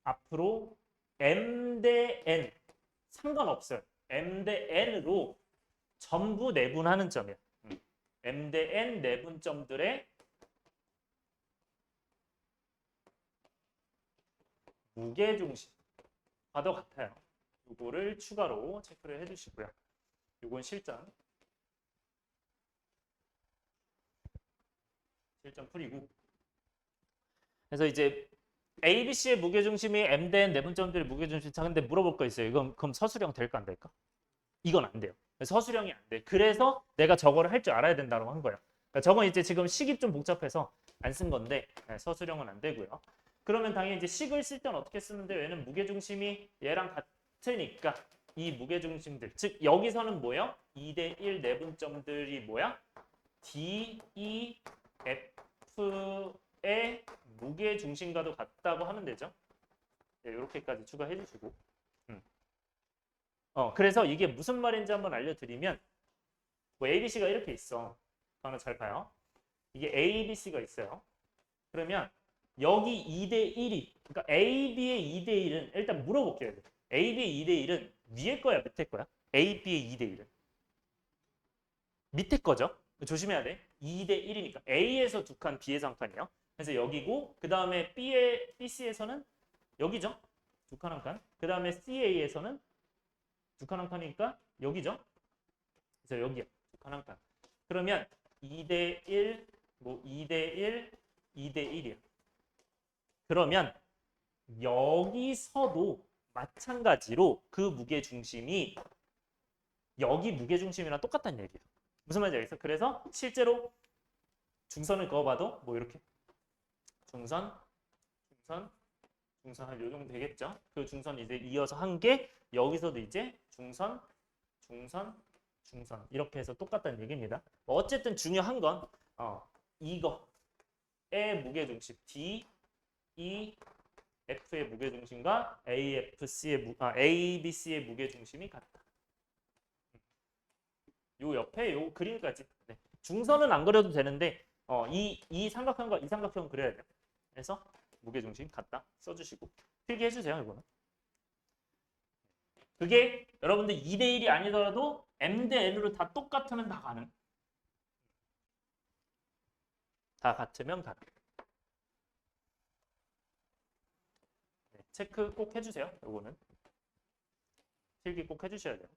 앞으로 M 대 N 상관없어요. M 대 N으로 전부 내분하는 점이야. M 대 N 내분점들의 무게중심과도 같아요. 이거를 추가로 체크를 해주시고요. 이건 실전 풀이고. 그래서 이제 A, B, C의 무게중심이 M 대 N 내분점들의 무게중심 차. 근데 물어볼 거 있어요. 이건 그럼 서술형 될까 안 될까? 이건 안 돼요. 서술형이 안 돼. 그래서 내가 저거를 할 줄 알아야 된다고 한 거예요. 그러니까 저건 이제 지금 식이 좀 복잡해서 안 쓴 건데 서술형은 안 되고요. 그러면 당연히 이제 식을 쓸 때는 어떻게 쓰는데 얘는 무게중심이 얘랑 같으니까 이 무게중심들 즉 여기서는 뭐예요? 2대1 내분점들이 뭐야? D, E, F의 무게중심과도 같다고 하면 되죠. 네, 이렇게까지 추가해 주시고. 그래서 이게 무슨 말인지 한번 알려드리면 뭐 ABC가 이렇게 있어. 하나 잘 봐요. 이게 ABC가 있어요. 그러면 여기 2대1이 그러니까 AB의 2대1은 일단 물어볼게요. AB의 2대1은 위에 거야 밑에 거야? AB의 2대1은 밑에 거죠. 조심해야 돼. 2대1이니까 A에서 두 칸, B에서 한 칸이요. 그래서 여기고 그 다음에 BC에서는 여기죠. 두 칸 한 칸. 그 다음에 CA에서는 두 칸 한 칸이니까 여기죠. 그래서 여기야. 두 칸 한 칸. 그러면 2대1, 뭐 2대1, 2대1이야. 그러면 여기서도 마찬가지로 그 무게중심이 여기 무게중심이랑 똑같다는 얘기예요. 무슨 말인지 알겠어? 그래서 실제로 중선을 그어봐도 뭐 이렇게 중선 한 요 정도 되겠죠? 그 중선 이제 이어서 한 게 여기서도 이제 중선 이렇게 해서 똑같다는 얘기입니다. 어쨌든 중요한 건 이거의 무게중심 D, E, F의 무게중심과 ABC의 무게중심이 같다. 요 옆에 요 그림까지. 네. 중선은 안 그려도 되는데 이 삼각형과 이 삼각형 그려야 돼요. 그래서 무게중심 같다 써주시고 필기해 주세요. 이거는. 그게 여러분들 2대1이 아니더라도 M 대 N으로 다 똑같으면 다 가능. 다 같으면 가능. 네, 체크 꼭 해주세요. 이거는 필기 꼭 해주셔야 돼요.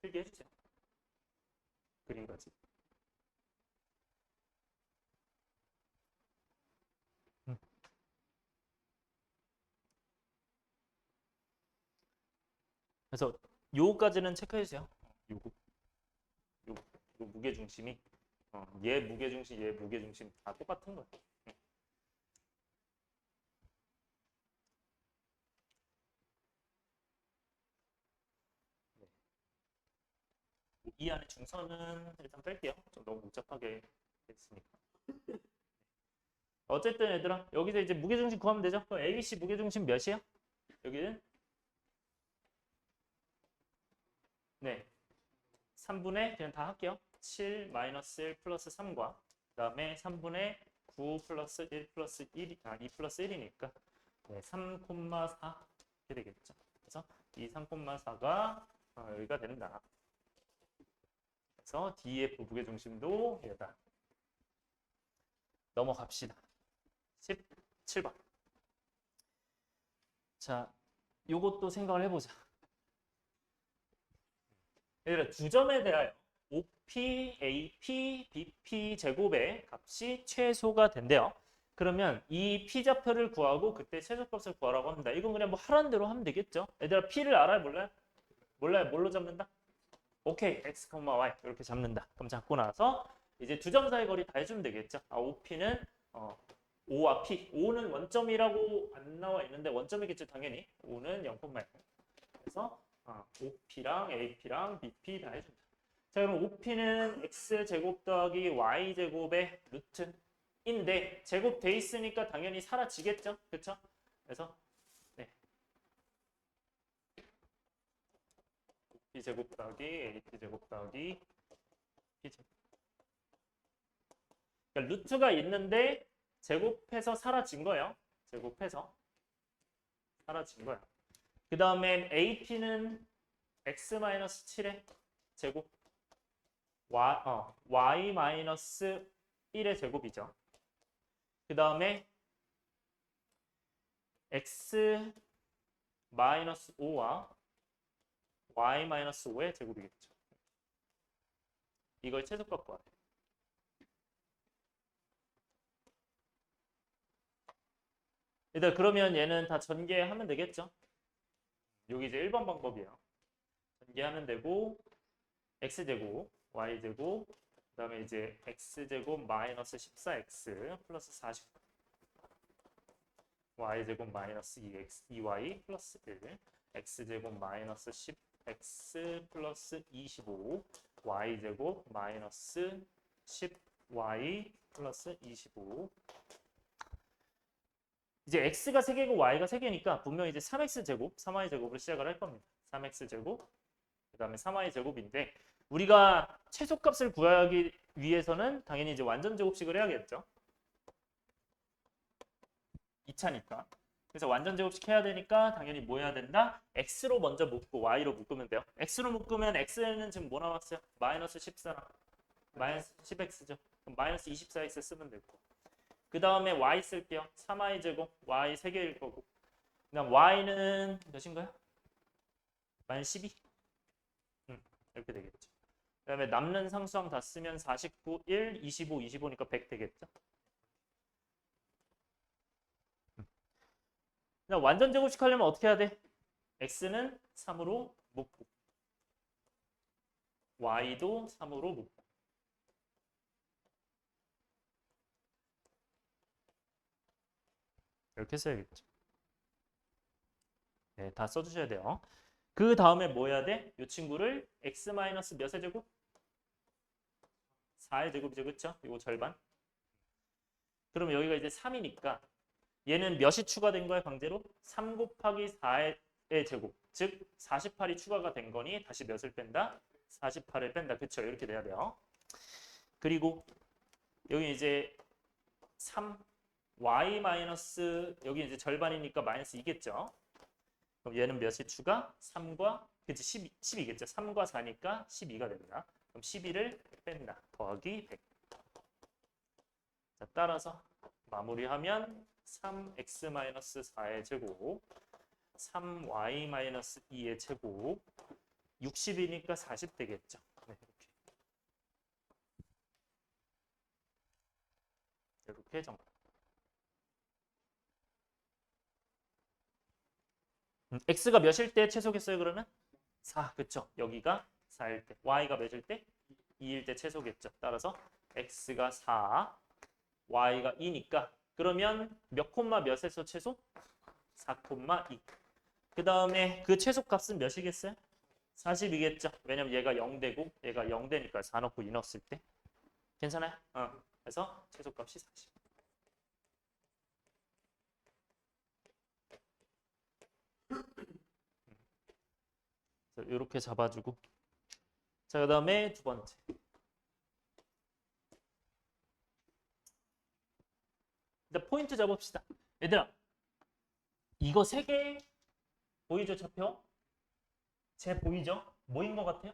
필기 해주세요. 그림까지. 그래서 요거까지는 체크해 주세요. 요거 요 무게 중심이 얘 무게 중심 얘 무게 중심 다 똑같은 거예요. 네. 이 안에 중선은 일단 뺄게요. 좀 너무 복잡하게 했으니까. 어쨌든 얘들아 여기서 이제 무게 중심 구하면 되죠. 그럼 ABC 무게 중심 몇이야? 여기는 네 3분의 그냥 다 할게요. 7 마이너스 1 플러스 3과 그 다음에 3분의 9 플러스 1 플러스 1, 2 플러스 1이니까 네, 3,4 이렇게 되겠죠. 그래서 이 3,4가 여기가 된다. 그래서 DF 무게중심도 얘다. 넘어갑시다. 17번. 자, 요것도 생각을 해보자. 얘들아, 두 점에 대하여 OP, AP, BP 제곱의 값이 최소가 된대요. 그러면 이 P좌표를 구하고 그때 최소값을 구하라고 합니다. 이건 그냥 뭐 하라는 대로 하면 되겠죠. 얘들아, P를 알아요? 몰라요? 몰라요? 뭘로 잡는다? 오케이, X, Y 이렇게 잡는다. 그럼 잡고 나서 이제 두 점 사이 거리 다 해주면 되겠죠. OP는 O와 P. O는 원점이라고 안 나와 있는데 원점이겠죠, 당연히. O는 0,1. 그래서 OP랑 AP랑 BP 다 해준다. 자, 그럼 OP는 X제곱 더하기 Y제곱의 루트인데 제곱돼 있으니까 당연히 사라지겠죠? 그렇죠? 그래서 네. OP제곱 더하기 AP제곱 더하기 P제곱. 그러니까 루트가 있는데 제곱해서 사라진 거예요. 제곱해서 사라진 거야. 그 다음에 AP는 X-7의 제곱 Y-1의 제곱이죠. 그 다음에 X-5와 Y-5의 제곱이겠죠. 이걸 최소값 구하래. 일단 그러면 얘는 다 전개하면 되겠죠. 여기 이제 1번 방법이에요. 전개하면 되고 x제곱, y제곱, 그 다음에 이제 x제곱 마이너스 14x 플러스 49 y제곱 마이너스 2x, 2y 플러스 1 x제곱 마이너스 10x 플러스 25 y제곱 마이너스 10y 플러스 25 이제 x가 3개고 y가 3개니까 분명히 이제 3x제곱, 3y제곱으로 시작을 할 겁니다. 3x제곱, 그 다음에 3y제곱인데 우리가 최소값을 구하기 위해서는 당연히 이제 완전제곱식을 해야겠죠. 2차니까. 그래서 완전제곱식 해야 되니까 당연히 뭐 해야 된다? x로 먼저 묶고 y로 묶으면 돼요. x로 묶으면 x는 지금 뭐 나왔어요? 마이너스 14랑 마이너스 10x죠. 그럼 마이너스 24x 쓰면 되고. 그 다음에 y 쓸게요. 3y 제곱, y 3개일 거고. 그 다음 y는 몇인가요? 마이너스 12. 이렇게 되겠죠. 그 다음에 남는 상수항 다 쓰면 49, 1, 25, 25니까 100 되겠죠. 그다음 완전 제곱식 하려면 어떻게 해야 돼? x는 3으로 묶고 y도 3으로 묶고 이렇게 써야겠죠. 네, 다 써주셔야 돼요. 그 다음에 뭐 해야 돼? 이 친구를 x 마이너스 몇의 제곱? 4의 제곱이죠, 그렇죠? 이거 절반. 그럼 여기가 이제 3이니까 얘는 몇이 추가된 거야 강제로? 3 곱하기 4의 제곱. 즉 48이 추가가 된 거니 다시 몇을 뺀다? 48을 뺀다. 그쵸? 이렇게 돼야 돼요. 그리고 여기 이제 3 y 마이너스 여기 이제 절반이니까 마이너스 2겠죠. 그럼 얘는 몇이 추가? 3과 그치 12겠죠. 3과 4니까 12가 됩니다. 그럼 12를 뺀다. 더하기 100. 자, 따라서 마무리하면 3x-4의 제곱 3y-2의 제곱 60이니까 40 되겠죠. 네, 이렇게 정답. x가 몇일 때 최소겠어요 그러면? 4 그쵸? 여기가 4일 때 y가 몇일 때? 2일 때 최소겠죠. 따라서 x가 4 y가 2니까 그러면 몇 콤마 몇에서 최소? 4,2. 그 다음에 그 최소 값은 몇이겠어요? 40이겠죠. 왜냐면 얘가 0되고 얘가 0되니까 4 넣고 2 넣었을 때. 괜찮아요? 그래서 최소 값이 40. 이렇게 잡아주고. 자, 그 다음에 두 번째. 일단 포인트 잡읍시다. 얘들아, 이거 세 개 보이죠, 차표? 제 보이죠? 뭐인 것 같아요?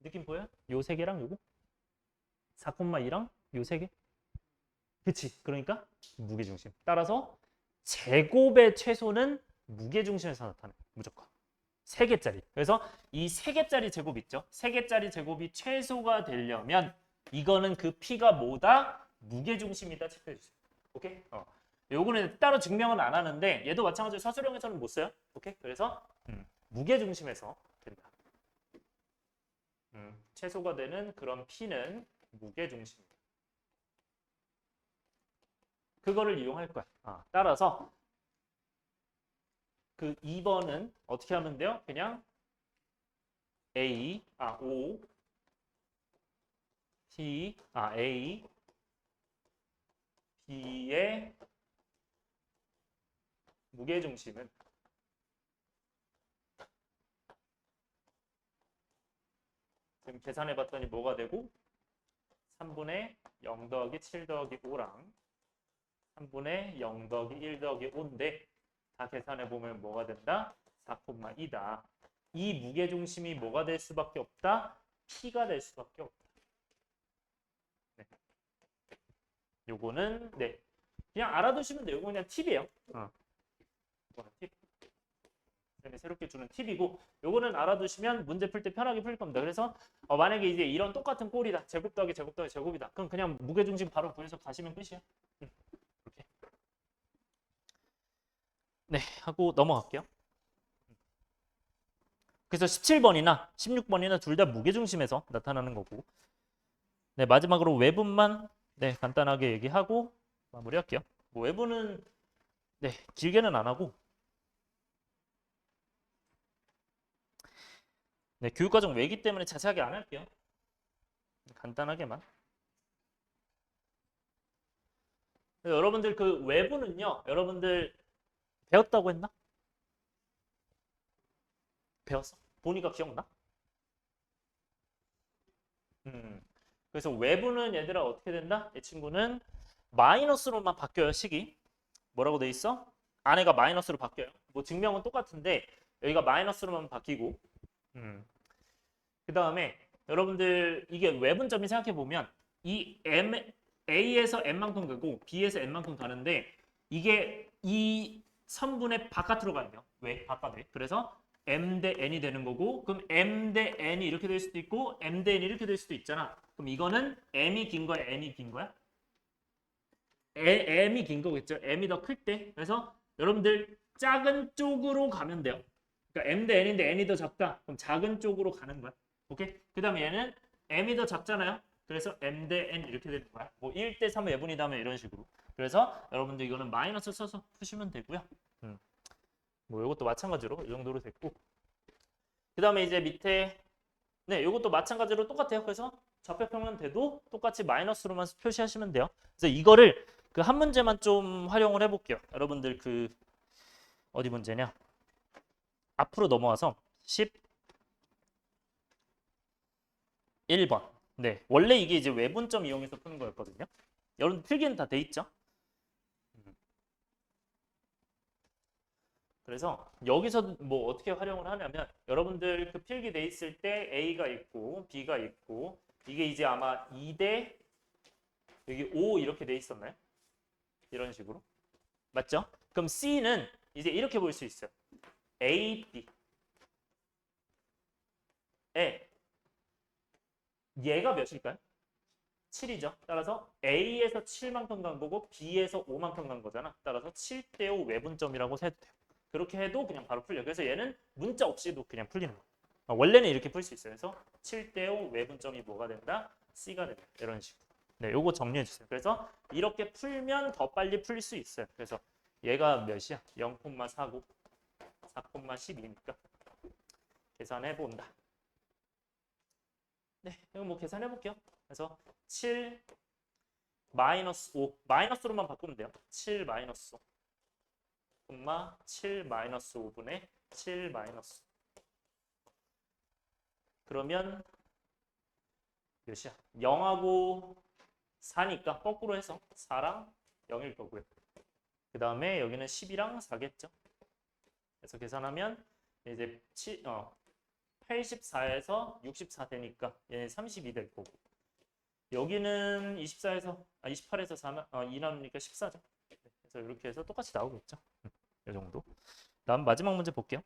느낌 보여요? 요 세 개랑 요거? 4,2랑 요 세 개? 그치? 그러니까 무게중심. 따라서 제곱의 최소는 무게중심에서 나타나요. 무조건. 3개짜리. 그래서 이 3개짜리 제곱 있죠? 3개짜리 제곱이 최소가 되려면 이거는 그 P가 뭐다? 무게중심이다. 체크해주세요. 오케이? 요거는 따로 증명은 안 하는데 얘도 마찬가지로 서술형에서는 못 써요. 오케이? 그래서 무게중심에서 된다. 최소가 되는 그런 P는 무게중심. 그거를 이용할 거야. 따라서 그 2번은 어떻게 하면 돼요? 그냥 O, P, A, B의 무게중심은 지금 계산해 봤더니 뭐가 되고 3분의 0 더하기 7 더하기 5랑 3분의 0 더하기 1 더하기 5인데 다 계산해 보면 뭐가 된다? 4,2다. 이 무게중심이 뭐가 될 수밖에 없다? P가 될 수밖에 없다. 네. 요거는 네 그냥 알아두시면 돼요. 요거 그냥 팁이에요. 이거는 팁. 새롭게 주는 팁이고 요거는 알아두시면 문제 풀 때 편하게 풀 겁니다. 그래서 만약에 이제 이런 똑같은 꼴이다. 제곱 더하기 제곱 더하기 제곱이다. 그럼 그냥 무게중심 바로 구해서 가시면 끝이에요. 이렇게. 네, 하고 넘어갈게요. 그래서 17번이나 16번이나 둘 다 무게중심에서 나타나는 거고. 네, 마지막으로 외분만 네, 간단하게 얘기하고 마무리할게요. 뭐 외분은 네, 길게는 안 하고 네, 교육과정 외기 때문에 자세하게 안 할게요. 간단하게만. 네, 여러분들 그 외부는요. 여러분들 배웠다고 했나? 배웠어? 보니까 기억나? 그래서 외부는 얘들아 어떻게 된다? 이 친구는 마이너스로만 바뀌어요. 식이. 뭐라고 돼 있어? 안에가 마이너스로 바뀌어요. 뭐 증명은 똑같은데 여기가 마이너스로만 바뀌고 그 다음에 여러분들 이게 외분점이 생각해 보면 이 M, A에서 N만큼 가고 B에서 N만큼 가는데 이게 이 선분의 바깥으로 가요. 왜? 바깥에. 그래서 M 대 N이 되는 거고 그럼 M 대 N이 이렇게 될 수도 있고 M 대 N이 이렇게 될 수도 있잖아. 그럼 이거는 M이 긴 거야? N이 긴 거야? M이 긴 거겠죠. M이 더 클 때. 그래서 여러분들 작은 쪽으로 가면 돼요. 그러니까 M 대 N인데 N이 더 작다. 그럼 작은 쪽으로 가는 거야. 오케이? 그 다음에 얘는 M이 더 작잖아요. 그래서 M 대 N 이렇게 되는 거야. 뭐 1대 3 외분이다면 이런 식으로. 그래서 여러분들 이거는 마이너스 써서 푸시면 되고요. 뭐 이것도 마찬가지로 이 정도로 됐고. 그 다음에 이제 밑에 네, 이것도 마찬가지로 똑같아요. 그래서 좌표평면 돼도 똑같이 마이너스로만 표시하시면 돼요. 그래서 이거를 그 한 문제만 좀 활용을 해볼게요. 여러분들 그 어디 문제냐? 앞으로 넘어와서 11번. 네, 원래 이게 이제 외분점 이용해서 푸는 거였거든요. 여러분 필기는 다 돼 있죠? 그래서 여기서 뭐 어떻게 활용을 하냐면 여러분들 그 필기 돼 있을 때 A가 있고 B가 있고 이게 이제 아마 2대 여기 5 이렇게 돼 있었나요? 이런 식으로. 맞죠? 그럼 C는 이제 이렇게 볼 수 있어요. A, B. 에 얘가 몇일까요? 7이죠. 따라서 A에서 7만큼 간 거고 B에서 5만큼 간 거잖아. 따라서 7대 5 외분점이라고 해도 돼요. 그렇게 해도 그냥 바로 풀려. 그래서 얘는 문자 없이도 그냥 풀리는 거야. 원래는 이렇게 풀 수 있어요. 그래서 7대 5 외분점이 뭐가 된다? C가 된다. 이런 식으로. 네, 요거 정리해 주세요. 그래서 이렇게 풀면 더 빨리 풀 수 있어요. 그래서 얘가 몇이야? 0,49, 4,12니까 계산해 본다. 네, 이거 뭐 계산해 볼게요. 그래서 7 마이너스 5 마이너스로만 바꾸면 돼요. 7 마이너스 5 콤마 7 마이너스 5분의 7 마이너스 그러면 몇이야? 0하고 4니까 거꾸로 해서 4랑 0일 거고요. 그 다음에 여기는 10이랑 4겠죠. 그래서 계산하면 이제 84에서 64 되니까 얘는 32 될 거고 여기는 24에서 28에서 2 나누니까 14죠. 그래서 이렇게 해서 똑같이 나오겠죠. 이 정도. 다음 마지막 문제 볼게요.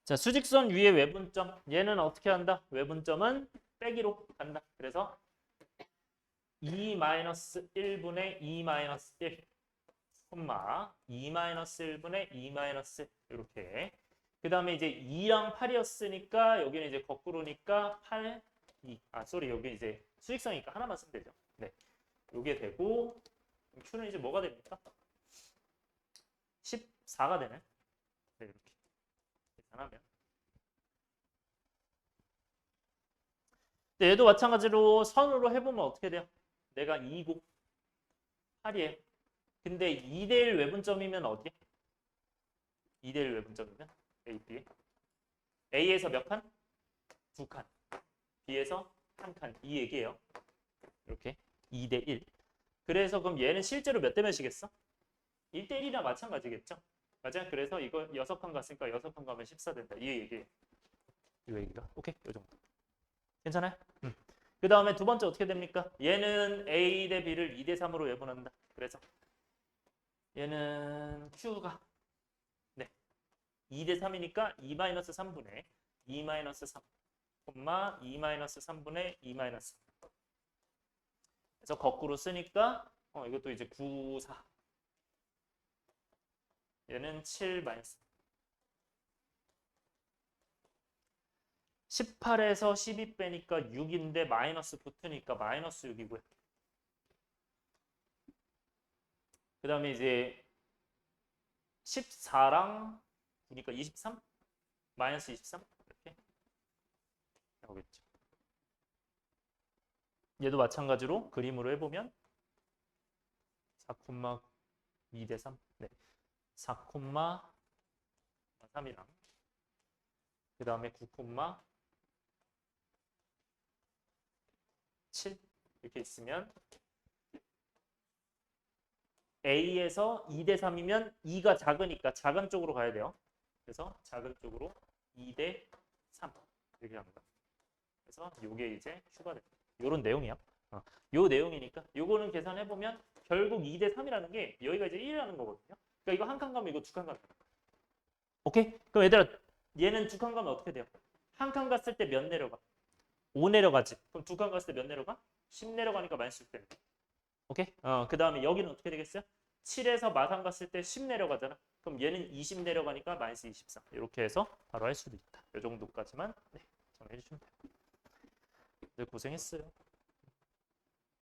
자, 수직선 위에 외분점. 얘는 어떻게 한다? 외분점은 빼기로 간다. 그래서 2-1분의 2-1, 콤마 2-1분의 2-1 이렇게. 그 다음에 이제 2랑 8이었으니까 여기는 이제 거꾸로니까 8, 2. 여기 이제 수직선이니까 하나만 쓰면 되죠. 네. 요게 되고 Q는 이제 뭐가 됩니까? 14가 되네. 네, 이렇게 계산하면. 네, 얘도 마찬가지로 선으로 해보면 어떻게 돼요? 내가 2고 8이에요. 근데 2대1 외분점이면 어디야? 2대1 외분점이면 A, B에 A에서 몇 칸? 2칸. B에서 1칸. 이 얘기예요. 이렇게 2대1. 그래서 그럼 얘는 실제로 몇 대 몇이겠어? 1대1이랑 마찬가지겠죠? 맞아? 그래서 이거 6칸 갔으니까 6칸 가면 14 된다. 이 얘기예요. 이 얘기가. 오케이? 이 정도. 괜찮아요? 그 다음에 두 번째 어떻게 됩니까? 얘는 A 대 B를 2대 3으로 외분한다. 그래서 얘는 Q가 네 2대 3이니까 2-3분의 2-3 콤마 2-3분의 2-3 그래서 거꾸로 쓰니까 이것도 이제 9, 4 얘는 7 마이너스 18에서 12 빼니까 6인데 마이너스 붙으니까 마이너스 6이고요. 그 다음에 이제 14랑 9니까 23? 마이너스 23? 이렇게 나오겠죠. 얘도 마찬가지로 그림으로 해보면 4,2 대 3 네. 4,3이랑 그 다음에 9,7 이렇게 있으면 A에서 2대 3이면 2가 작으니까 작은 쪽으로 가야 돼요. 그래서 작은 쪽으로 2대 3 이렇게 합니다. 그래서 이게 이제 Q가 됩니다. 이런 내용이야. 요 내용이니까 요거는 계산해보면 결국 2대 3이라는 게 여기가 이제 1이라는 거거든요. 그러니까 이거 한 칸 가면 이거 두 칸 가면 오케이? 그럼 얘들아 얘는 두 칸 가면 어떻게 돼요? 한 칸 갔을 때 몇 내려가? 5 내려가지. 그럼 두 칸 갔을 때 몇 내려가? 10 내려가니까 마이너스 6 되는 거야. 오케이? 그 다음에 여기는 어떻게 되겠어요? 7에서 마상 갔을 때 10 내려가잖아. 그럼 얘는 20 내려가니까 마이너스 24. 이렇게 해서 바로 할 수도 있다. 이 정도까지만 정리해 주시면 돼요. 네, 고생했어요.